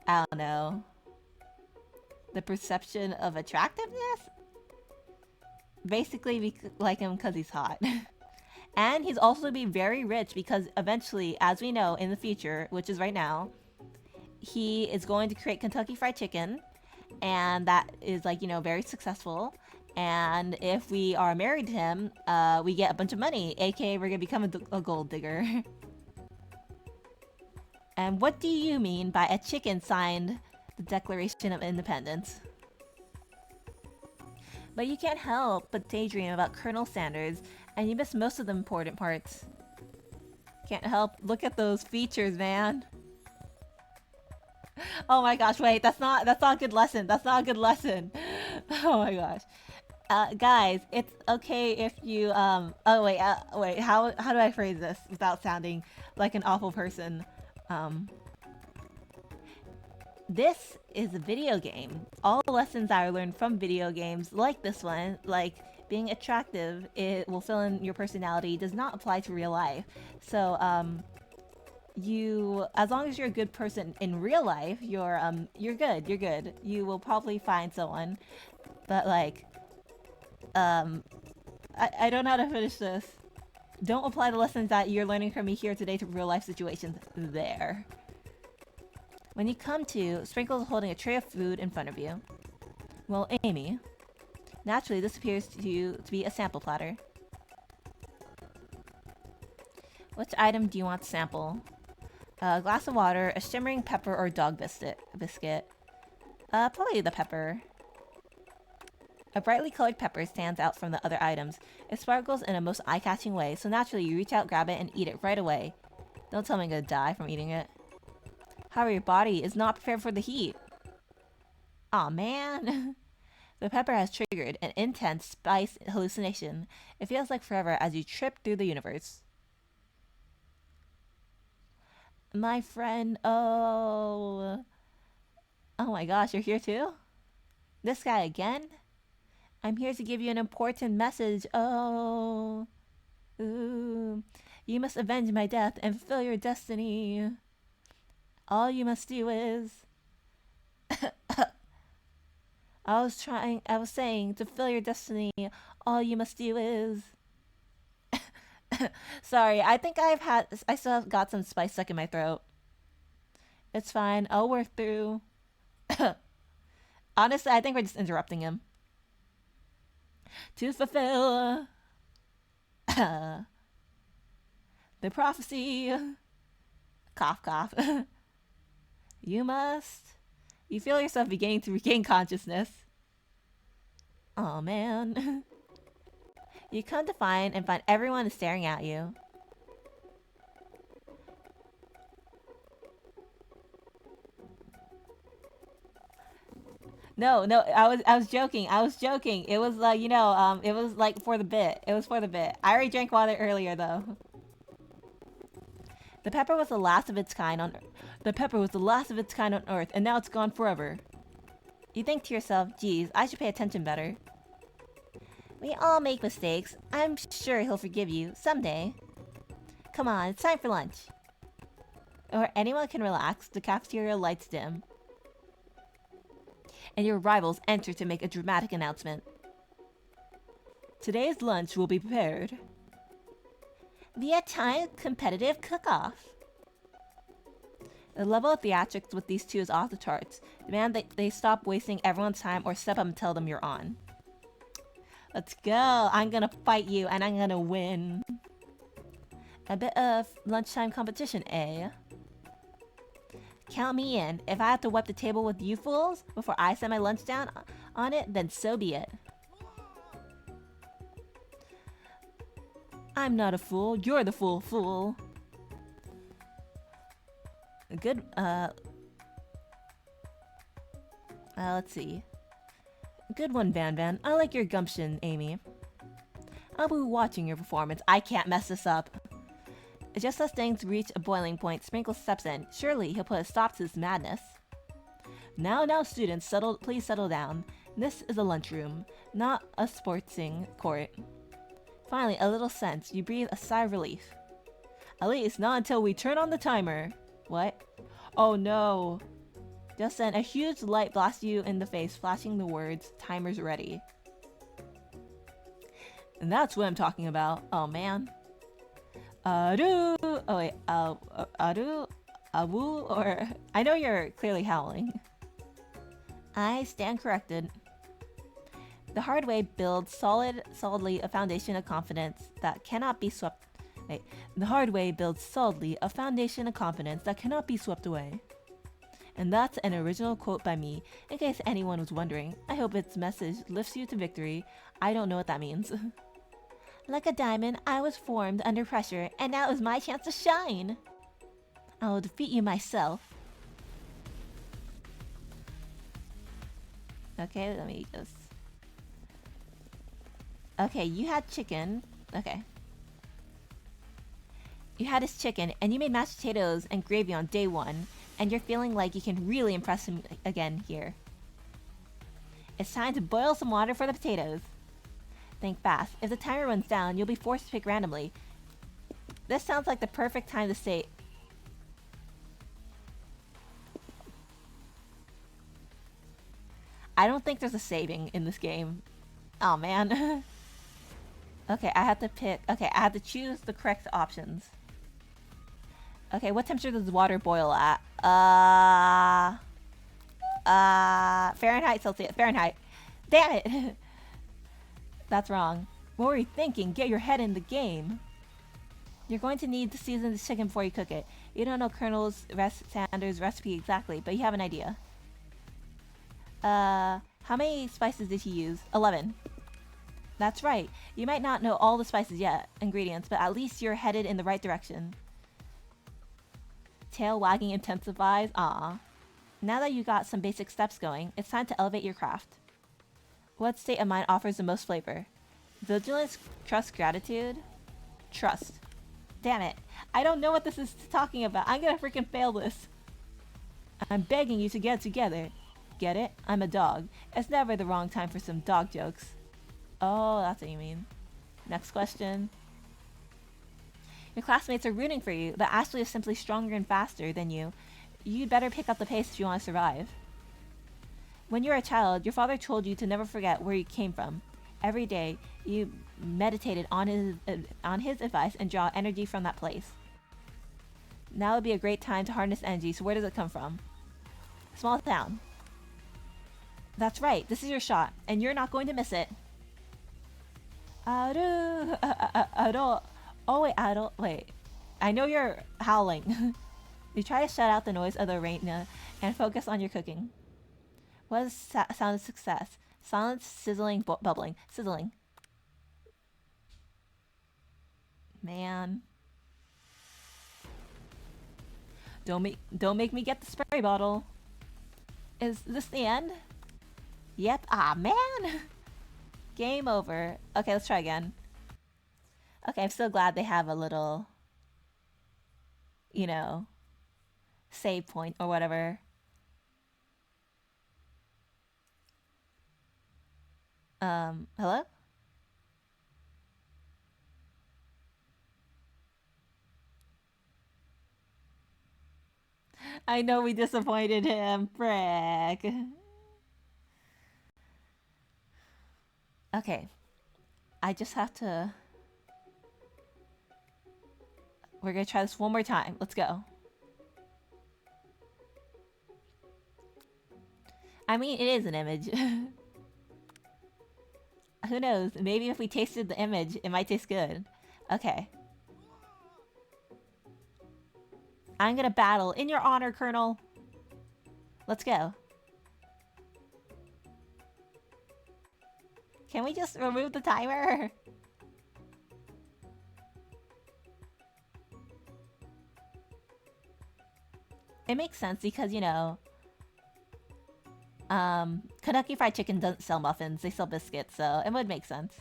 I don't know, the perception of attractiveness? Basically, we like him because he's hot. And he's also be very rich because eventually, as we know in the future, which is right now, he is going to create Kentucky Fried Chicken, and that is, like, you know, very successful. And if we are married to him, we get a bunch of money, aka we're gonna become a gold digger. And what do you mean by a chicken signed the Declaration of Independence? But you can't help but daydream about Colonel Sanders, and you miss most of the important parts. Can't help look at those features, man. Oh my gosh, wait, that's not a good lesson. That's not a good lesson. Oh my gosh. Guys, it's okay if you oh wait, how do I phrase this without sounding like an awful person? This is a video game. All the lessons I learned from video games, like this one, like being attractive, it will fill in your personality, does not apply to real life. So, you, as long as you're a good person in real life, you're good. You will probably find someone. But, like, I don't know how to finish this. Don't apply the lessons that you're learning from me here today to real life situations there. When you come to, Sprinkles is holding a tray of food in front of you. Well, Amy, naturally this appears to you to be a sample platter. Which item do you want to sample? A glass of water, a shimmering pepper, or dog biscuit? Probably the pepper. A brightly colored pepper stands out from the other items. It sparkles in a most eye-catching way, so naturally you reach out, grab it, and eat it right away. Don't tell me I'm gonna die from eating it. However, your body is not prepared for the heat. Aw, man. The pepper has triggered an intense spice hallucination. It feels like forever as you trip through the universe. My friend, oh. Oh my gosh, you're here too? This guy again? I'm here to give you an important message. Oh. Ooh. You must avenge my death and fulfill your destiny. All you must do is... I was saying, to fulfill your destiny, all you must do is... Sorry, I think I still have got some spice stuck in my throat. It's fine, I'll work through. Honestly, I think we're just interrupting him. To fulfill... the prophecy... Cough, cough. You feel yourself beginning to regain consciousness. Oh man. You come to find everyone is staring at you. No, I was joking. It was like, you know, it was like for the bit. It was for the bit. I already drank water earlier though. The pepper was the last of its kind on Earth, and now it's gone forever. You think to yourself, geez, I should pay attention better. We all make mistakes. I'm sure he'll forgive you someday. Come on, it's time for lunch. Or anyone can relax, the cafeteria lights dim. And your rivals enter to make a dramatic announcement. Today's lunch will be prepared via timed competitive cook-off. The level of theatrics with these two is off the charts. Demand that they stop wasting everyone's time or step up and tell them you're on. Let's go. I'm gonna fight you and I'm gonna win. A bit of lunchtime competition, eh? Count me in. If I have to wipe the table with you fools before I set my lunch down on it, then so be it. I'm not a fool. You're the fool. Good, let's see. Good one, Van Van. I like your gumption, Amy. I'll be watching your performance. I can't mess this up. Just as things reach a boiling point, Sprinkle steps in. Surely he'll put a stop to this madness. Now, students, please settle down. This is a lunchroom, not a sportsing court. Finally, a little sense. You breathe a sigh of relief. At least, not until we turn on the timer. What? Oh no. Just then, a huge light blasts you in the face, flashing the words, "Timer's ready." And that's what I'm talking about. Oh man. Aru! Oh wait, Aru? Awu? Or... I know you're clearly howling. I stand corrected. The hard way builds solidly a foundation of confidence that cannot be swept... Wait. The hard way builds solidly a foundation of confidence that cannot be swept away. And that's an original quote by me, in case anyone was wondering. I hope its message lifts you to victory. I don't know what that means. Like a diamond, I was formed under pressure, and now is my chance to shine. I will defeat you myself. Okay, let me just... Okay, you had chicken. Okay. You had his chicken, and you made mashed potatoes and gravy on day 1, and you're feeling like you can really impress him again here. It's time to boil some water for the potatoes. Think fast. If the timer runs down, you'll be forced to pick randomly. This sounds like the perfect time to say... I don't think there's a saving in this game. Oh man. Okay, I have to pick... Okay, I have to choose the correct options. Okay, what temperature does water boil at? Fahrenheit, Celsius. Fahrenheit. Damn it! That's wrong. What were you thinking? Get your head in the game. You're going to need to season the chicken before you cook it. You don't know Colonel Sanders' recipe exactly, but you have an idea. How many spices did he use? 11. That's right. You might not know all the spices yet, ingredients, but at least you're headed in the right direction. Tail wagging intensifies. Aww. Now that you got some basic steps going, it's time to elevate your craft. What state of mind offers the most flavor? Vigilance, trust, gratitude? Trust. Damn it. I don't know what this is talking about. I'm gonna freaking fail this. I'm begging you to get together. Get it? I'm a dog. It's never the wrong time for some dog jokes. Oh, that's what you mean. Next question. Your classmates are rooting for you, but Ashley is simply stronger and faster than you. You'd better pick up the pace if you want to survive. When you were a child, your father told you to never forget where you came from. Every day, you meditated on his advice and draw energy from that place. Now would be a great time to harness energy, so where does it come from? Small town. That's right, this is your shot, and you're not going to miss it. Aru, Aro. Oh wait, Aro, wait. I know you're howling. You try to shut out the noise of the arena and focus on your cooking. What is sound of success? Silence, sizzling, bubbling, sizzling. Man. Don't make me get the spray bottle. Is this the end? Yep. Ah, man. Game over. Okay, let's try again. Okay, I'm so glad they have a little, you know, save point or whatever. Hello? I know we disappointed him, frick. Okay. I just have to... We're gonna try this one more time. Let's go. I mean, it is an image. Who knows? Maybe if we tasted the image, it might taste good. Okay. I'm gonna battle in your honor, Colonel. Let's go. Can we just remove the timer? It makes sense because, you know, Kentucky Fried Chicken doesn't sell muffins, they sell biscuits, so it would make sense.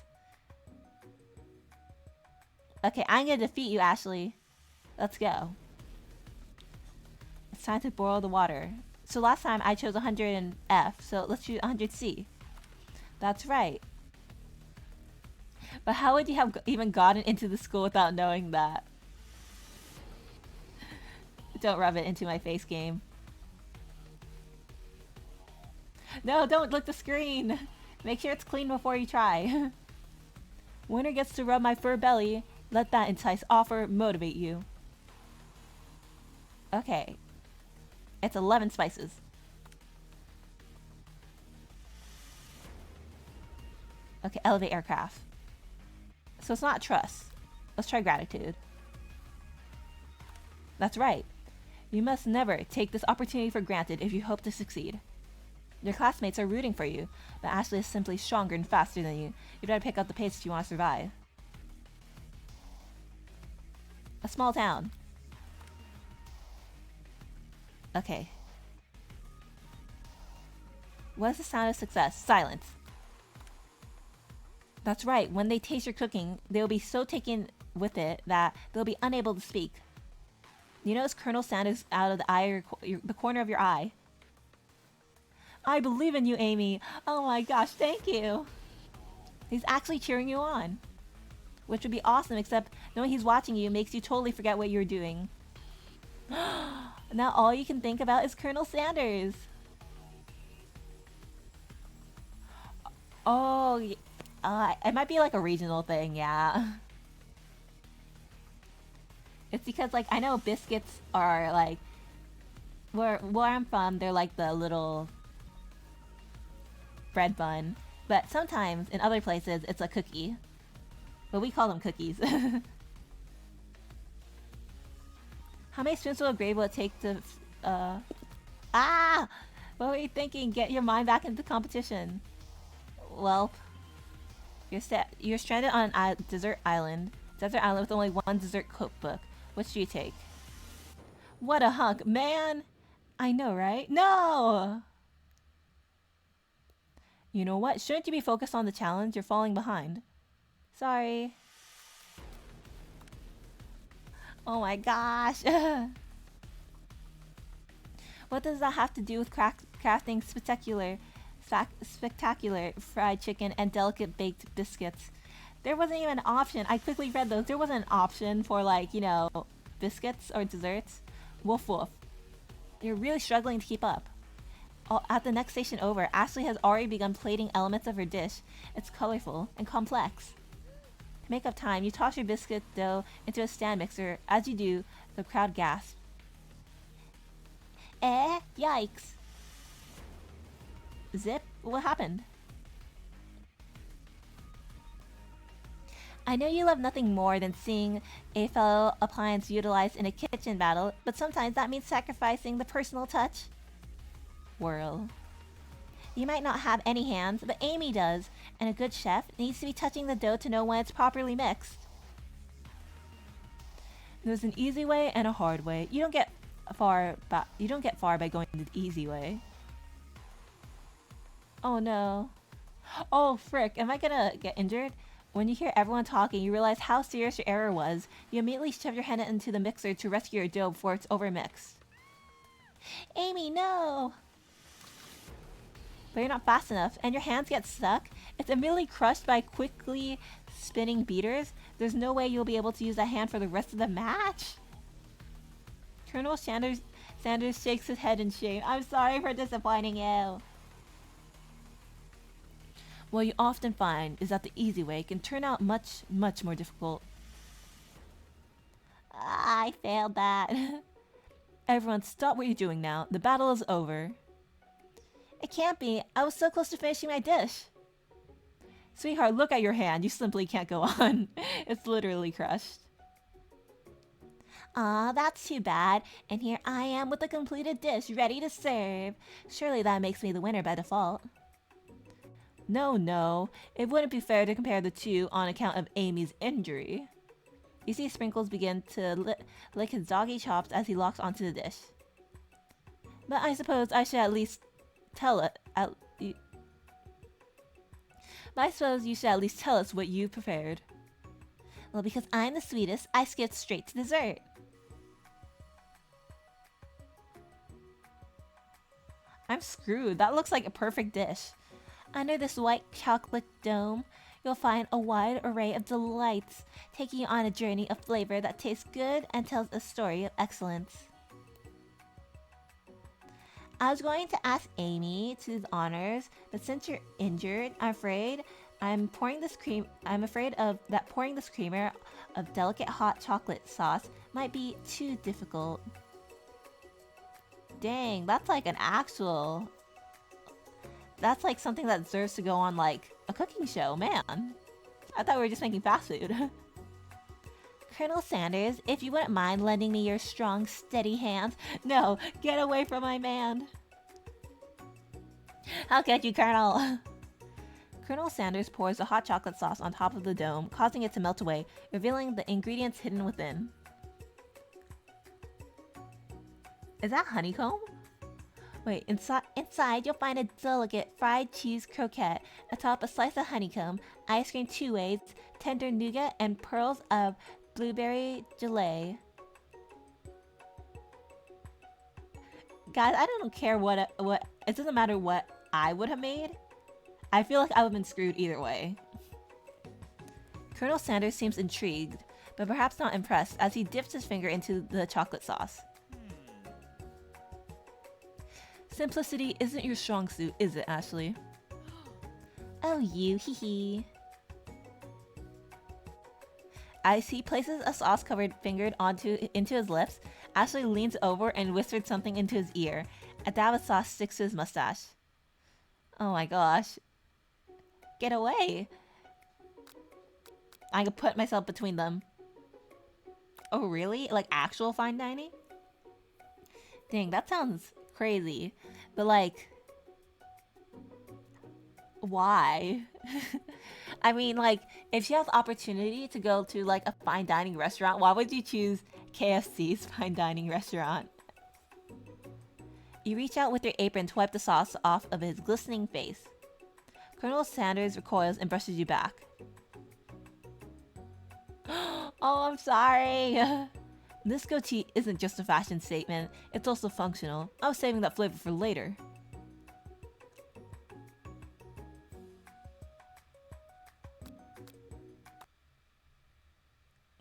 Okay, I'm gonna defeat you, Ashley. Let's go. It's time to boil the water. So last time I chose 100 in F, so let's choose 100 C. That's right. But how would you have even gotten into the school without knowing that? Don't rub it into my face, game. No, don't lick the screen. Make sure it's clean before you try. Winner gets to rub my fur belly. Let that entice offer motivate you. Okay. It's 11 spices. Okay, elevate aircraft. So it's not trust. Let's try gratitude. That's right. You must never take this opportunity for granted if you hope to succeed. Your classmates are rooting for you, but Ashley is simply stronger and faster than you. You better pick up the pace if you want to survive. A small town. Okay. What is the sound of success? Silence. That's right. When they taste your cooking, they will be so taken with it that they'll be unable to speak. You notice Colonel Sanders out of the eye, the corner of your eye. I believe in you, Amy. Oh my gosh, thank you. He's actually cheering you on. Which would be awesome, except knowing he's watching you makes you totally forget what you're doing. Now all you can think about is Colonel Sanders. Oh, it might be like a regional thing, yeah. It's because, like, I know biscuits are, like, where I'm from, they're like the little bread bun. But sometimes, in other places, it's a cookie. But we call them cookies. How many spoonfuls of gravy will it take to, Ah! What were you thinking? Get your mind back into competition. Well, you're stranded on a desert island with only one dessert cookbook. Which do you take? What a hunk, man! I know, right? No! You know what? Shouldn't you be focused on the challenge? You're falling behind. Sorry. Oh my gosh. What does that have to do with crafting spectacular fried chicken and delicate baked biscuits? There wasn't even an option. I quickly read those. There wasn't an option for, like, you know, biscuits or desserts. Woof woof. You're really struggling to keep up. At the next station over, Ashley has already begun plating elements of her dish. It's colorful and complex. To make up time, you toss your biscuit dough into a stand mixer. As you do, the crowd gasps. Yikes. Zip? What happened? I know you love nothing more than seeing a fellow appliance utilized in a kitchen battle, but sometimes that means sacrificing the personal touch. Whirl. You might not have any hands, but Amy does, and a good chef needs to be touching the dough to know when it's properly mixed. There's an easy way and a hard way. You don't get far by going the easy way. Oh no. Oh frick, am I gonna get injured? When you hear everyone talking, you realize how serious your error was. You immediately shove your hand into the mixer to rescue your dough before it's overmixed. Amy, no! But you're not fast enough, and your hands get stuck. It's immediately crushed by quickly spinning beaters. There's no way you'll be able to use that hand for the rest of the match. Colonel Sanders shakes his head in shame. I'm sorry for disappointing you. What you often find is that the easy way can turn out much, much more difficult. I failed that. Everyone, stop what you're doing now. The battle is over. It can't be. I was so close to finishing my dish. Sweetheart, look at your hand. You simply can't go on. It's literally crushed. Aw, that's too bad. And here I am with a completed dish ready to serve. Surely that makes me the winner by default. No. It wouldn't be fair to compare the two on account of Amy's injury. You see Sprinkles begin to lick his doggy chops as he locks onto the dish. But I suppose I should at least tell it. But I suppose you should at least tell us what you prepared. Well, because I'm the sweetest, I skipped straight to dessert. I'm screwed. That looks like a perfect dish. Under this white chocolate dome, you'll find a wide array of delights, taking you on a journey of flavor that tastes good and tells a story of excellence. I was going to ask Amy to do the honors, but since you're injured, I'm afraid pouring this creamer of delicate hot chocolate sauce might be too difficult. Dang, that's like that's like something that deserves to go on like a cooking show, man. I thought we were just making fast food. Colonel Sanders, if you wouldn't mind lending me your strong, steady hands. No, get away from my man. I'll get you, Colonel. Colonel Sanders pours the hot chocolate sauce on top of the dome, causing it to melt away, revealing the ingredients hidden within. Is that honeycomb? Wait, inside you'll find a delicate fried cheese croquette, atop a slice of honeycomb, ice cream two ways, tender nougat, and pearls of blueberry gelée. Guys, I don't care what it doesn't matter what I would have made. I feel like I would have been screwed either way. Colonel Sanders seems intrigued, but perhaps not impressed as he dips his finger into the chocolate sauce. Simplicity isn't your strong suit, is it, Ashley? Oh, you, hee hee. As he places a sauce-covered finger into his lips, Ashley leans over and whispers something into his ear. A dab of sauce sticks to his mustache. Oh my gosh. Get away! I can put myself between them. Oh really? Like actual fine dining? Dang, that sounds crazy. But like... why? I mean, like, if you have the opportunity to go to like a fine dining restaurant, why would you choose KFC's fine dining restaurant? You reach out with your apron to wipe the sauce off of his glistening face. Colonel Sanders recoils and brushes you back. Oh, I'm sorry. This goatee isn't just a fashion statement, it's also functional. I was saving that flavor for later.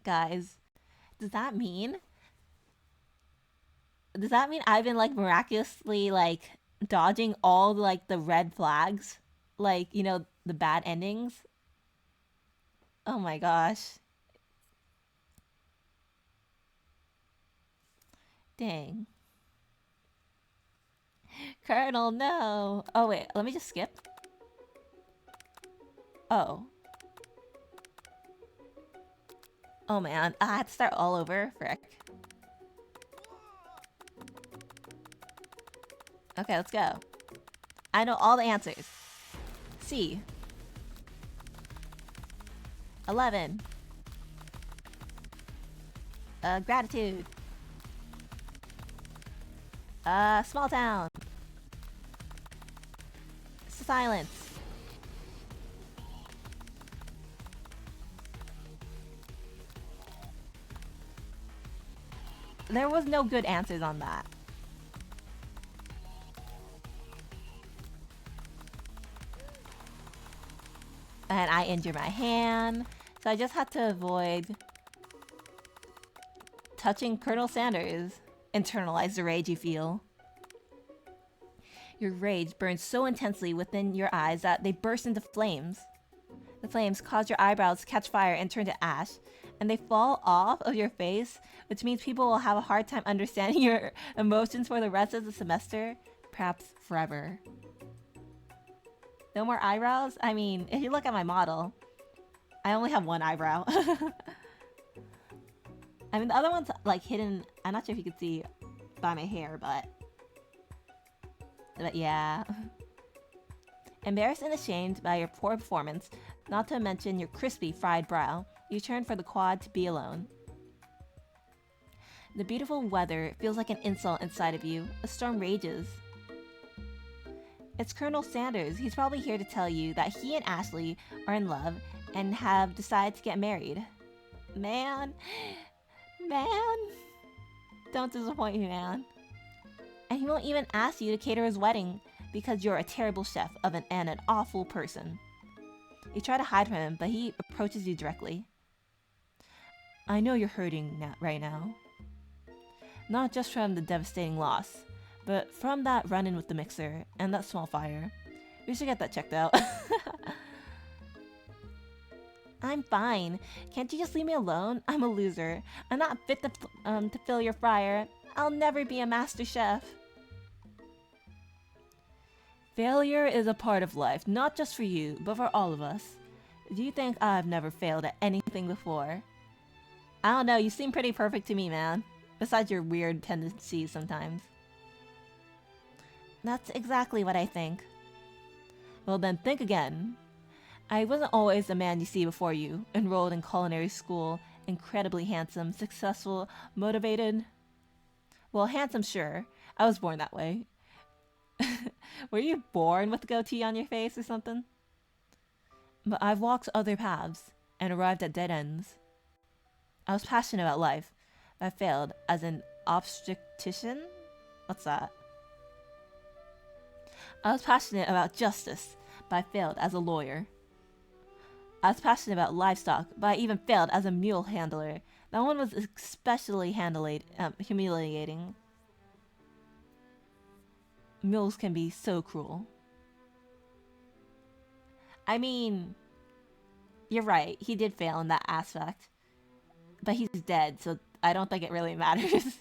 Guys, does that mean I've been like miraculously like dodging all like the red flags? Like, you know, the bad endings? Oh my gosh. Dang. Colonel, no. Oh wait, let me just skip. Oh. Oh man, I had to start all over? Frick. Okay, let's go. I know all the answers. C. 11. Gratitude. Small town. Silence. There was no good answers on that. And I injured my hand, so I just had to avoid touching Colonel Sanders. Internalize the rage you feel. Your rage burns so intensely within your eyes that they burst into flames. The flames cause your eyebrows to catch fire and turn to ash, and they fall off of your face, which means people will have a hard time understanding your emotions for the rest of the semester. perhaps forever. No more eyebrows? I mean, if you look at my model, I only have one eyebrow. I mean, the other one's like hidden. I'm not sure if you can see by my hair, but yeah. Embarrassed and ashamed by your poor performance, not to mention your crispy fried brow, you turn for the quad to be alone. The beautiful weather feels like an insult inside of you. A storm rages. It's Colonel Sanders. He's probably here to tell you that he and Ashley are in love and have decided to get married. Man. Don't disappoint me, man. And he won't even ask you to cater his wedding because you're a terrible chef and an awful person. You try to hide from him, but he approaches you directly. I know you're hurting right now. Not just from the devastating loss, but from that run-in with the mixer and that small fire. We should get that checked out. I'm fine. Can't you just leave me alone? I'm a loser. I'm not fit to fill your fryer. I'll never be a master chef. Failure is a part of life, not just for you, but for all of us. Do you think I've never failed at anything before? I don't know, you seem pretty perfect to me, man. Besides your weird tendencies sometimes. That's exactly what I think. Well then, think again. I wasn't always the man you see before you, enrolled in culinary school, incredibly handsome, successful, motivated. Well, handsome, sure. I was born that way. Were you born with a goatee on your face or something? But I've walked other paths and arrived at dead ends. I was passionate about life, but I failed as an obstetrician? What's that? I was passionate about justice, but I failed as a lawyer. I was passionate about livestock, but I even failed as a mule handler. That one was especially humiliating. Mules can be so cruel. I mean, you're right, he did fail in that aspect. But he's dead, so I don't think it really matters.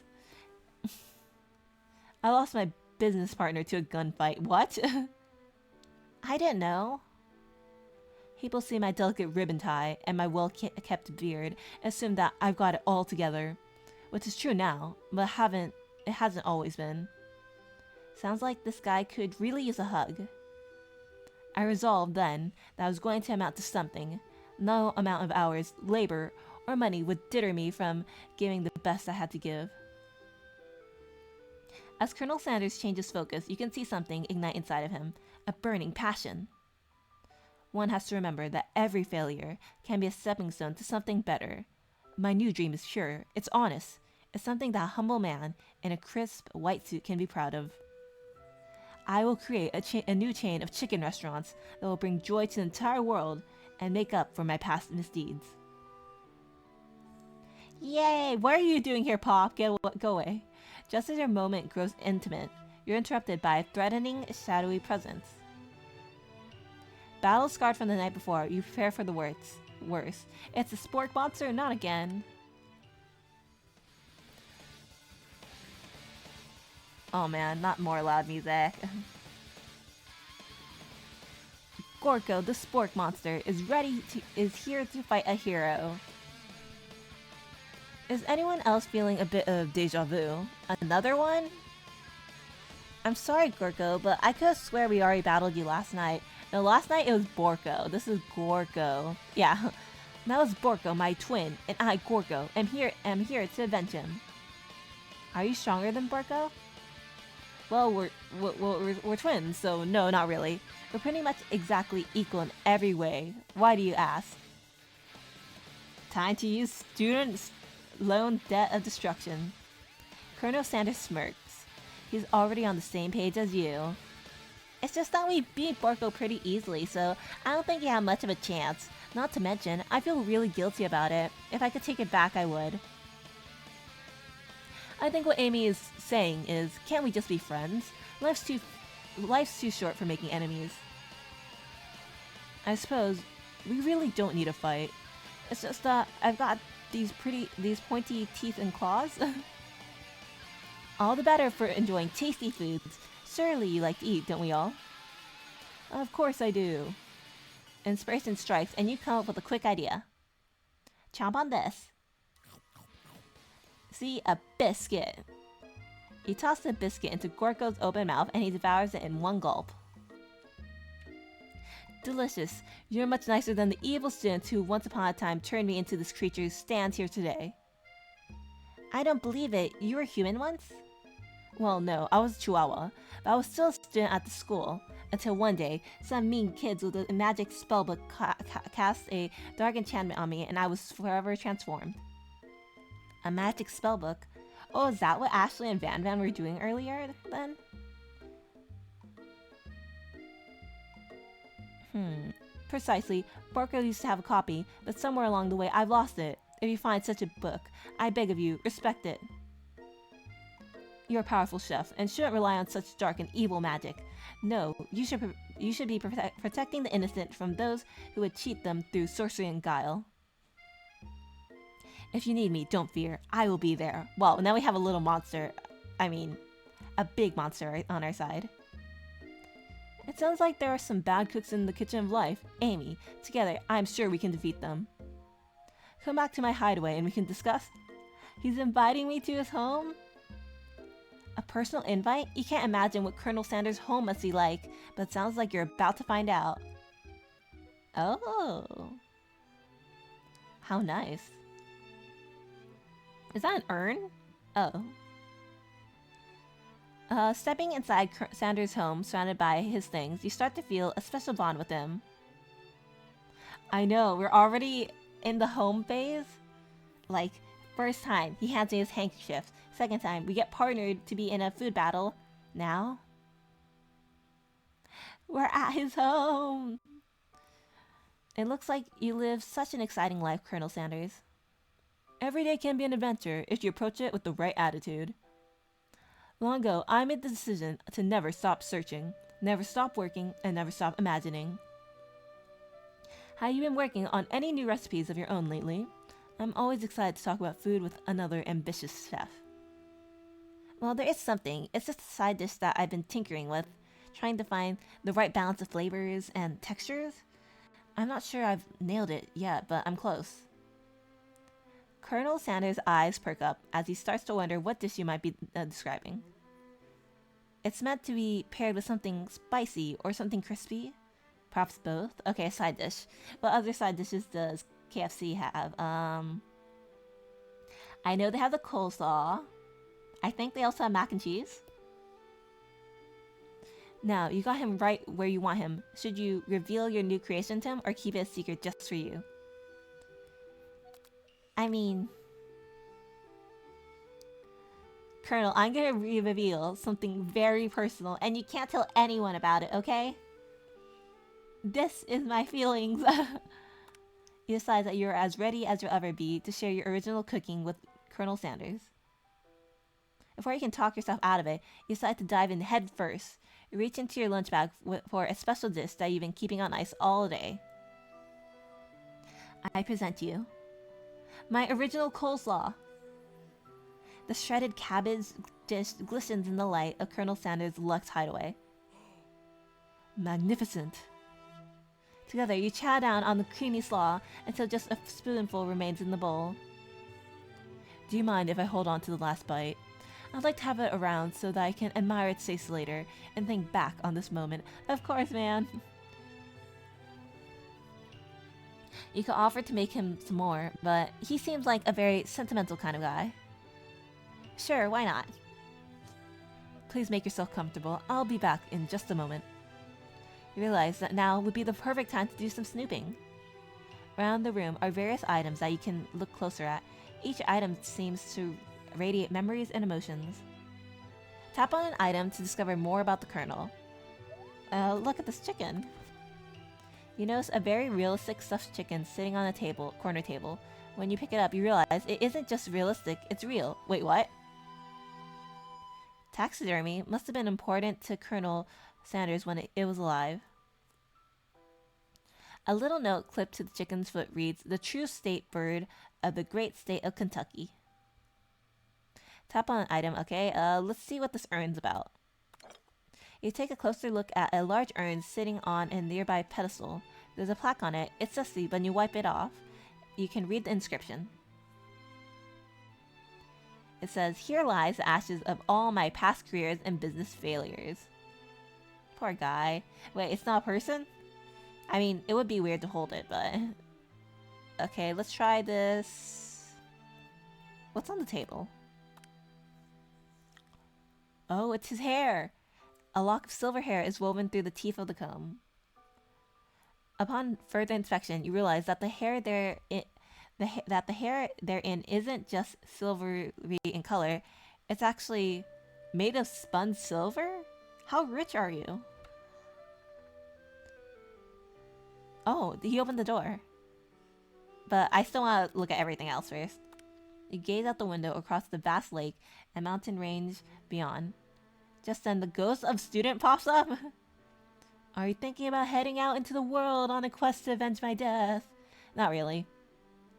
I lost my business partner to a gunfight. What? I didn't know. People see my delicate ribbon tie and my well-kept beard and assume that I've got it all together. Which is true now, but it hasn't always been. Sounds like this guy could really use a hug. I resolved then that I was going to amount to something. No amount of hours, labor, or money would deter me from giving the best I had to give. As Colonel Sanders changes focus, you can see something ignite inside of him, a burning passion. One has to remember that every failure can be a stepping stone to something better. My new dream is pure, it's honest, it's something that a humble man in a crisp white suit can be proud of. I will create a new chain of chicken restaurants that will bring joy to the entire world and make up for my past misdeeds. Yay! What are you doing here, Pop? Go away. Just as your moment grows intimate, you're interrupted by a threatening, shadowy presence. Battle scarred from the night before, you prepare for the worst. It's a spork monster? Not again. Oh man, not more loud music. Gorko, the spork monster, is here to fight a hero. Is anyone else feeling a bit of deja vu? Another one? I'm sorry, Gorko, but I could swear we already battled you last night. No, last night it was Borko. This is Gorko. Yeah, that was Borko, my twin, and I, Gorko, am here to avenge him. Are you stronger than Borko? Well, we're twins, so no, not really. We're pretty much exactly equal in every way. Why do you ask? Time to use student loan debt of destruction. Colonel Sanders smirks. He's already on the same page as you. It's just that we beat Borko pretty easily, so I don't think you have much of a chance. Not to mention, I feel really guilty about it. If I could take it back, I would. I think what Amy is saying is, can't we just be friends? Life's too short for making enemies. I suppose we really don't need a fight. It's just that I've got these pointy teeth and claws. All the better for enjoying tasty foods, Surely you like to eat, don't we all? Of course I do. Inspiration strikes, and you come up with a quick idea. Chomp on this. See, a biscuit. You toss the biscuit into Gorko's open mouth, and he devours it in one gulp. Delicious. You're much nicer than the evil student who once upon a time turned me into this creature who stands here today. I don't believe it. You were human once? Well, no, I was a Chihuahua, but I was still a student at the school. Until one day, some mean kids with a magic spellbook cast a dark enchantment on me, and I was forever transformed. A magic spellbook? Oh, is that what Ashley and Van Van were doing earlier, then? Precisely. Borko used to have a copy, but somewhere along the way I've lost it. If you find such a book, I beg of you, respect it. You're a powerful chef, and shouldn't rely on such dark and evil magic. No, you should be protecting the innocent from those who would cheat them through sorcery and guile. If you need me, don't fear. I will be there. Well, now we have a little monster. I mean, a big monster on our side. It sounds like there are some bad cooks in the kitchen of life. Amy, together, I'm sure we can defeat them. Come back to my hideaway and we can discuss. He's inviting me to his home? A personal invite? You can't imagine what Colonel Sanders' home must be like, but it sounds like you're about to find out. Oh. How nice. Is that an urn? Oh. Stepping inside Sanders' home, surrounded by his things, you start to feel a special bond with him. I know, we're already in the home phase. Like, first time, he hands me his handkerchief. Second time, we get partnered to be in a food battle. Now, we're at his home. It looks like you live such an exciting life, Colonel Sanders. Every day can be an adventure if you approach it with the right attitude. Long ago, I made the decision to never stop searching, never stop working, and never stop imagining. Have you been working on any new recipes of your own lately? I'm always excited to talk about food with another ambitious chef. Well, there is something. It's just a side dish that I've been tinkering with, trying to find the right balance of flavors and textures. I'm not sure I've nailed it yet, but I'm close. Colonel Sanders' eyes perk up as he starts to wonder what dish you might be describing. It's meant to be paired with something spicy or something crispy. Perhaps both? Okay, side dish. What other side dishes does KFC have? I know they have the coleslaw. I think they also have mac and cheese. Now, you got him right where you want him. Should you reveal your new creation to him or keep it a secret just for you? I mean... Colonel, I'm gonna reveal something very personal, and you can't tell anyone about it, okay? This is my feelings. You decide that you're as ready as you'll ever be to share your original cooking with Colonel Sanders. Before you can talk yourself out of it, you decide to dive in head first. You reach into your lunch bag for a special dish that you've been keeping on ice all day. I present you my original coleslaw. The shredded cabbage dish glistens in the light of Colonel Sanders' Lux hideaway. Magnificent. Together, you chow down on the creamy slaw until just a spoonful remains in the bowl. Do you mind if I hold on to the last bite? I'd like to have it around so that I can admire its taste later and think back on this moment. Of course, man. You could offer to make him some more, but he seems like a very sentimental kind of guy. Sure, why not? Please make yourself comfortable. I'll be back in just a moment. You realize that now would be the perfect time to do some snooping. Around the room are various items that you can look closer at. Each item seems to radiate memories and emotions. Tap on an item to discover more about the Colonel. Look at this chicken. You notice a very realistic stuffed chicken sitting on a corner table. When you pick it up, you realize it isn't just realistic, it's real. Wait, what? Taxidermy must have been important to Colonel Sanders when it was alive. A little note clipped to the chicken's foot reads, "The true state bird of the great state of Kentucky." Tap on an item, okay? Let's see what this urn's about. You take a closer look at a large urn sitting on a nearby pedestal. There's a plaque on it. It's dusty, but when you wipe it off, you can read the inscription. It says, "Here lies the ashes of all my past careers and business failures." Poor guy. Wait, it's not a person? I mean, it would be weird to hold it, but... Okay, let's try this... What's on the table? Oh, it's his hair! A lock of silver hair is woven through the teeth of the comb. Upon further inspection, you realize that the hair therein isn't just silvery in color, it's actually made of spun silver? How rich are you? Oh, he opened the door. But I still want to look at everything else first. You gaze out the window across the vast lake and mountain range beyond. Just then the ghost of student pops up. Are you thinking about heading out into the world on a quest to avenge my death? Not really.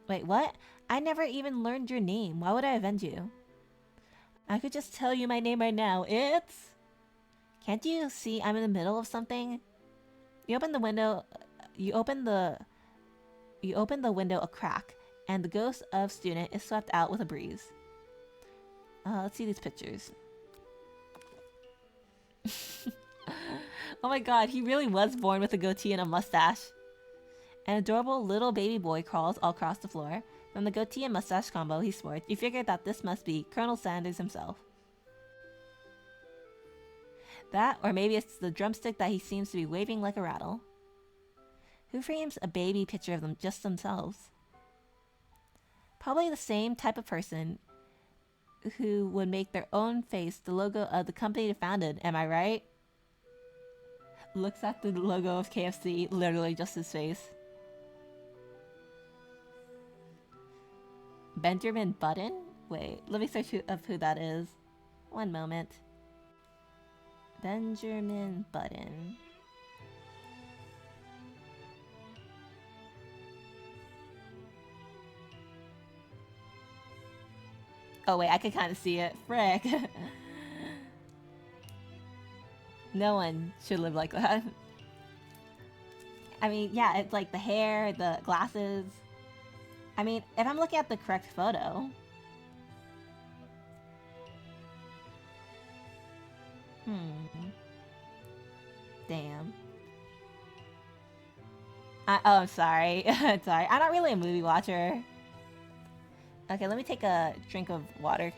Wait, what? I never even learned your name. Why would I avenge you? I could just tell you my name right now. It's... Can't you see I'm in the middle of something? You open the window... You open the window a crack, and the ghost of student is swept out with a breeze. Let's see these pictures. Oh my god, he really was born with a goatee and a mustache. An adorable little baby boy crawls all across the floor. From the goatee and mustache combo he sports, you figure that this must be Colonel Sanders himself. That, or maybe it's the drumstick that he seems to be waving like a rattle. Who frames a baby picture of them just themselves? Probably the same type of person who would make their own face the logo of the company they founded, am I right? Looks at the logo of KFC, literally just his face. Benjamin Button? Wait, let me search up who that is. One moment. Benjamin Button. Oh wait, I can kind of see it. Frick. No one should live like that. I mean, yeah, it's like the hair, the glasses. I mean, if I'm looking at the correct photo... Damn. Oh, I'm sorry. Sorry. I'm not really a movie watcher. Okay, let me take a drink of water.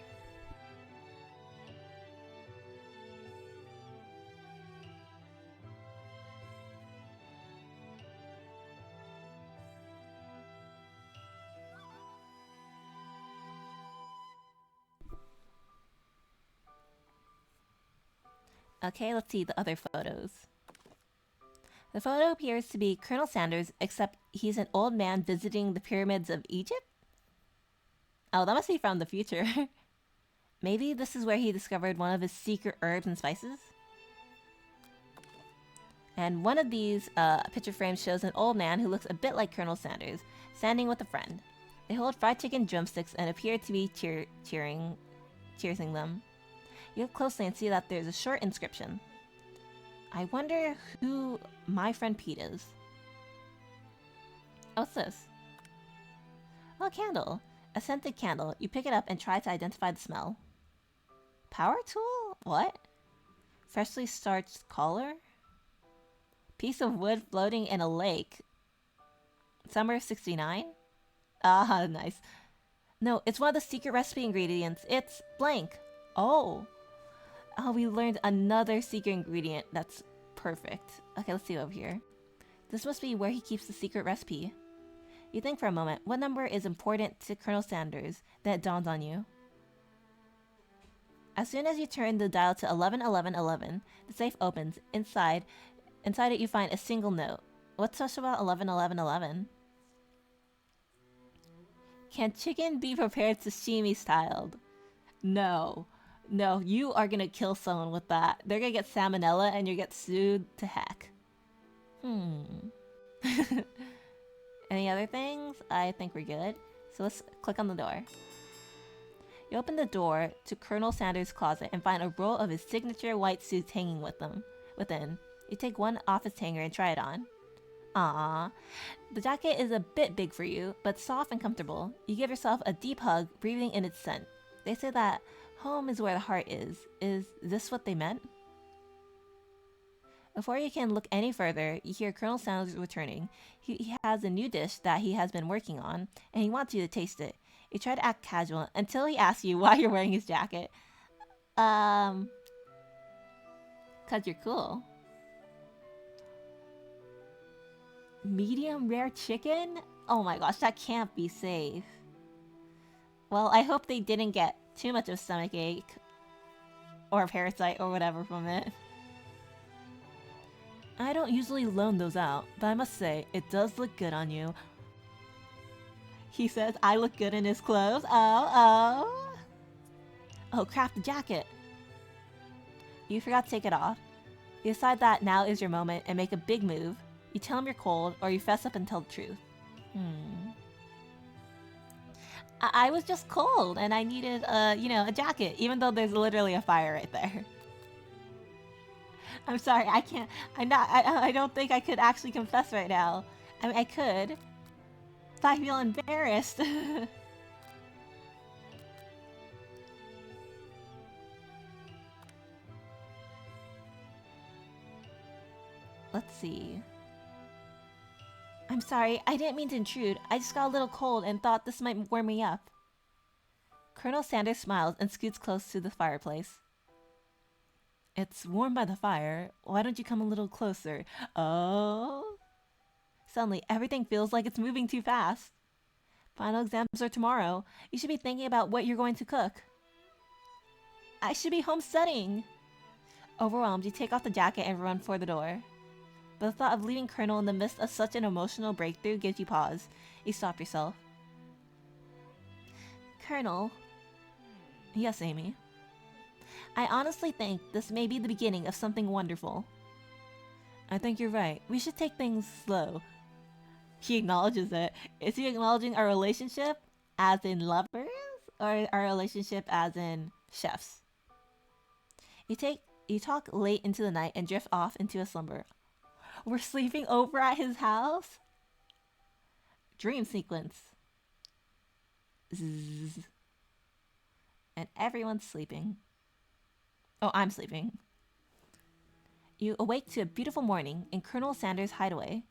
Okay, let's see the other photos. The photo appears to be Colonel Sanders, except he's an old man visiting the pyramids of Egypt? Oh, that must be from the future. Maybe this is where he discovered one of his secret herbs and spices? And one of these picture frames shows an old man who looks a bit like Colonel Sanders, standing with a friend. They hold fried chicken drumsticks and appear to be cheersing them. You look closely and see that there's a short inscription. I wonder who my friend Pete is. Oh, what's this? Oh, a candle. A scented candle. You pick it up and try to identify the smell. Power tool? What? Freshly starched collar? Piece of wood floating in a lake. Summer 69? Ah, nice. No, it's one of the secret recipe ingredients. It's blank. Oh. Oh, we learned another secret ingredient. That's perfect. Okay, let's see over here. This must be where he keeps the secret recipe. You think for a moment, what number is important to Colonel Sanders? Then it dawns on you. As soon as you turn the dial to 111111, the safe opens. Inside it you find a single note. What's special about 111111? Can chicken be prepared sashimi styled? No. No, you are gonna kill someone with that. They're gonna get salmonella and you get sued to heck. Any other things? I think we're good. So let's click on the door. You open the door to Colonel Sanders' closet and find a roll of his signature white suits hanging within. You take one off its hanger and try it on. Ah, the jacket is a bit big for you, but soft and comfortable. You give yourself a deep hug, breathing in its scent. They say that home is where the heart is. Is this what they meant? Before you can look any further, you hear Colonel Sanders returning. He has a new dish that he has been working on, and he wants you to taste it. You try to act casual until he asks you why you're wearing his jacket. 'Cause you're cool. Medium rare chicken? Oh my gosh, that can't be safe. Well, I hope they didn't get too much of a stomachache or a parasite or whatever from it. I don't usually loan those out, but I must say, it does look good on you. He says I look good in his clothes. Oh. Oh crap, the jacket. You forgot to take it off. You decide that now is your moment and make a big move. You tell him you're cold, or you fess up and tell the truth. I was just cold, and I needed, a jacket, even though there's literally a fire right there. I'm sorry, I can't. I don't think I could actually confess right now. I mean, I could, but I feel embarrassed. Let's see. I'm sorry, I didn't mean to intrude. I just got a little cold and thought this might warm me up. Colonel Sanders smiles and scoots close to the fireplace. It's warm by the fire. Why don't you come a little closer? Oh. Suddenly, everything feels like it's moving too fast. Final exams are tomorrow. You should be thinking about what you're going to cook. I should be home studying. Overwhelmed, you take off the jacket and run for the door. But the thought of leaving Colonel in the midst of such an emotional breakthrough gives you pause. You stop yourself. Colonel? Yes, Amy. I honestly think this may be the beginning of something wonderful. I think you're right. We should take things slow. He acknowledges it. Is he acknowledging our relationship as in lovers? Or our relationship as in chefs? You talk late into the night and drift off into a slumber. We're sleeping over at his house? Dream sequence. Zzz. And everyone's sleeping. Oh, I'm sleeping. You awake to a beautiful morning in Colonel Sanders' hideaway.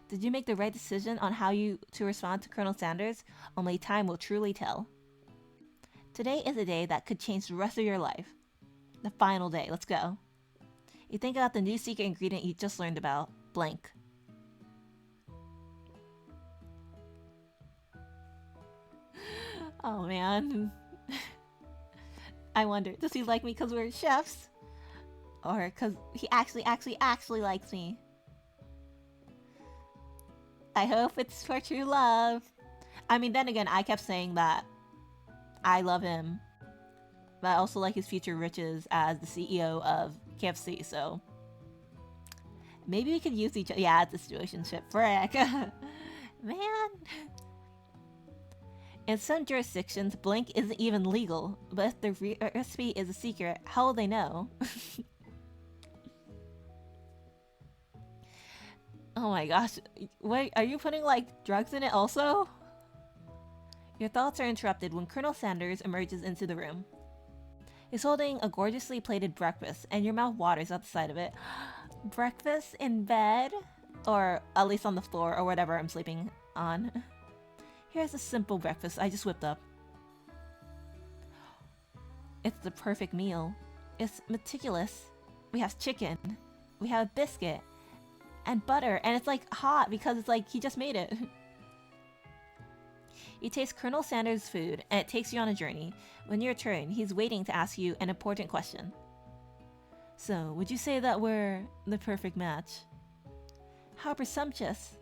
Did you make the right decision on how to respond to Colonel Sanders? Only time will truly tell. Today is a day that could change the rest of your life. The final day. Let's go. You think about the new secret ingredient you just learned about. Blank. Oh man. I wonder, does he like me because we're chefs? Or because he actually likes me? I hope it's for true love. I mean, then again, I kept saying that I love him, but I also like his future riches as the CEO of KFC, so maybe we could use each other. Yeah, it's a situationship. Frick. Man. In some jurisdictions, blank isn't even legal, but if the recipe is a secret, how will they know? Oh my gosh, wait, are you putting like drugs in it also? Your thoughts are interrupted when Colonel Sanders emerges into the room. He's holding a gorgeously plated breakfast, and your mouth waters at the sight of it. Breakfast in bed? Or at least on the floor, or whatever I'm sleeping on. Here's a simple breakfast I just whipped up. It's the perfect meal. It's meticulous. We have chicken. We have a biscuit. And butter. And it's like hot because it's like he just made it. You taste Colonel Sanders' food, and it takes you on a journey. When you return, he's waiting to ask you an important question. So, would you say that we're the perfect match? How presumptuous.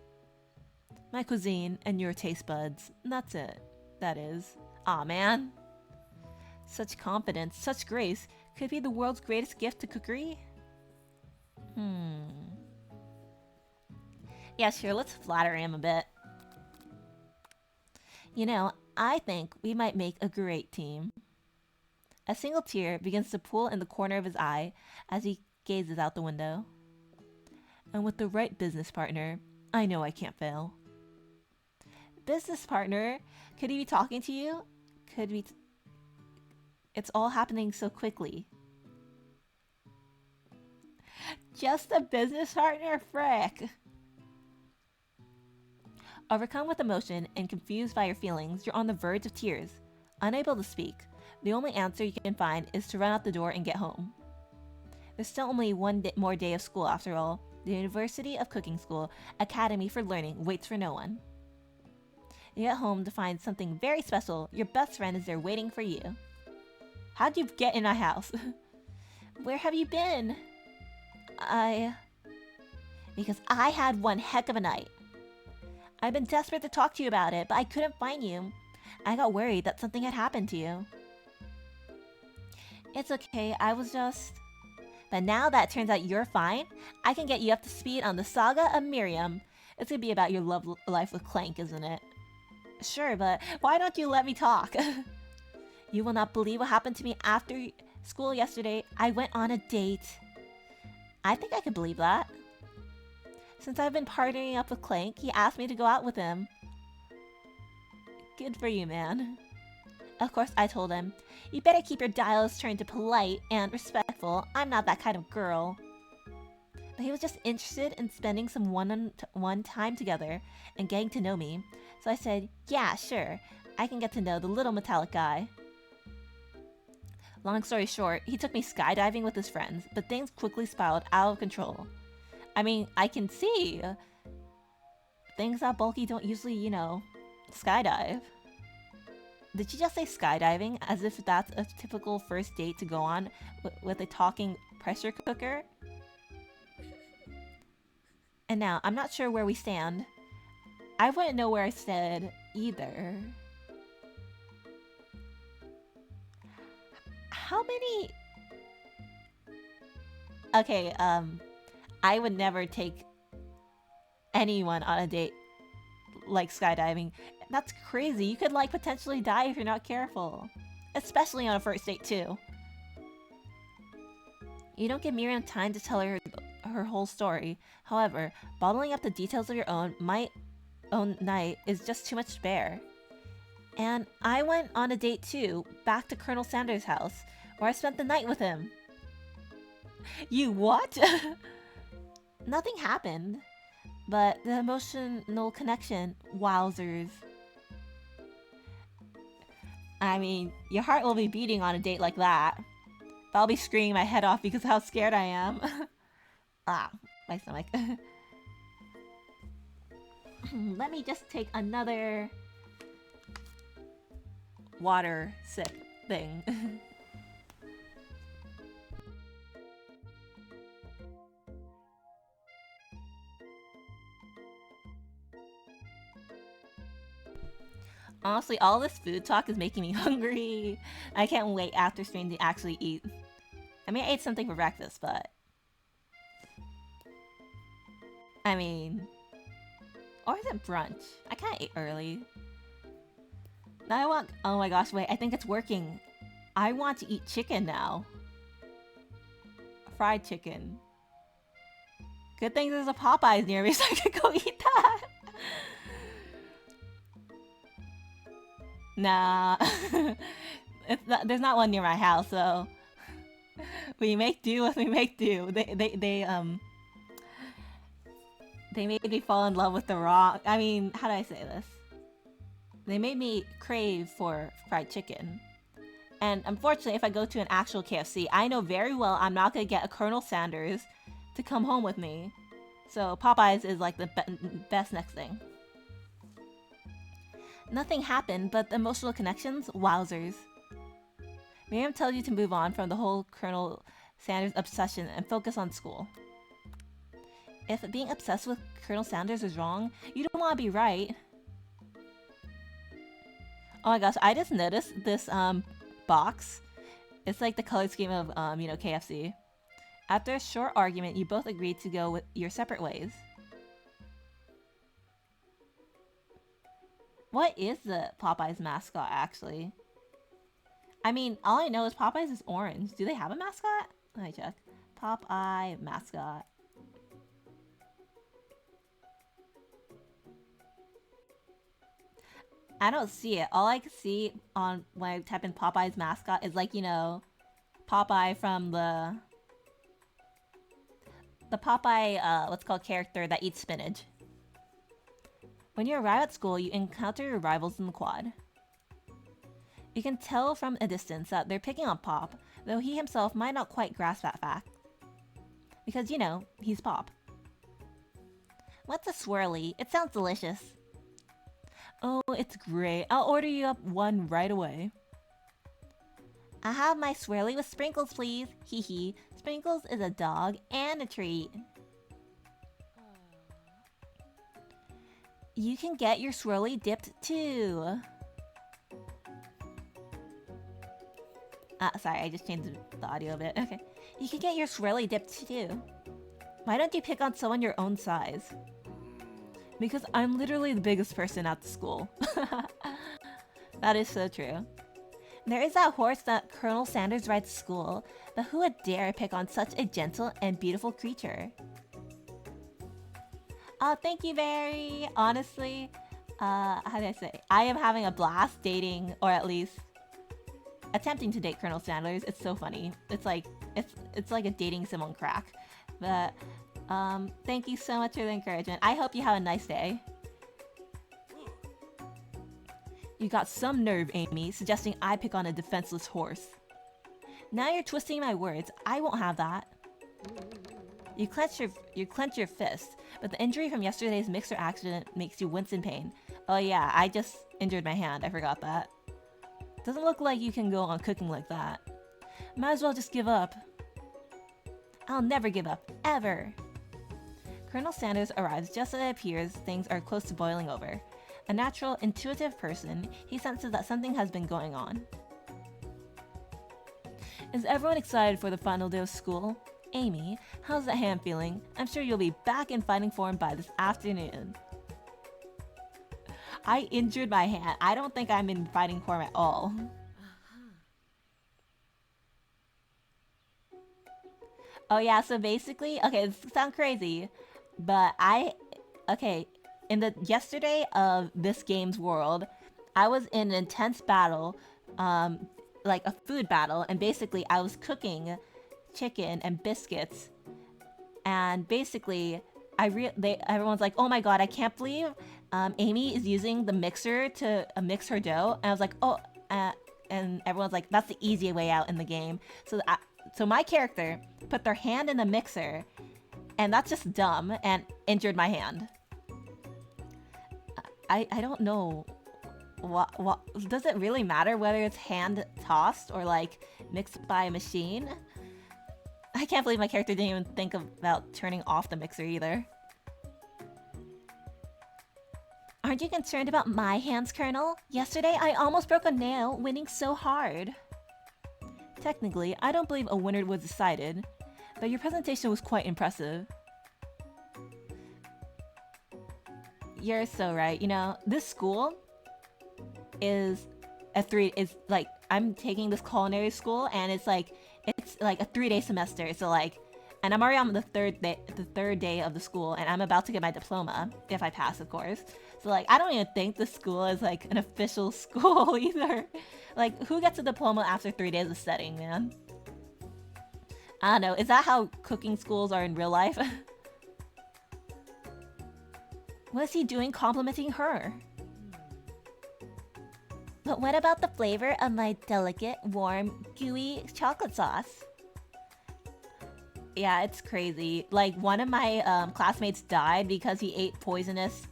My cuisine and your taste buds. That's it. That is. Aw, man. Such confidence, such grace, could be the world's greatest gift to cookery? Yeah, sure, let's flatter him a bit. You know, I think we might make a great team. A single tear begins to pool in the corner of his eye as he gazes out the window. And with the right business partner, I know I can't fail. Business partner? Could he be talking to you? Could we... It's all happening so quickly. Just a business partner? Frick. Overcome with emotion and confused by your feelings, you're on the verge of tears. Unable to speak, the only answer you can find is to run out the door and get home. There's still only one more day of school after all. The University of Cooking School Academy for Learning waits for no one. You get home to find something very special. Your best friend is there waiting for you. How'd you get in my house? Where have you been? Because I had one heck of a night. I've been desperate to talk to you about it, but I couldn't find you. I got worried that something had happened to you. It's okay, I was just... But now that it turns out you're fine, I can get you up to speed on the saga of Miriam. It's gonna be about your love life with Clank, isn't it? Sure, but why don't you let me talk? You will not believe what happened to me after school yesterday. I went on a date. I think I could believe that. Since I've been partnering up with Clank, he asked me to go out with him. Good for you, man. Of course, I told him, you better keep your dials turned to polite and respectful. I'm not that kind of girl. But he was just interested in spending some one-on-one time together and getting to know me. So I said, yeah, sure. I can get to know the little metallic guy. Long story short, he took me skydiving with his friends, but things quickly spiraled out of control. I mean, I can see. Things that bulky don't usually, skydive. Did you just say skydiving as if that's a typical first date to go on with a talking pressure cooker? And now, I'm not sure where we stand. I wouldn't know where I stood either. How many... Okay, I would never take anyone on a date like skydiving. That's crazy. You could, potentially die if you're not careful. Especially on a first date, too. You don't give Miriam time to tell her whole story. However, bottling up the details of your own night is just too much to bear. And I went on a date, too, back to Colonel Sanders' house, where I spent the night with him. You what? Nothing happened. But the emotional connection, wowzers. I mean, your heart will be beating on a date like that. But I'll be screaming my head off because of how scared I am. Ah, my stomach. Let me just take another water sip thing. Honestly, all this food talk is making me hungry. I can't wait after stream to actually eat. I mean, I ate something for breakfast, but... I mean... Or is it brunch? I kinda ate early. Now I want... Oh my gosh, wait, I think it's working. I want to eat chicken now. Fried chicken. Good thing there's a Popeyes near me so I could go eat that. Nah. There's not one near my house, so... We make do as we make do. They made me fall in love with the raw... I mean, how do I say this? They made me crave for fried chicken. And unfortunately, if I go to an actual KFC, I know very well I'm not gonna get a Colonel Sanders to come home with me. So Popeyes is like the best next thing. Nothing happened, but the emotional connections, wowzers. Miriam tells you to move on from the whole Colonel Sanders obsession and focus on school. If being obsessed with Colonel Sanders is wrong, you don't want to be right. Oh my gosh, I just noticed this box. It's like the color scheme of KFC. After a short argument, you both agreed to go your separate ways. What is the Popeyes mascot, actually? I mean, all I know is Popeyes is orange. Do they have a mascot? Let me check. Popeye mascot. I don't see it. All I can see on when I type in Popeye's mascot is like, you know, Popeye from the Popeye what's called character that eats spinach. When you arrive at school, you encounter your rivals in the quad. You can tell from a distance that they're picking on Pop, though he himself might not quite grasp that fact. Because, you know, he's Pop. What's a swirly? It sounds delicious. Oh, it's great. I'll order you up one right away. I have my swirly with sprinkles, please. Hee hee. Sprinkles is a dog and a treat. You can get your swirly dipped too. Sorry, I just changed the audio a bit. Okay. You can get your swirly dipped too. Why don't you pick on someone your own size? Because I'm literally the biggest person at the school. That is so true. There is that horse that Colonel Sanders rides to school, but who would dare pick on such a gentle and beautiful creature? Oh, thank you, Barry. Honestly, how do I say? I am having a blast dating, or at least attempting to date Colonel Sanders. It's so funny. It's like a dating sim on crack. But thank you so much for the encouragement. I hope you have a nice day. You got some nerve, Amy, suggesting I pick on a defenseless horse. Now you're twisting my words. I won't have that. You clench your fist, but the injury from yesterday's mixer accident makes you wince in pain. Oh yeah, I just injured my hand. I forgot that. Doesn't look like you can go on cooking like that. Might as well just give up. I'll never give up, ever. Colonel Sanders arrives just as it appears things are close to boiling over. A natural, intuitive person, he senses that something has been going on. Is everyone excited for the final day of school? Amy, how's that hand feeling? I'm sure you'll be back in fighting form by this afternoon. I injured my hand. I don't think I'm in fighting form at all. Oh yeah, so basically, okay, this sounds crazy, but in the yesterday of this game's world, I was in an intense battle, like a food battle, and basically I was cooking chicken and biscuits, and basically everyone's like, oh my god, I can't believe Amy is using the mixer to mix her dough, and I was like, oh, and everyone's like, that's the easy way out in the game. So my character put their hand in the mixer, and that's just dumb, and injured my hand. I don't know. What does it really matter whether it's hand tossed or like mixed by a machine? I can't believe my character didn't even think about turning off the mixer either. Aren't you concerned about my hands, Colonel? Yesterday I almost broke a nail winning so hard. Technically, I don't believe a winner was decided, but your presentation was quite impressive. You're so right. You know, this school is like, I'm taking this culinary school, and it's like a 3-day semester. So like, and I'm already on the third day of the school, and I'm about to get my diploma if I pass, of course. So like, I don't even think the school is like an official school either. Like, who gets a diploma after 3 days of studying, man? I don't know. Is that how cooking schools are in real life? What is he doing complimenting her? But what about the flavor of my delicate, warm, gooey chocolate sauce? Yeah, it's crazy. Like, one of my classmates died because he ate poisonous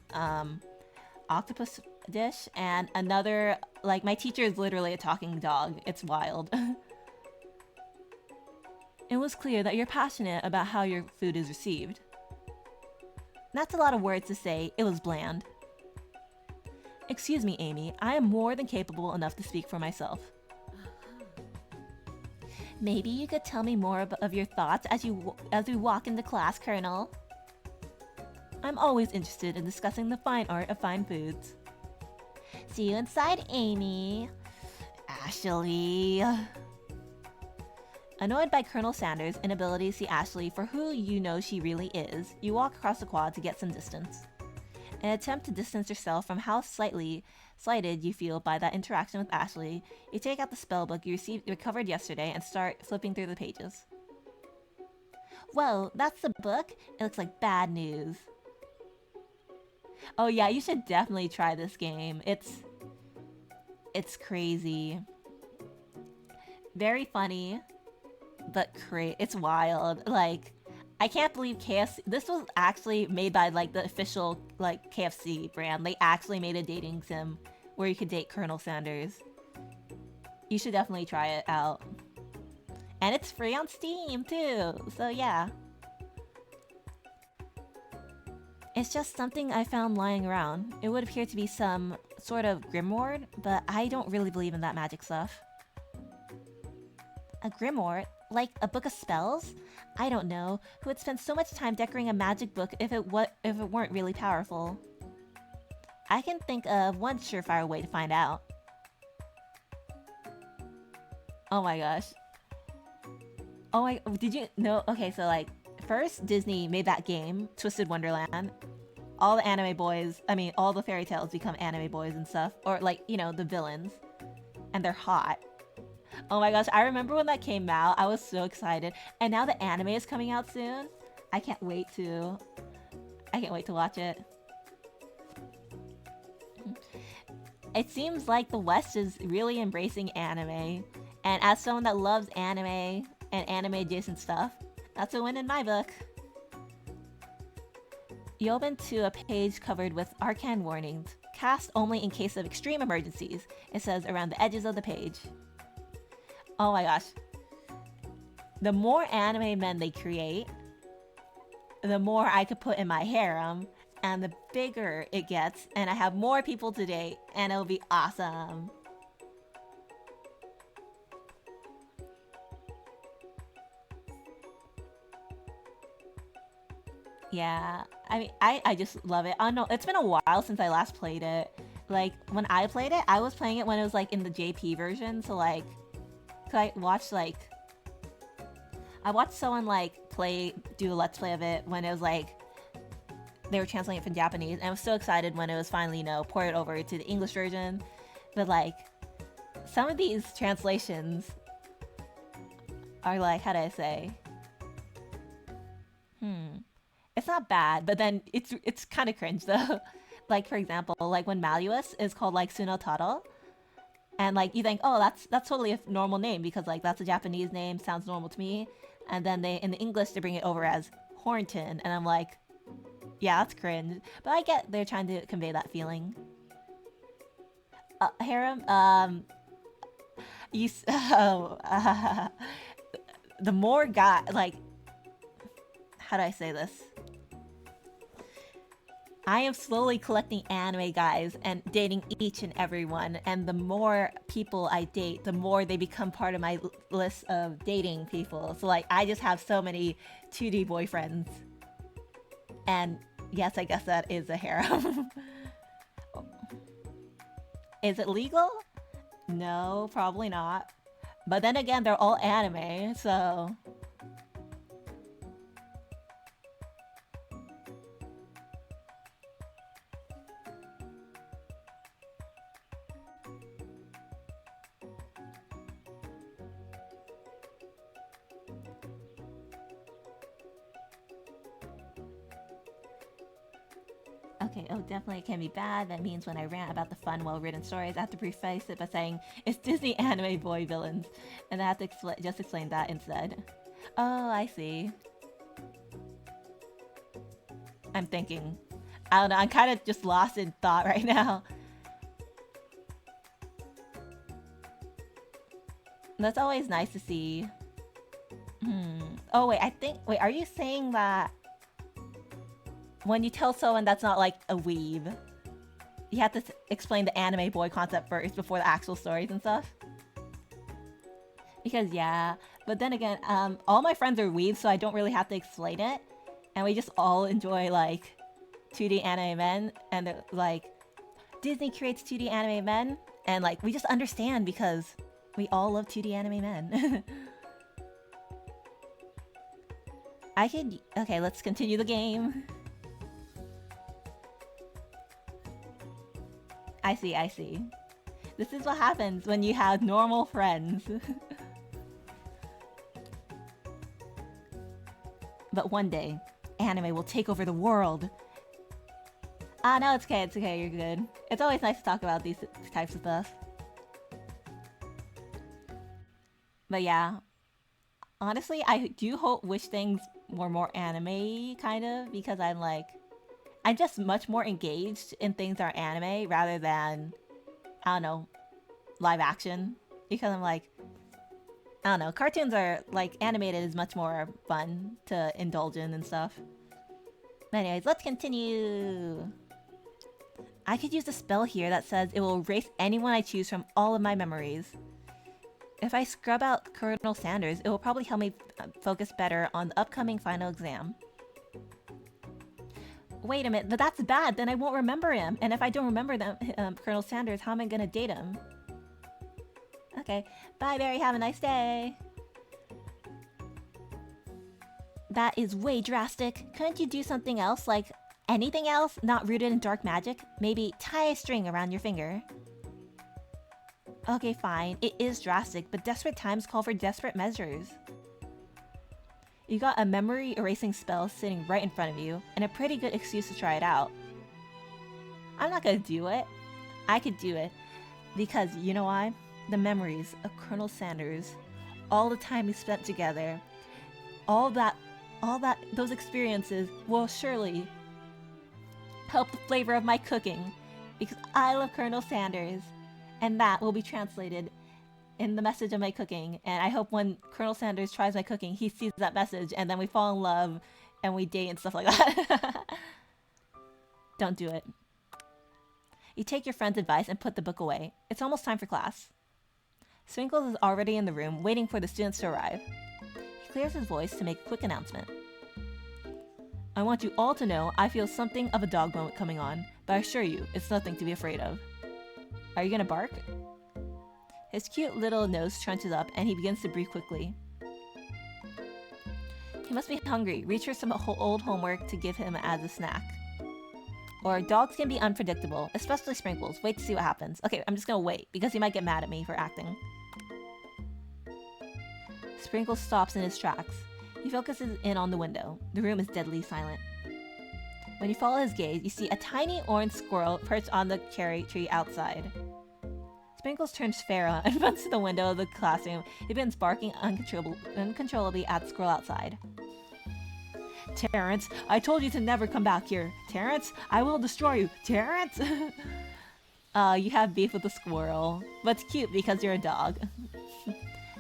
octopus dish, and another, like, my teacher is literally a talking dog. It's wild. It was clear that you're passionate about how your food is received. That's a lot of words to say. It was bland. Excuse me, Amy. I am more than capable enough to speak for myself. Maybe you could tell me more of your thoughts as we walk into class, Colonel. I'm always interested in discussing the fine art of fine foods. See you inside, Amy. Ashley. Annoyed by Colonel Sanders' inability to see Ashley for who you know she really is, you walk across the quad to get some distance. In an attempt to distance yourself from how slighted you feel by that interaction with Ashley, you take out the spellbook you recovered yesterday and start flipping through the pages. Whoa, that's the book? It looks like bad news. Oh yeah, you should definitely try this game. It's crazy. Very funny, but it's wild. Like, I can't believe KFC. This was actually made by like the official like KFC brand. They actually made a dating sim where you could date Colonel Sanders. You should definitely try it out. And it's free on Steam too. So yeah. It's just something I found lying around. It would appear to be some sort of grimoire, but I don't really believe in that magic stuff. A grimoire? Like a book of spells? I don't know. Who would spend so much time decorating a magic book if it weren't really powerful? I can think of one surefire way to find out. Oh my gosh. Oh my, did you know? Okay, so like, first Disney made that game, Twisted Wonderland. All the anime boys, I mean, all the fairy tales become anime boys and stuff. Or like, you know, the villains. And they're hot. Oh my gosh, I remember when that came out, I was so excited. And now the anime is coming out soon. I can't wait to watch it. It seems like the West is really embracing anime. And as someone that loves anime and anime adjacent stuff, that's a win in my book. You open to a page covered with arcane warnings. Cast only in case of extreme emergencies, it says around the edges of the page. Oh my gosh. The more anime men they create, the more I could put in my harem, and the bigger it gets, and I have more people to date, and it'll be awesome. Yeah, I mean, I just love it. Oh no, it's been a while since I last played it. Like, when I played it, I was playing it when it was like in the JP version, so like, I watched like, I watched someone like do a let's play of it when it was like, they were translating it from Japanese, and I was so excited when it was finally, you know, ported over to the English version. But like, some of these translations are like, how do I say? It's not bad, but then it's kind of cringe though. Like, for example, like when Malleus is called like Sunotaro, and like you think, oh, that's totally a normal name because like that's a Japanese name, sounds normal to me. And then they in the English they bring it over as Hornton, and I'm like, yeah, that's cringe. But I get they're trying to convey that feeling. Harem, the more guy, like, how do I say this? I am slowly collecting anime guys and dating each and every one, and the more people I date, the more they become part of my list of dating people. So like, I just have so many 2D boyfriends. And yes, I guess that is a harem. Is it legal? No, probably not. But then again, they're all anime, so... Okay, oh, definitely it can be bad. That means when I rant about the fun, well-written stories, I have to preface it by saying it's Disney anime boy villains, and I have to just explain that instead. Oh, I see. I'm thinking. I don't know, I'm kind of just lost in thought right now. That's always nice to see. Oh wait, wait, are you saying that when you tell someone that's not like a weeb, you have to explain the anime boy concept first before the actual stories and stuff? Because yeah, but then again, all my friends are weebs, so I don't really have to explain it. And we just all enjoy like 2D anime men, and like, Disney creates 2D anime men, and like we just understand because we all love 2D anime men. Okay, let's continue the game. I see. This is what happens when you have normal friends. But one day, anime will take over the world. No, it's okay, you're good. It's always nice to talk about these types of stuff. But yeah, honestly, I do wish things were more anime, kind of, because I'm just much more engaged in things that are anime rather than, I don't know, live action. Because I'm like, I don't know, cartoons are, like, animated is much more fun to indulge in and stuff. But anyways, let's continue. I could use a spell here that says it will erase anyone I choose from all of my memories. If I scrub out Colonel Sanders, it will probably help me focus better on the upcoming final exam. Wait a minute, but that's bad, then I won't remember him. And if I don't remember Colonel Sanders, how am I gonna date him? Okay, bye Barry, have a nice day. That is way drastic. Couldn't you do something else, like anything else not rooted in dark magic? Maybe tie a string around your finger. Okay, fine. It is drastic, but desperate times call for desperate measures. You got a memory erasing spell sitting right in front of you, and a pretty good excuse to try it out. I'm not gonna do it. I could do it. Because, you know why? The memories of Colonel Sanders, all the time we spent together, those experiences will surely help the flavor of my cooking. Because I love Colonel Sanders. And that will be translated in the message of my cooking. And I hope when Colonel Sanders tries my cooking, he sees that message and then we fall in love and we date and stuff like that. Don't do it. You take your friend's advice and put the book away. It's almost time for class. Sprinkles is already in the room, waiting for the students to arrive. He clears his voice to make a quick announcement. I want you all to know I feel something of a dog moment coming on, but I assure you, it's nothing to be afraid of. Are you gonna bark? His cute little nose trunches up and he begins to breathe quickly. He must be hungry. Reach for some old homework to give him as a snack. Or dogs can be unpredictable, especially Sprinkles. Wait to see what happens. Okay, I'm just gonna wait because he might get mad at me for acting. Sprinkles stops in his tracks. He focuses in on the window. The room is deadly silent. When you follow his gaze, you see a tiny orange squirrel perched on the cherry tree outside. Sprinkles turns feral and runs to the window of the classroom. He begins barking uncontrollably at the squirrel outside. Terrence, I told you to never come back here. Terrence, I will destroy you. Terrence! You have beef with the squirrel. But it's cute because you're a dog.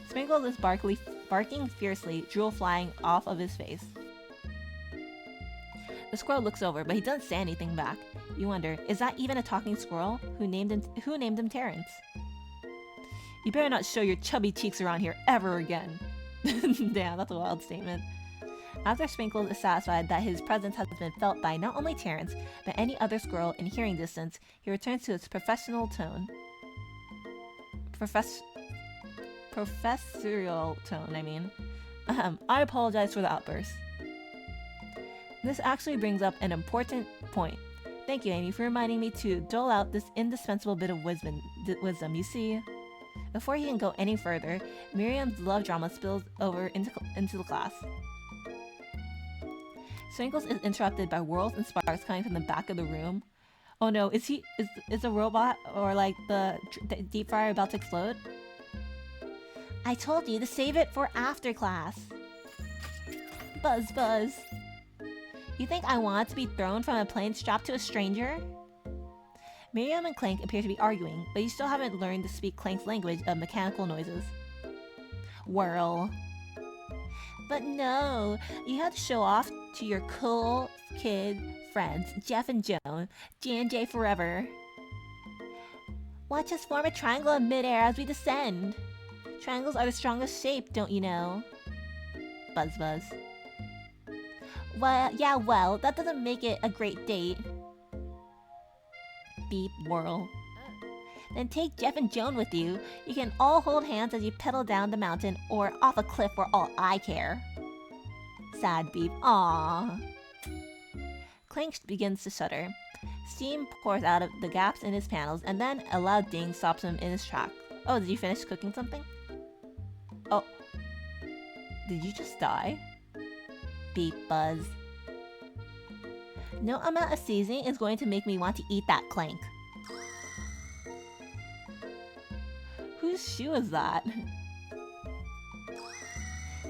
Sprinkles is barking fiercely, drool flying off of his face. The squirrel looks over, but he doesn't say anything back. You wonder, is that even a talking squirrel? Who named him Terrence? You better not show your chubby cheeks around here ever again. Damn, that's a wild statement. After Sprinkles is satisfied that his presence has been felt by not only Terrence, but any other squirrel in hearing distance, he returns to his professional tone. Professorial tone, I mean. I apologize for the outburst. This actually brings up an important point. Thank you, Amy, for reminding me to dole out this indispensable bit of wisdom. You see, before he can go any further, Miriam's love drama spills over into the class. Sprinkles is interrupted by whirls and sparks coming from the back of the room. Oh no, is a robot or like the deep fryer about to explode? I told you to save it for after class. Buzz, buzz. You think I want to be thrown from a plane strapped to a stranger? Miriam and Clank appear to be arguing, but you still haven't learned to speak Clank's language of mechanical noises. Whirl. But no, you have to show off to your cool kid friends, Jeff and Joan, J&J forever. Watch us form a triangle in midair as we descend. Triangles are the strongest shape, don't you know? Buzz buzz. Well, yeah, well, that doesn't make it a great date. Beep, whirl. Then take Jeff and Joan with you. You can all hold hands as you pedal down the mountain or off a cliff for all I care. Sad Beep. Aww. Clank begins to shudder. Steam pours out of the gaps in his panels, and then a loud ding stops him in his track. Oh, did you finish cooking something? Oh. Did you just die? Beep buzz. No amount of seasoning is going to make me want to eat that, Clank. Whose shoe is that?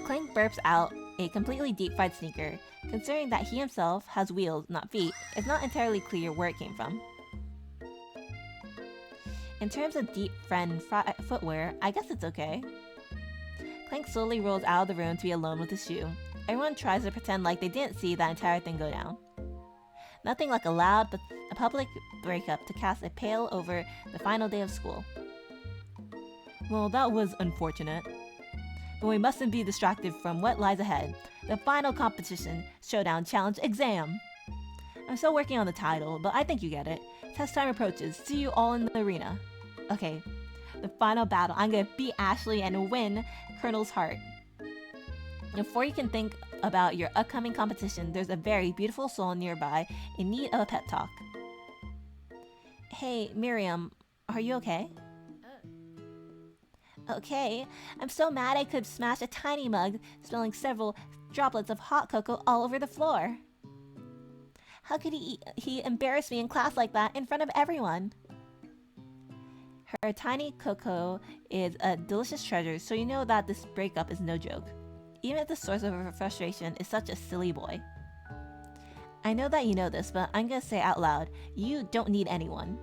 Clank burps out a completely deep-fried sneaker. Considering that he himself has wheels, not feet, it's not entirely clear where it came from. In terms of deep-fried footwear, I guess it's okay. Clank slowly rolls out of the room to be alone with his shoe. Everyone tries to pretend like they didn't see that entire thing go down. Nothing like a loud but a public breakup to cast a pale over the final day of school. Well, that was unfortunate. But we mustn't be distracted from what lies ahead. The final competition, showdown, challenge, exam. I'm still working on the title, but I think you get it. Test time approaches. See you all in the arena. Okay, the final battle. I'm gonna beat Ashley and win Colonel's heart. Before you can think about your upcoming competition, there's a very beautiful soul nearby in need of a pep talk. Hey, Miriam, are you okay? Okay, I'm so mad I could smash a tiny mug, spilling several droplets of hot cocoa all over the floor. How could he embarrass me in class like that in front of everyone? Her tiny cocoa is a delicious treasure, so you know that this breakup is no joke. Even if the source of her frustration is such a silly boy. I know that you know this, but I'm gonna say out loud, you don't need anyone.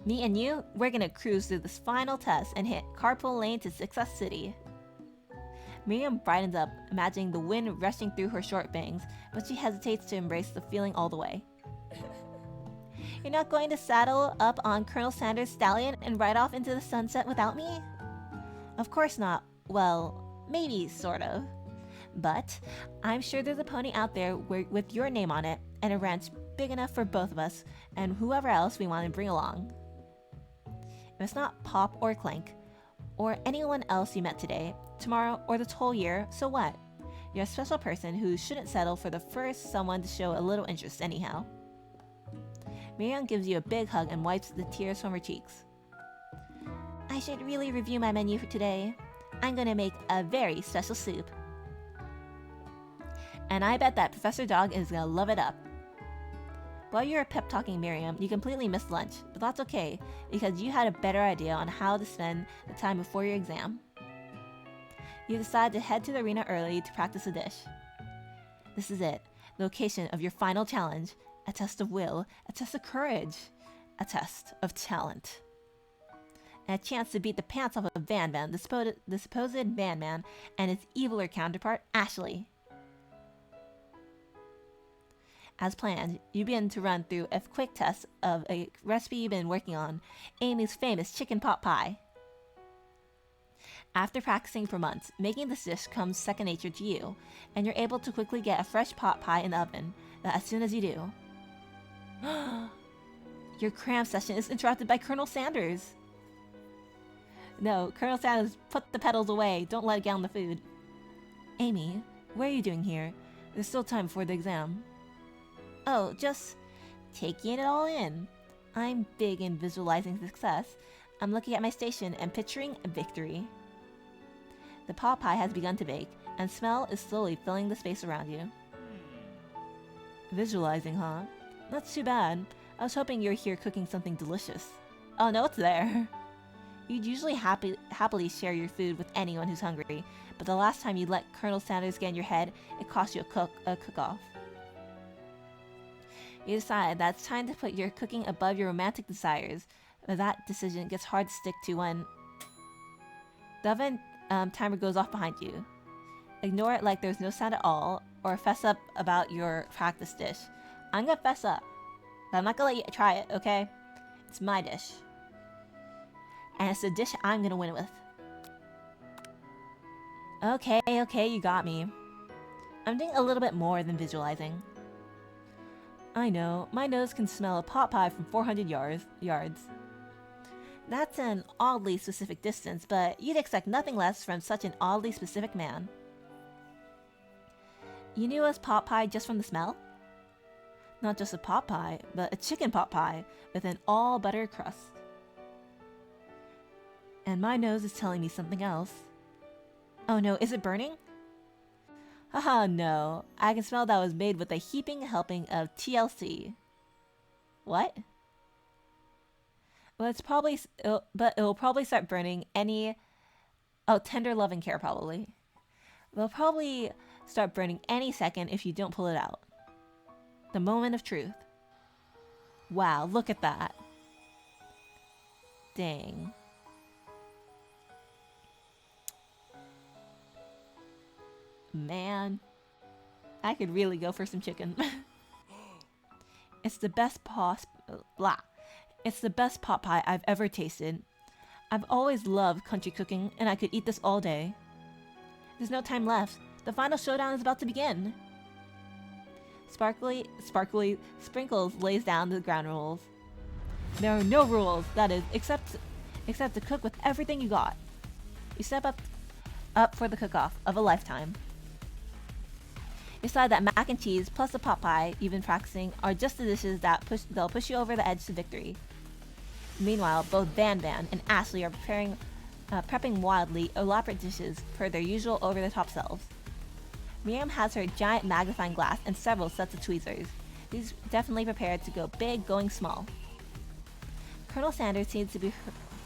Me and you, we're gonna cruise through this final test and hit carpool lane to Success City. Miriam brightens up, imagining the wind rushing through her short bangs, but she hesitates to embrace the feeling all the way. You're not going to saddle up on Colonel Sanders' stallion and ride off into the sunset without me? Of course not. Well, maybe sort of. But I'm sure there's a pony out there with your name on it and a ranch big enough for both of us and whoever else we want to bring along. If it's not Pop or Clank, or anyone else you met today, tomorrow, or this whole year, so what? You're a special person who shouldn't settle for the first someone to show a little interest anyhow. Miriam gives you a big hug and wipes the tears from her cheeks. I should really review my menu for today. I'm gonna make a very special soup. And I bet that Professor Dog is gonna love it up. While you're pep-talking Miriam, you completely missed lunch, but that's okay, because you had a better idea on how to spend the time before your exam. You decide to head to the arena early to practice a dish. This is it, the location of your final challenge, a test of will, a test of courage, a test of talent. And a chance to beat the pants off of Van Van, the supposed Van Man, and its eviler counterpart, Ashley. As planned, you begin to run through a quick test of a recipe you've been working on, Amy's famous chicken pot pie. After practicing for months, making this dish comes second nature to you, and you're able to quickly get a fresh pot pie in the oven as soon as you do. Your cram session is interrupted by Colonel Sanders. No, Colonel Sanders, put the petals away. Don't let it get on the food. Amy, what are you doing here? There's still time before the exam. Oh, just taking it all in. I'm big in visualizing success. I'm looking at my station and picturing a victory. The pot pie has begun to bake, and smell is slowly filling the space around you. Visualizing, huh? That's too bad. I was hoping you were here cooking something delicious. Oh no, it's there. You'd usually happily share your food with anyone who's hungry, but the last time you let Colonel Sanders get in your head, it cost you a cook-off. You decide that it's time to put your cooking above your romantic desires, but that decision gets hard to stick to when the oven timer goes off behind you. Ignore it like there's no sound at all, or fess up about your practice dish. I'm gonna fess up, but I'm not gonna let you try it, okay? It's my dish. And it's the dish I'm gonna win with. Okay, you got me. I'm doing a little bit more than visualizing. I know, my nose can smell a pot pie from 400 yards. That's an oddly specific distance, but you'd expect nothing less from such an oddly specific man. You knew it was pot pie just from the smell? Not just a pot pie, but a chicken pot pie with an all butter crust. And my nose is telling me something else. Oh no, is it burning? Haha, no. I can smell that was made with a heaping helping of TLC. What? Well, it'll probably start burning any... Oh, tender love and care, probably. It'll probably start burning any second if you don't pull it out. The moment of truth. Wow, look at that. Dang. Man, I could really go for some chicken. It's the best It's the best pot pie I've ever tasted. I've always loved country cooking, and I could eat this all day. There's no time left. The final showdown is about to begin. Sparkly Sprinkles lays down the ground rules. There are no rules, that is, except to cook with everything you got. You step up for the cook-off of a lifetime. You decide that mac and cheese plus the pot pie you've been practicing are just the dishes they'll push you over the edge to victory. Meanwhile, both Van Van and Ashley are prepping wildly elaborate dishes per their usual over-the-top selves. Miriam has her giant magnifying glass and several sets of tweezers. She's definitely prepared to go big, going small. Colonel Sanders seems to be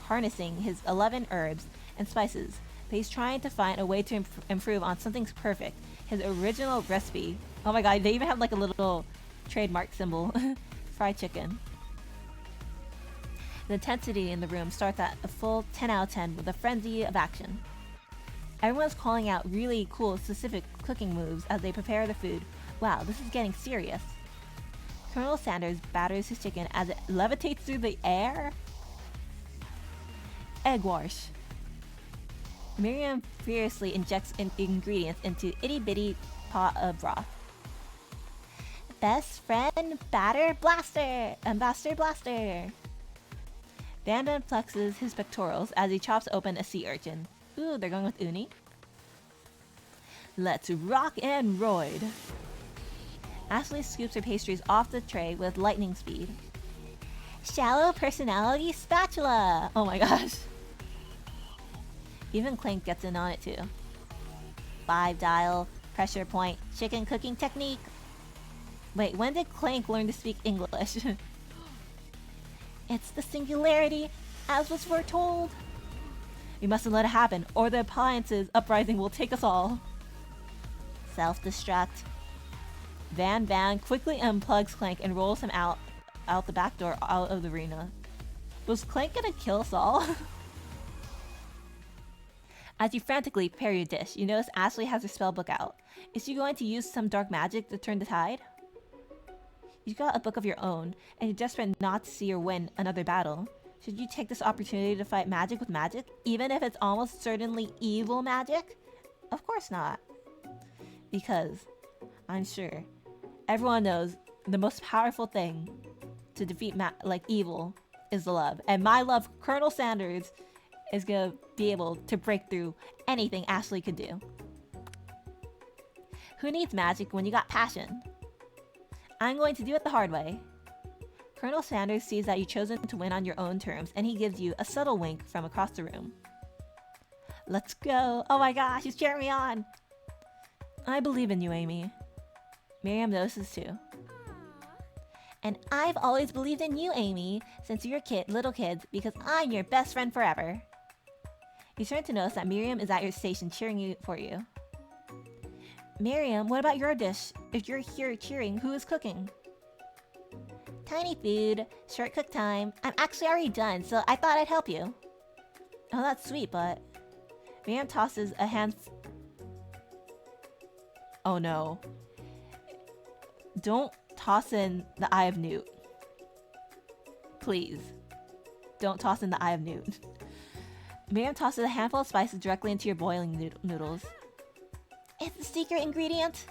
harnessing his 11 herbs and spices, but he's trying to find a way to improve on something perfect, his original recipe. Oh my god, they even have like a little trademark symbol. Fried chicken. The intensity in the room starts at a full 10 out of 10 with a frenzy of action. Everyone's calling out really cool, specific cooking moves as they prepare the food. Wow, this is getting serious. Colonel Sanders batters his chicken as it levitates through the air. Egg wash. Miriam furiously injects ingredients into itty-bitty pot of broth. Best friend batter blaster! Ambassador Blaster! Van flexes his pectorals as he chops open a sea urchin. Ooh, they're going with uni. Let's rock and roid. Ashley scoops her pastries off the tray with lightning speed. Shallow personality spatula! Oh my gosh. Even Clank gets in on it too. 5 dial, pressure point, chicken cooking technique. Wait, when did Clank learn to speak English? It's the singularity, as was foretold. We mustn't let it happen, or the appliances uprising will take us all. Self-destruct. Van quickly unplugs Clank and rolls him out the back door out of the arena. Was Clank gonna kill us all? As you frantically prepare your dish, you notice Ashley has her spell book out. Is she going to use some dark magic to turn the tide? You've got a book of your own, and you're desperate not to see her win another battle. Should you take this opportunity to fight magic with magic, even if it's almost certainly evil magic? Of course not. Because, I'm sure, everyone knows the most powerful thing to defeat evil is the love. And my love, Colonel Sanders, is gonna be able to break through anything Ashley could do. Who needs magic when you got passion? I'm going to do it the hard way. Colonel Sanders sees that you've chosen to win on your own terms, and he gives you a subtle wink from across the room. Let's go! Oh my gosh, he's cheering me on! I believe in you, Amy. Miriam notices too. And I've always believed in you, Amy, since you were little kids, because I'm your best friend forever. You turn to notice that Miriam is at your station cheering for you. Miriam, what about your dish? If you're here cheering, who is cooking? Tiny food, short cook time. I'm actually already done, so I thought I'd help you. Oh, that's sweet, but... Miriam tosses a hand... Oh no. Don't toss in the Eye of Newt. Please. Don't toss in the Eye of Newt. Miriam tosses a handful of spices directly into your boiling noodles. It's the secret ingredient!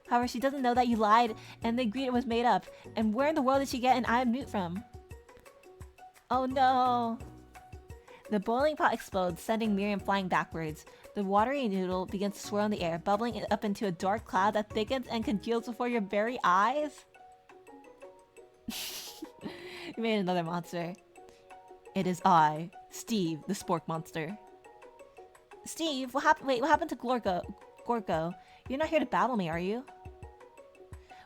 However, she doesn't know that you lied and the ingredient was made up. And where in the world did she get an I am Newt from? Oh no! The boiling pot explodes, sending Miriam flying backwards. The watery noodle begins to swirl in the air, bubbling it up into a dark cloud that thickens and congeals before your very eyes. You made another monster. It is I, Steve, the spork monster. Steve, what happened? Wait, what happened to Gorgo? You're not here to battle me, are you?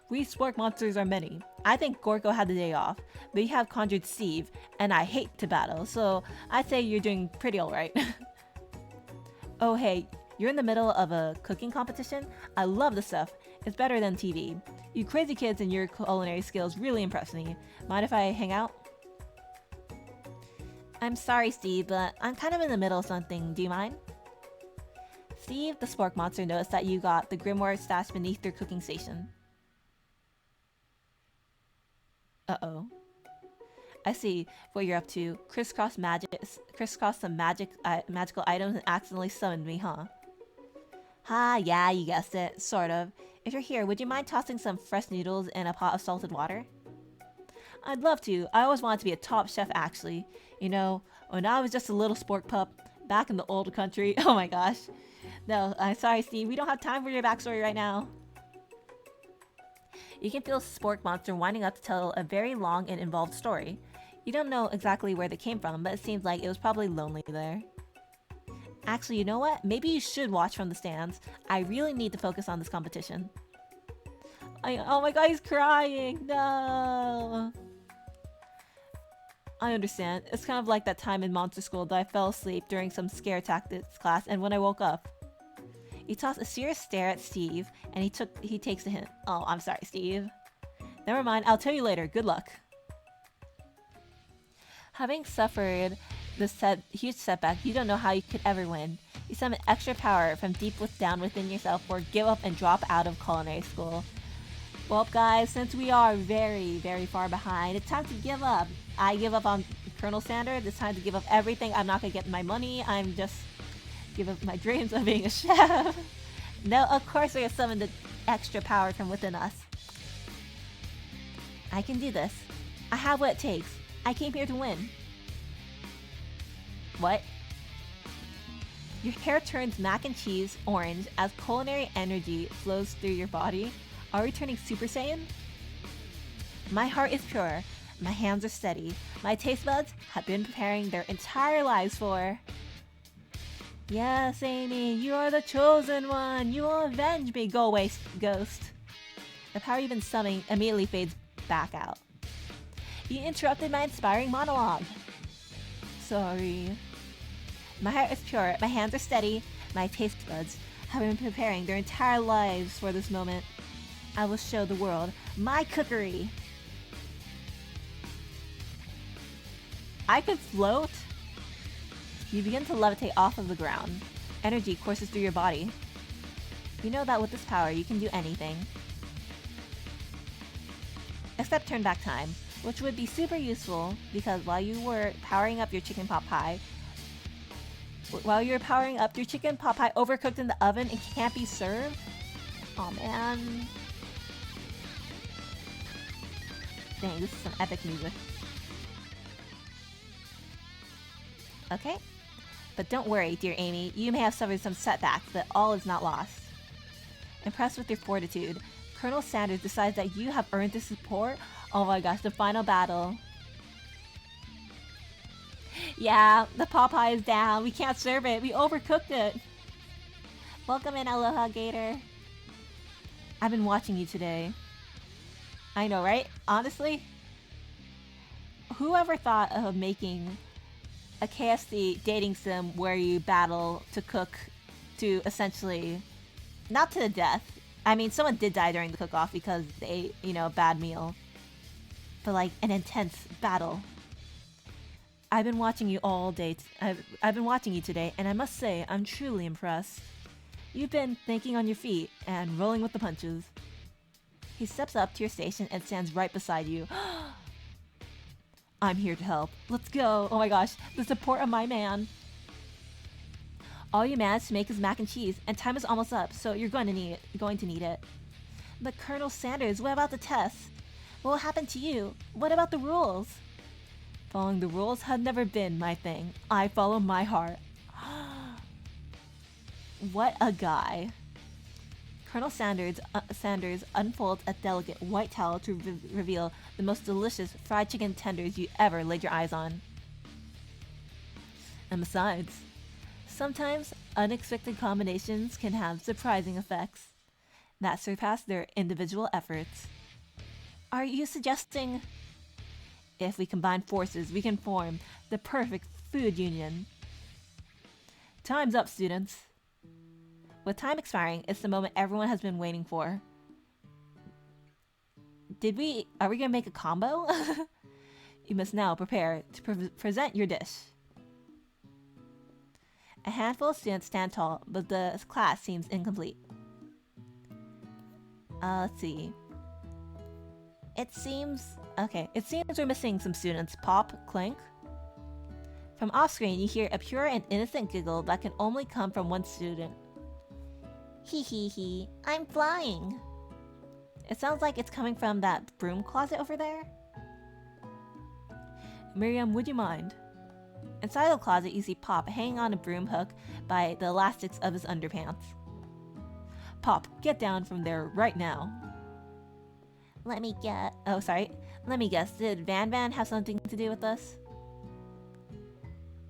We spork monsters are many. I think Gorgo had the day off, but you have conjured Steve, and I hate to battle, so I'd say you're doing pretty alright. Oh hey, you're in the middle of a cooking competition? I love the stuff. It's better than TV. You crazy kids and your culinary skills really impress me. Mind if I hang out? I'm sorry, Steve, but I'm kind of in the middle of something. Do you mind? Steve, the spork monster, noticed that you got the grimoire stashed beneath your cooking station. Uh-oh. I see what you're up to. Crisscross some magical items and accidentally summoned me, huh? Ha, yeah, you guessed it. Sort of. If you're here, would you mind tossing some fresh noodles in a pot of salted water? I'd love to. I always wanted to be a top chef, actually. You know, when I was just a little spork pup, back in the old country. Oh my gosh. No, I'm sorry, Steve. We don't have time for your backstory right now. You can feel Spork Monster winding up to tell a very long and involved story. You don't know exactly where they came from, but it seems like it was probably lonely there. Actually, you know what? Maybe you should watch from the stands. I really need to focus on this competition. Oh my god, he's crying! No! I understand. It's kind of like that time in monster school that I fell asleep during some scare tactics class, and when I woke up. He tossed a serious stare at Steve, and he takes the hint. Oh, I'm sorry, Steve. Never mind, I'll tell you later. Good luck. Having suffered this huge setback, you don't know how you could ever win. You summon extra power from deep down within yourself or give up and drop out of culinary school. Well, guys, since we are very, very far behind, it's time to give up. I give up on Colonel Sanders. It's time to give up everything. I'm not going to get my money. I'm just give up my dreams of being a chef. No, of course we have summoned the extra power from within us. I can do this. I have what it takes. I came here to win. What? Your hair turns mac and cheese orange as culinary energy flows through your body. Are we turning Super Saiyan? My heart is pure. My hands are steady. My taste buds have been preparing their entire lives for... Yes, Amy, you are the chosen one. You will avenge me. Go away, ghost. The power you've been summoning immediately fades back out. You interrupted my inspiring monologue. Sorry. My heart is pure. My hands are steady. My taste buds have been preparing their entire lives for this moment. I will show the world my cookery. I could float? You begin to levitate off of the ground. Energy courses through your body. You know that with this power, you can do anything. Except turn back time, which would be super useful because while you were powering up your chicken pot pie, overcooked in the oven and can't be served? Oh man. Dang, this is some epic music. Okay. But don't worry, dear Amy, you may have suffered some setbacks, but all is not lost. Impressed with your fortitude, Colonel Sanders decides that you have earned this support. Oh my gosh, the final battle. Yeah, the pot pie is down. We can't serve it. We overcooked it. Welcome in, Aloha Gator. I've been watching you today. I know, right? Honestly, whoever thought of making a KFC dating sim where you battle to cook to essentially, not to the death. I mean, someone did die during the cook-off because they ate, you know, a bad meal. But like an intense battle. I've been watching you all day. I've been watching you today, and I must say, I'm truly impressed. You've been thinking on your feet and rolling with the punches. He steps up to your station and stands right beside you. I'm here to help. Let's go. Oh my gosh, the support of my man. All you managed to make is mac and cheese, and time is almost up, so you're going to need it. But Colonel Sanders, what about the test? What will happen to you? What about the rules? Following the rules had never been my thing. I follow my heart. What a guy. Colonel Sanders unfolds a delicate white towel to reveal the most delicious fried chicken tenders you ever laid your eyes on. And besides, sometimes unexpected combinations can have surprising effects that surpass their individual efforts. Are you suggesting if we combine forces, we can form the perfect food union? Time's up, students. With time expiring, it's the moment everyone has been waiting for. Are we gonna make a combo? You must now prepare to present your dish. A handful of students stand tall, but the class seems incomplete. Let's see. It seems we're missing some students. Pop, Clank. From off screen, you hear a pure and innocent giggle that can only come from one student. Hee hee hee, I'm flying. It sounds like it's coming from that broom closet over there. Miriam, would you mind? Inside the closet, you see Pop hanging on a broom hook by the elastics of his underpants. Pop, get down from there right now. Let me guess, did Van have something to do with this?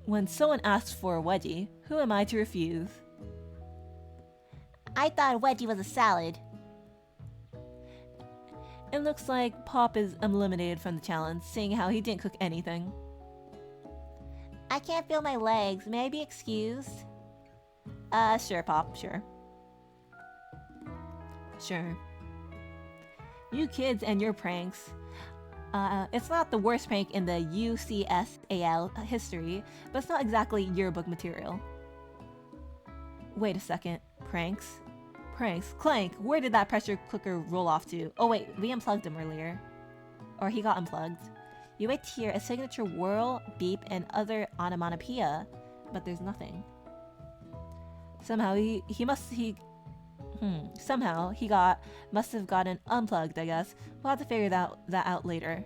When someone asks for a wedgie, who am I to refuse? I thought a wedgie was a salad. It looks like Pop is eliminated from the challenge, seeing how he didn't cook anything. I can't feel my legs. May I be excused? Sure, Pop, sure. Sure. You kids and your pranks. It's not the worst prank in the UCSAL history, but it's not exactly yearbook material. Wait a second. Pranks? Pranks. Clank, where did that pressure cooker roll off to? Oh wait, we unplugged him earlier. Or he got unplugged. You wait to hear a signature whirl, beep, and other onomatopoeia, but there's nothing. Somehow must have gotten unplugged, I guess. We'll have to figure that out later.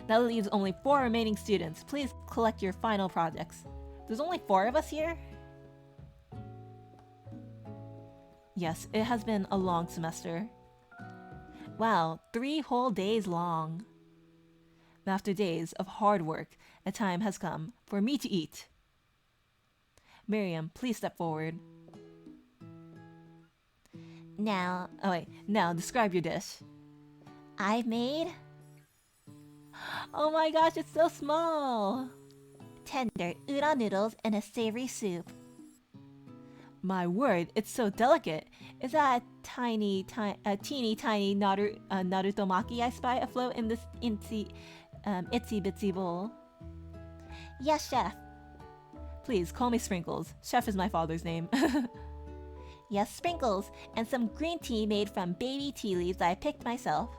That leaves only 4 remaining students. Please collect your final projects. There's only 4 of us here? Yes, it has been a long semester. Wow, 3 whole days long. After days of hard work, a time has come for me to eat. Miriam, please step forward. Now describe your dish. I've made... Oh my gosh, it's so small! Tender udon noodles and a savory soup. My word, it's so delicate. Is that a teeny tiny Naruto maki I spy afloat in this itsy bitsy bowl? Yes, chef. Please, call me Sprinkles. Chef is my father's name. Yes, Sprinkles, and some green tea made from baby tea leaves that I picked myself.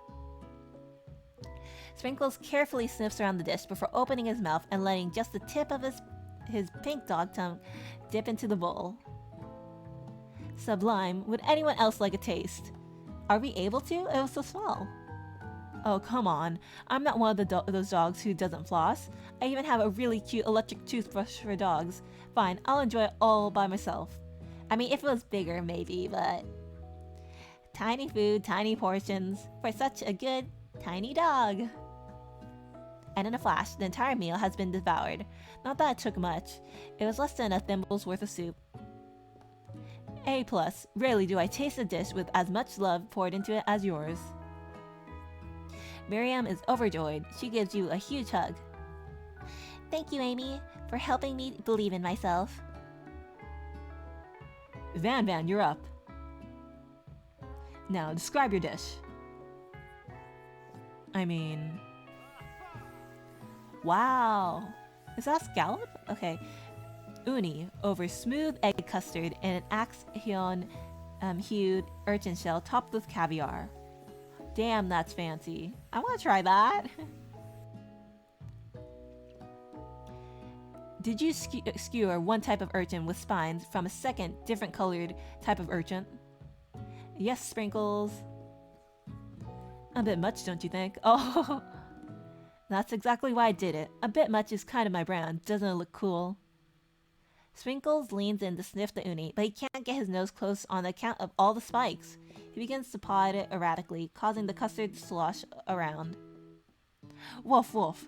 Sprinkles carefully sniffs around the dish before opening his mouth and letting just the tip of his pink dog tongue dip into the bowl. Sublime. Would anyone else like a taste? Are we able to? It was so small. Oh, come on. I'm not one of those dogs who doesn't floss. I even have a really cute electric toothbrush for dogs. Fine, I'll enjoy it all by myself. I mean, if it was bigger, maybe, but... Tiny food, tiny portions, for such a good, tiny dog. And in a flash, the entire meal has been devoured. Not that it took much. It was less than a thimble's worth of soup. A+. Rarely do I taste a dish with as much love poured into it as yours. Miriam is overjoyed. She gives you a huge hug. Thank you, Amy, for helping me believe in myself. Van, you're up. Now, describe your dish. I mean... Wow! Is that scallop? Okay. Uni over smooth egg custard and an axe-hued urchin shell topped with caviar. Damn, that's fancy. I want to try that. Did you skewer one type of urchin with spines from a second, different colored type of urchin? Yes, Sprinkles. A bit much, don't you think? Oh, that's exactly why I did it. A bit much is kind of my brand. Doesn't it look cool? Sprinkles leans in to sniff the uni, but he can't get his nose close on account of all the spikes. He begins to paw at it erratically, causing the custard to slosh around. Woof woof.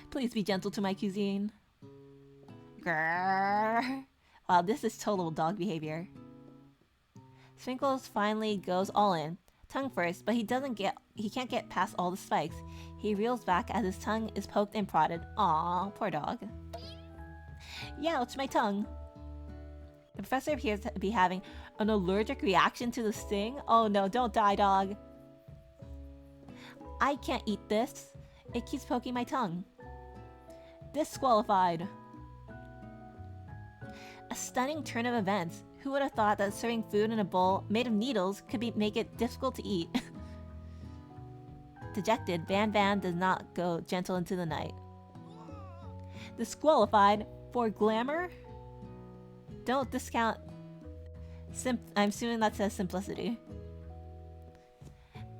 Please be gentle to my cuisine. Grrr. Wow, this is total dog behavior. Sprinkles finally goes all in, tongue first, but he can't get past all the spikes. He reels back as his tongue is poked and prodded. Aw, poor dog. Yeah, it's my tongue. The professor appears to be having an allergic reaction to the sting. Oh no, don't die, dog. I can't eat this. It keeps poking my tongue. Disqualified. A stunning turn of events. Who would have thought that serving food in a bowl made of needles could make it difficult to eat? Dejected, Van Van does not go gentle into the night. Disqualified for glamour? Don't discount... I'm assuming that says simplicity.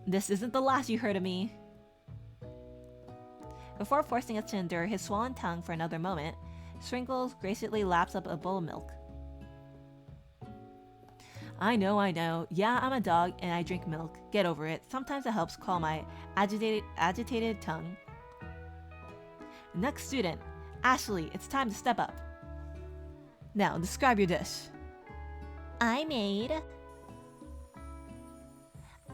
This isn't the last you heard of me. Before forcing us to endure his swollen tongue for another moment, Sprinkles graciously laps up a bowl of milk. I know. Yeah, I'm a dog and I drink milk. Get over it. Sometimes it helps calm my agitated tongue. Next student. Ashley, it's time to step up. Now, describe your dish. I made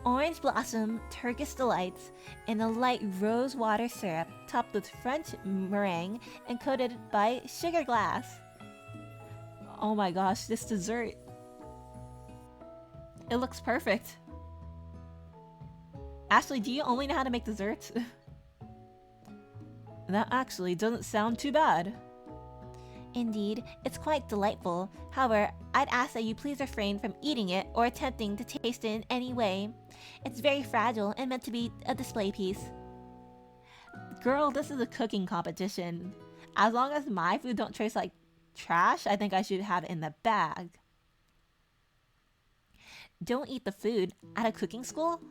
orange blossom Turkish delights in a light rose water syrup topped with French meringue and coated by sugar glass. Oh my gosh, this dessert. It looks perfect. Ashley, do you only know how to make desserts? That actually doesn't sound too bad. Indeed, it's quite delightful. However, I'd ask that you please refrain from eating it or attempting to taste it in any way. It's very fragile and meant to be a display piece. Girl, this is a cooking competition. As long as my food don't taste like trash, I think I should have it in the bag. Don't eat the food at a cooking school?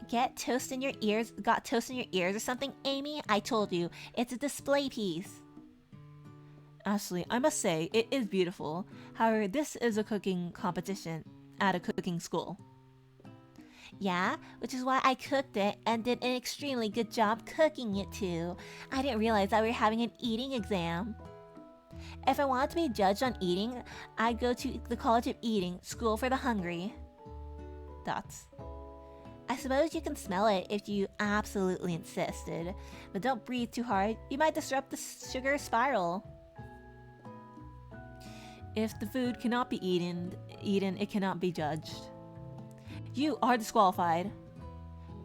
Got toast in your ears or something, Amy? I told you, it's a display piece. Ashley, I must say, it is beautiful. However, this is a cooking competition at a cooking school. Yeah, which is why I cooked it and did an extremely good job cooking it too. I didn't realize that we were having an eating exam. If I wanted to be judged on eating, I'd go to the College of Eating, School for the Hungry. Dots. I suppose you can smell it if you absolutely insisted, but don't breathe too hard. You might disrupt the sugar spiral. If the food cannot be eaten, it cannot be judged. You are disqualified.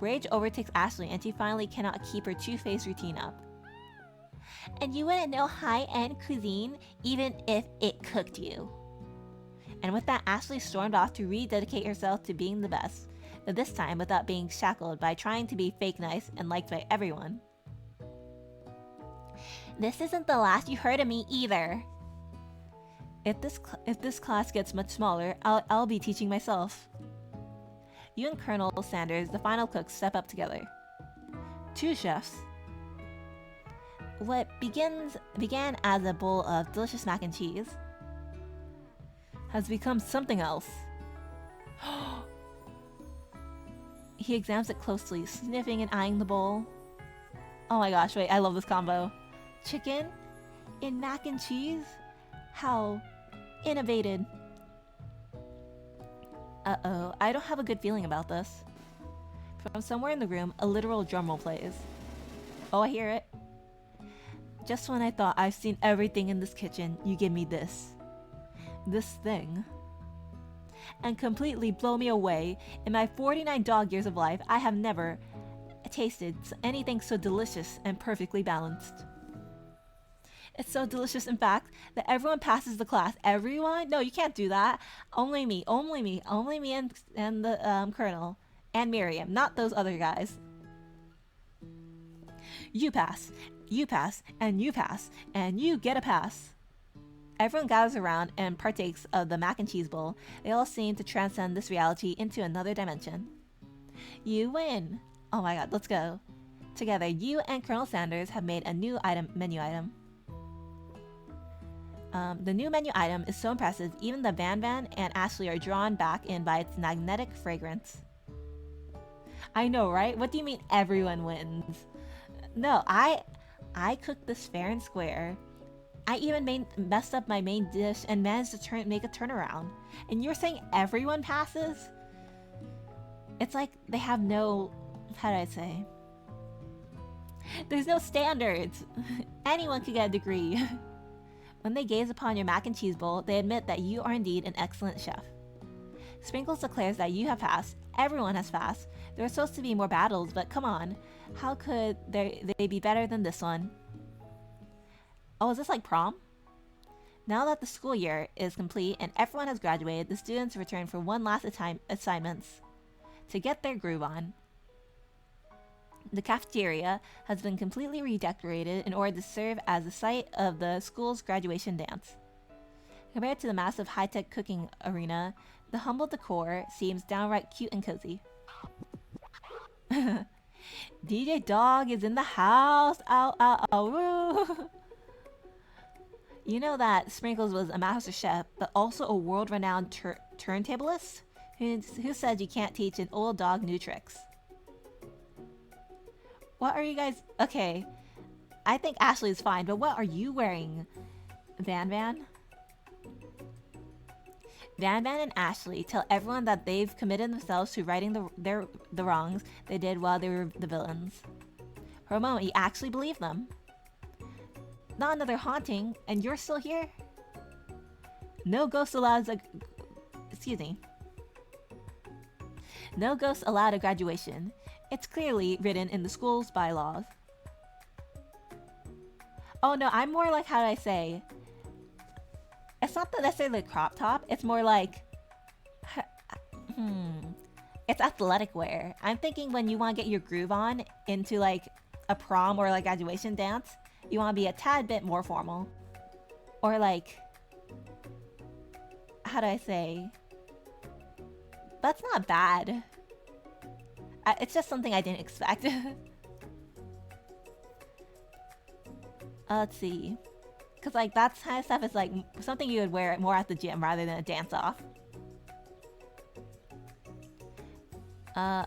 Rage overtakes Ashley and she finally cannot keep her two-faced routine up. And you wouldn't know high-end cuisine even if it cooked you. And with that, Ashley stormed off to rededicate herself to being the best, but this time without being shackled by trying to be fake nice and liked by everyone. This isn't the last you heard of me either. If this class gets much smaller, I'll be teaching myself. You and Colonel Sanders, the final cook, step up together. Two chefs. What began as a bowl of delicious mac and cheese has become something else. He examines it closely, sniffing and eyeing the bowl. Oh my gosh, wait, I love this combo. Chicken in mac and cheese? How innovated. Uh-oh, I don't have a good feeling about this. From somewhere in the room, a literal drumroll plays. Oh, I hear it. Just when I thought I've seen everything in this kitchen, you give me this. This thing. And completely blow me away. In my 49 dog years of life, I have never tasted anything so delicious and perfectly balanced. It's so delicious, in fact, that everyone passes the class. Everyone? No, you can't do that. Only me and the Colonel. And Miriam, not those other guys. You pass, and you pass, and you get a pass. Everyone gathers around and partakes of the mac and cheese bowl. They all seem to transcend this reality into another dimension. You win! Oh my god, let's go. Together, you and Colonel Sanders have made a new menu item. The new menu item is so impressive, even the Van Van and Ashley are drawn back in by its magnetic fragrance. I know, right? What do you mean everyone wins? No, I cooked this fair and square. I even messed up my main dish and managed to make a turnaround. And you're saying everyone passes? It's like they have no... how do I say? There's no standards. Anyone could get a degree. When they gaze upon your mac and cheese bowl, they admit that you are indeed an excellent chef. Sprinkles declares that you have passed. Everyone has passed. There are supposed to be more battles, but come on. How could they be better than this one? Oh, is this like prom? Now that the school year is complete and everyone has graduated, the students return for one last assignments to get their groove on. The cafeteria has been completely redecorated in order to serve as the site of the school's graduation dance. Compared to the massive high-tech cooking arena, the humble decor seems downright cute and cozy. DJ Dog is in the house! Ow, ow, ow, woo! You know that Sprinkles was a master chef, but also a world-renowned turntablist? Who said you can't teach an old dog new tricks? What are you guys... Okay, I think Ashley's fine, but what are you wearing, Van Van? Van Van and Ashley tell everyone that they've committed themselves to righting the wrongs they did while they were the villains. For a moment, you actually believe them. Not another haunting, and you're still here? No ghosts allowed excuse me. No ghosts allowed at graduation. It's clearly written in the school's bylaws. Oh no, I'm more like, how do I say? It's not necessarily a crop top, it's more like... It's athletic wear. I'm thinking when you want to get your groove on into like a prom or like graduation dance, you want to be a tad bit more formal. Or like... how do I say? That's not bad. It's just something I didn't expect. Let's see. Because like that kind of stuff is like something you would wear more at the gym rather than a dance-off.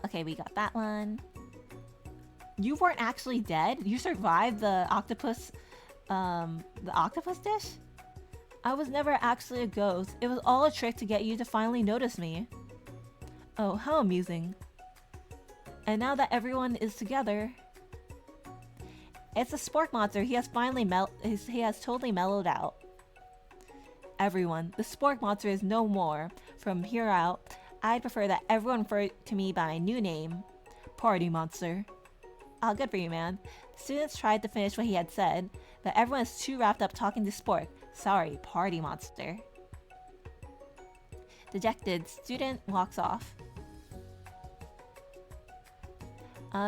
Okay, we got that one. You weren't actually dead? You survived the octopus dish? I was never actually a ghost. It was all a trick to get you to finally notice me. Oh, how amusing. And now that everyone is together... It's a spork monster. He has totally mellowed out. Everyone, the spork monster is no more. From here out, I prefer that everyone refer to me by my new name, Party Monster. Oh, good for you, man. The students tried to finish what he had said, but everyone is too wrapped up talking to Spork. Sorry, Party Monster. Dejected, student walks off.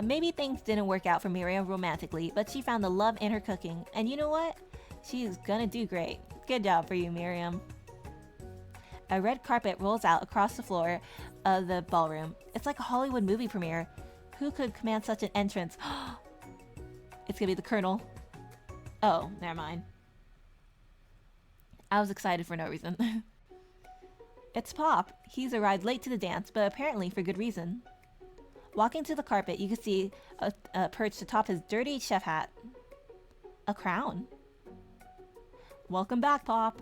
Maybe things didn't work out for Miriam romantically, but she found the love in her cooking. And you know what? She's gonna do great. Good job for you, Miriam. A red carpet rolls out across the floor of the ballroom. It's like a Hollywood movie premiere. Who could command such an entrance? It's gonna be the Colonel. Oh, never mind. I was excited for no reason. It's Pop. He's arrived late to the dance, but apparently for good reason. Walking to the carpet, you can see a perched atop his dirty chef hat. A crown. Welcome back, Pop.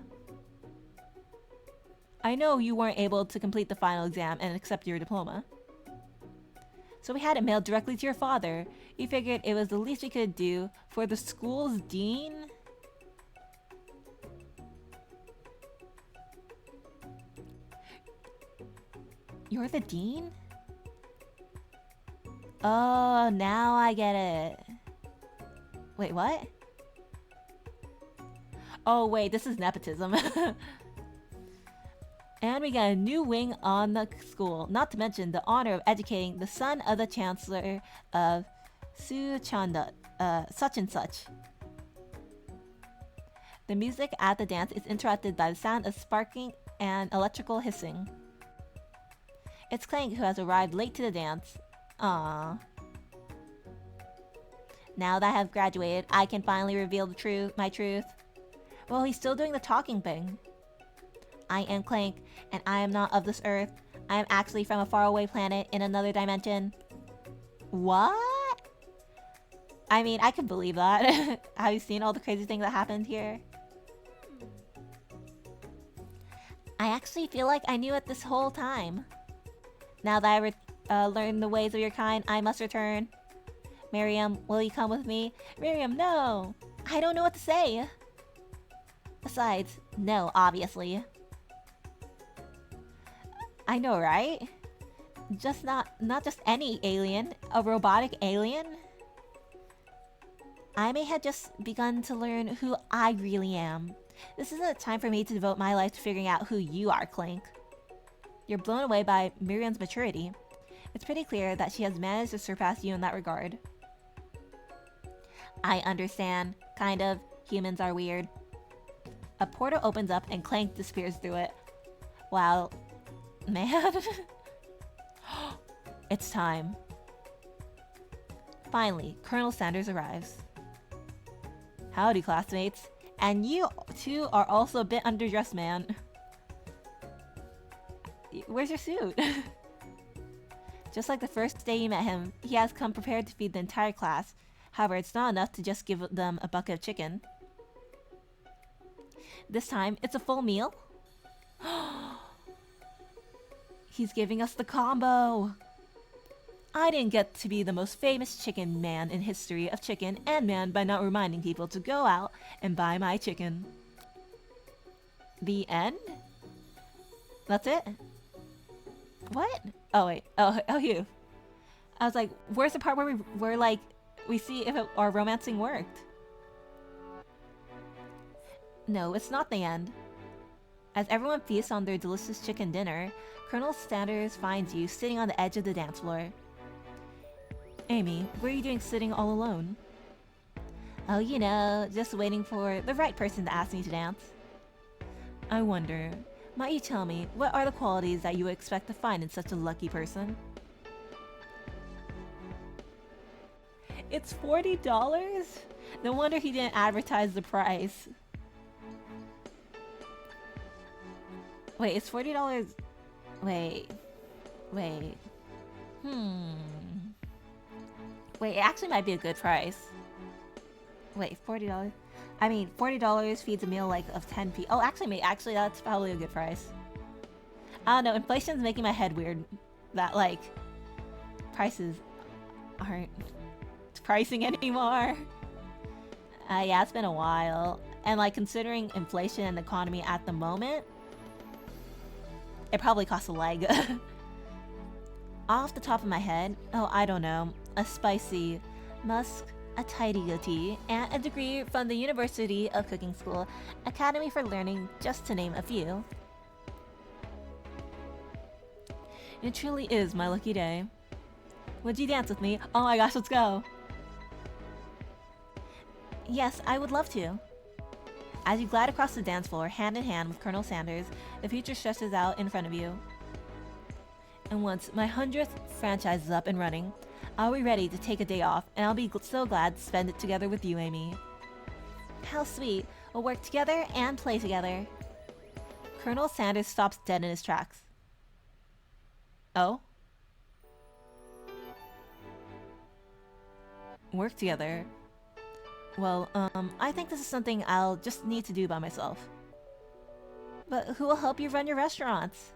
I know you weren't able to complete the final exam and accept your diploma. So we had it mailed directly to your father. You figured it was the least we could do for the school's dean? You're the dean? Oh, now I get it. Wait, what? Oh, wait, this is nepotism. And we got a new wing on the school, not to mention the honor of educating the son of the Chancellor of Suchanda, such and such. The music at the dance is interrupted by the sound of sparking and electrical hissing. It's Clank who has arrived late to the dance. Aww. Now that I have graduated, I can finally reveal my truth. Well, he's still doing the talking thing. I am Clank, and I am not of this earth. I am actually from a faraway planet in another dimension. What? I mean, I can believe that. Have you seen all the crazy things that happened here? I actually feel like I knew it this whole time. Now that I learned the ways of your kind, I must return. Miriam, will you come with me? Miriam, no! I don't know what to say. Besides, no, obviously. I know, right? Just not just any alien, a robotic alien. I may have just begun to learn who I really am. This isn't a time for me to devote my life to figuring out who you are, Clank. You're blown away by Miriam's maturity. It's pretty clear that she has managed to surpass you in that regard. I understand. Kind of. Humans are weird. A portal opens up and Clank disappears through it. Wow. Man. It's time. Finally, Colonel Sanders arrives. Howdy, classmates. And you two are also a bit underdressed, man. Where's your suit? Just like the first day you met him, he has come prepared to feed the entire class. However, it's not enough to just give them a bucket of chicken. This time, it's a full meal. He's giving us the combo. I didn't get to be the most famous chicken man in history of chicken and man by not reminding people to go out and buy my chicken. The end? That's it? What? Oh wait. Oh you. I was like, where's the part where we see if our romancing worked? No, it's not the end. As everyone feasts on their delicious chicken dinner, Colonel Sanders finds you sitting on the edge of the dance floor. Amy, what are you doing sitting all alone? Oh, you know, just waiting for the right person to ask me to dance. I wonder, might you tell me, what are the qualities that you would expect to find in such a lucky person? It's $40? No wonder he didn't advertise the price. Wait, it's $40? Wait. Wait, it actually might be a good price. Wait, $40? I mean, $40 feeds a meal like of 10 people. Oh, actually, that's probably a good price. I don't know, inflation's making my head weird. That, like, prices aren't pricing anymore. Yeah, it's been a while. And, like, considering inflation and the economy at the moment, it probably costs a leg. Off the top of my head, oh, I don't know, a spicy musk, a tidy goatee, and a degree from the University of Cooking School, Academy for Learning, just to name a few. It truly is my lucky day. Would you dance with me? Oh my gosh, let's go! Yes, I would love to. As you glide across the dance floor, hand in hand with Colonel Sanders, the future stretches out in front of you. And once my 100th franchise is up and running, I'll be ready to take a day off, and I'll be so glad to spend it together with you, Amy. How sweet. We'll work together and play together. Colonel Sanders stops dead in his tracks. Oh? Work together? Well, I think this is something I'll just need to do by myself. But who will help you run your restaurants?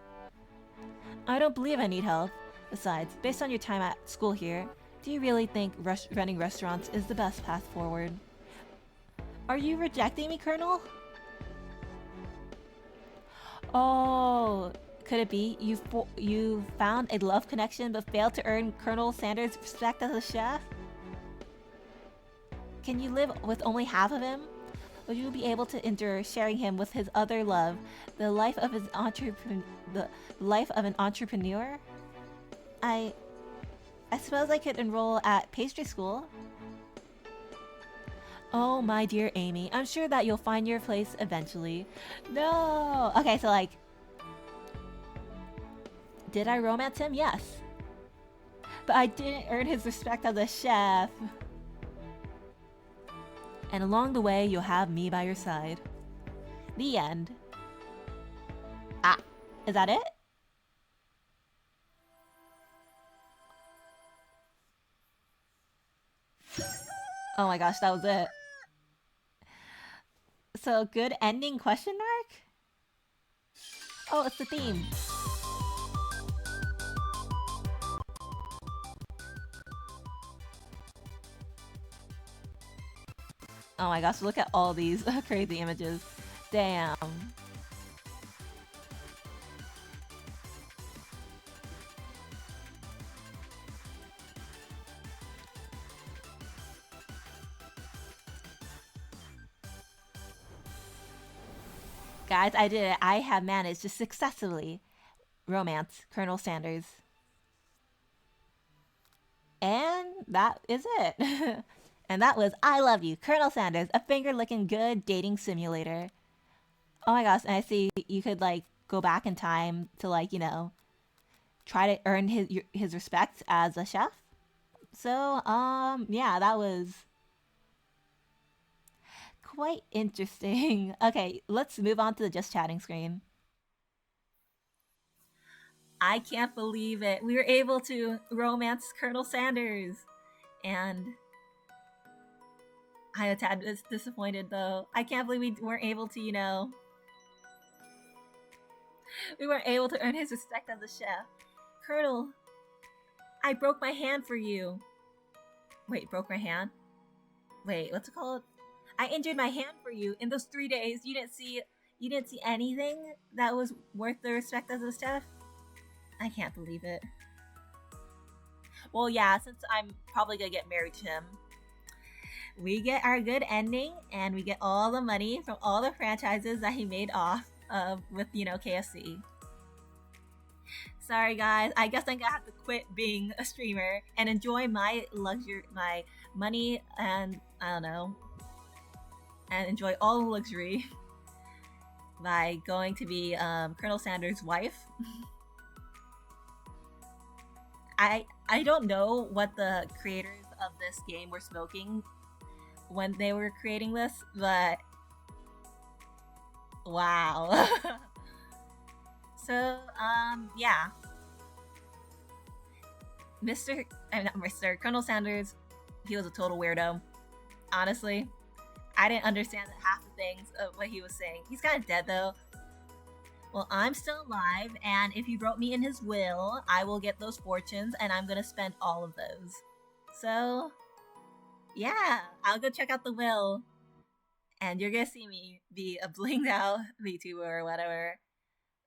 I don't believe I need help. Besides, based on your time at school here, do you really think running restaurants is the best path forward? Are you rejecting me, Colonel? Oh, could it be you found a love connection but failed to earn Colonel Sanders' respect as a chef? Can you live with only half of him? Would you be able to endure sharing him with his other love, the life of an entrepreneur? I suppose I could enroll at pastry school. Oh, my dear Amy, I'm sure that you'll find your place eventually. No! Okay, so like, did I romance him? Yes. But I didn't earn his respect as a chef. And along the way, you'll have me by your side. The end. Ah, is that it? Oh my gosh, that was it. So, good ending, question mark? Oh, it's the theme. Oh my gosh, look at all these crazy images. Damn. Guys, I did it. I have managed to successfully romance Colonel Sanders. And that is it. And that was I Love You, Colonel Sanders, a finger licking good dating simulator. Oh my gosh, and I see you could like go back in time to like, try to earn his respect as a chef. So, yeah, that was quite interesting. Okay, let's move on to the just chatting screen. I can't believe it. We were able to romance Colonel Sanders. And I'm a tad disappointed though. I can't believe we weren't able to, we weren't able to earn his respect as a chef. Colonel, I broke my hand for you. Wait, broke my hand? Wait, what's it called? I injured my hand for you. In those 3 days, you didn't see anything that was worth the respect as a chef? I can't believe it. Well, yeah, since I'm probably gonna get married to him, we get our good ending and we get all the money from all the franchises that he made off with, KFC. Sorry guys, I guess I'm gonna have to quit being a streamer and enjoy my luxury, my money, and I don't know, and enjoy all the luxury by going to be Colonel Sanders' wife. I don't know what the creators of this game were smoking when they were creating this, but wow. So, yeah. Not Mr. Colonel Sanders, he was a total weirdo. Honestly, I didn't understand half the things of what he was saying. He's kind of dead though. Well, I'm still alive, and if he wrote me in his will, I will get those fortunes, and I'm gonna spend all of those. So, yeah, I'll go check out the will, and you're gonna see me be a blinged out VTuber or whatever.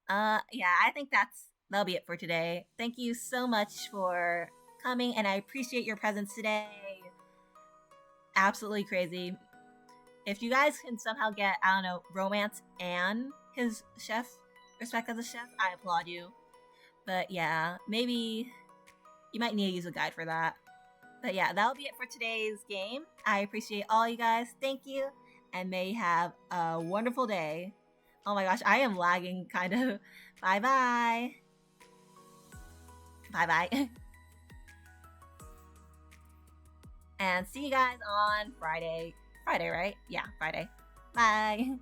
Yeah, I think that'll be it for today. Thank you so much for coming, and I appreciate your presence today. Absolutely crazy. If you guys can somehow get, I don't know, romance and his chef respect as a chef, I applaud you. But yeah, maybe you might need to use a guide for that. But yeah, that'll be it for today's game. I appreciate all you guys. Thank you, and may you have a wonderful day. Oh my gosh, I am lagging kind of. Bye bye. Bye bye. And see you guys on Friday. Friday, right? Yeah, Friday. Bye.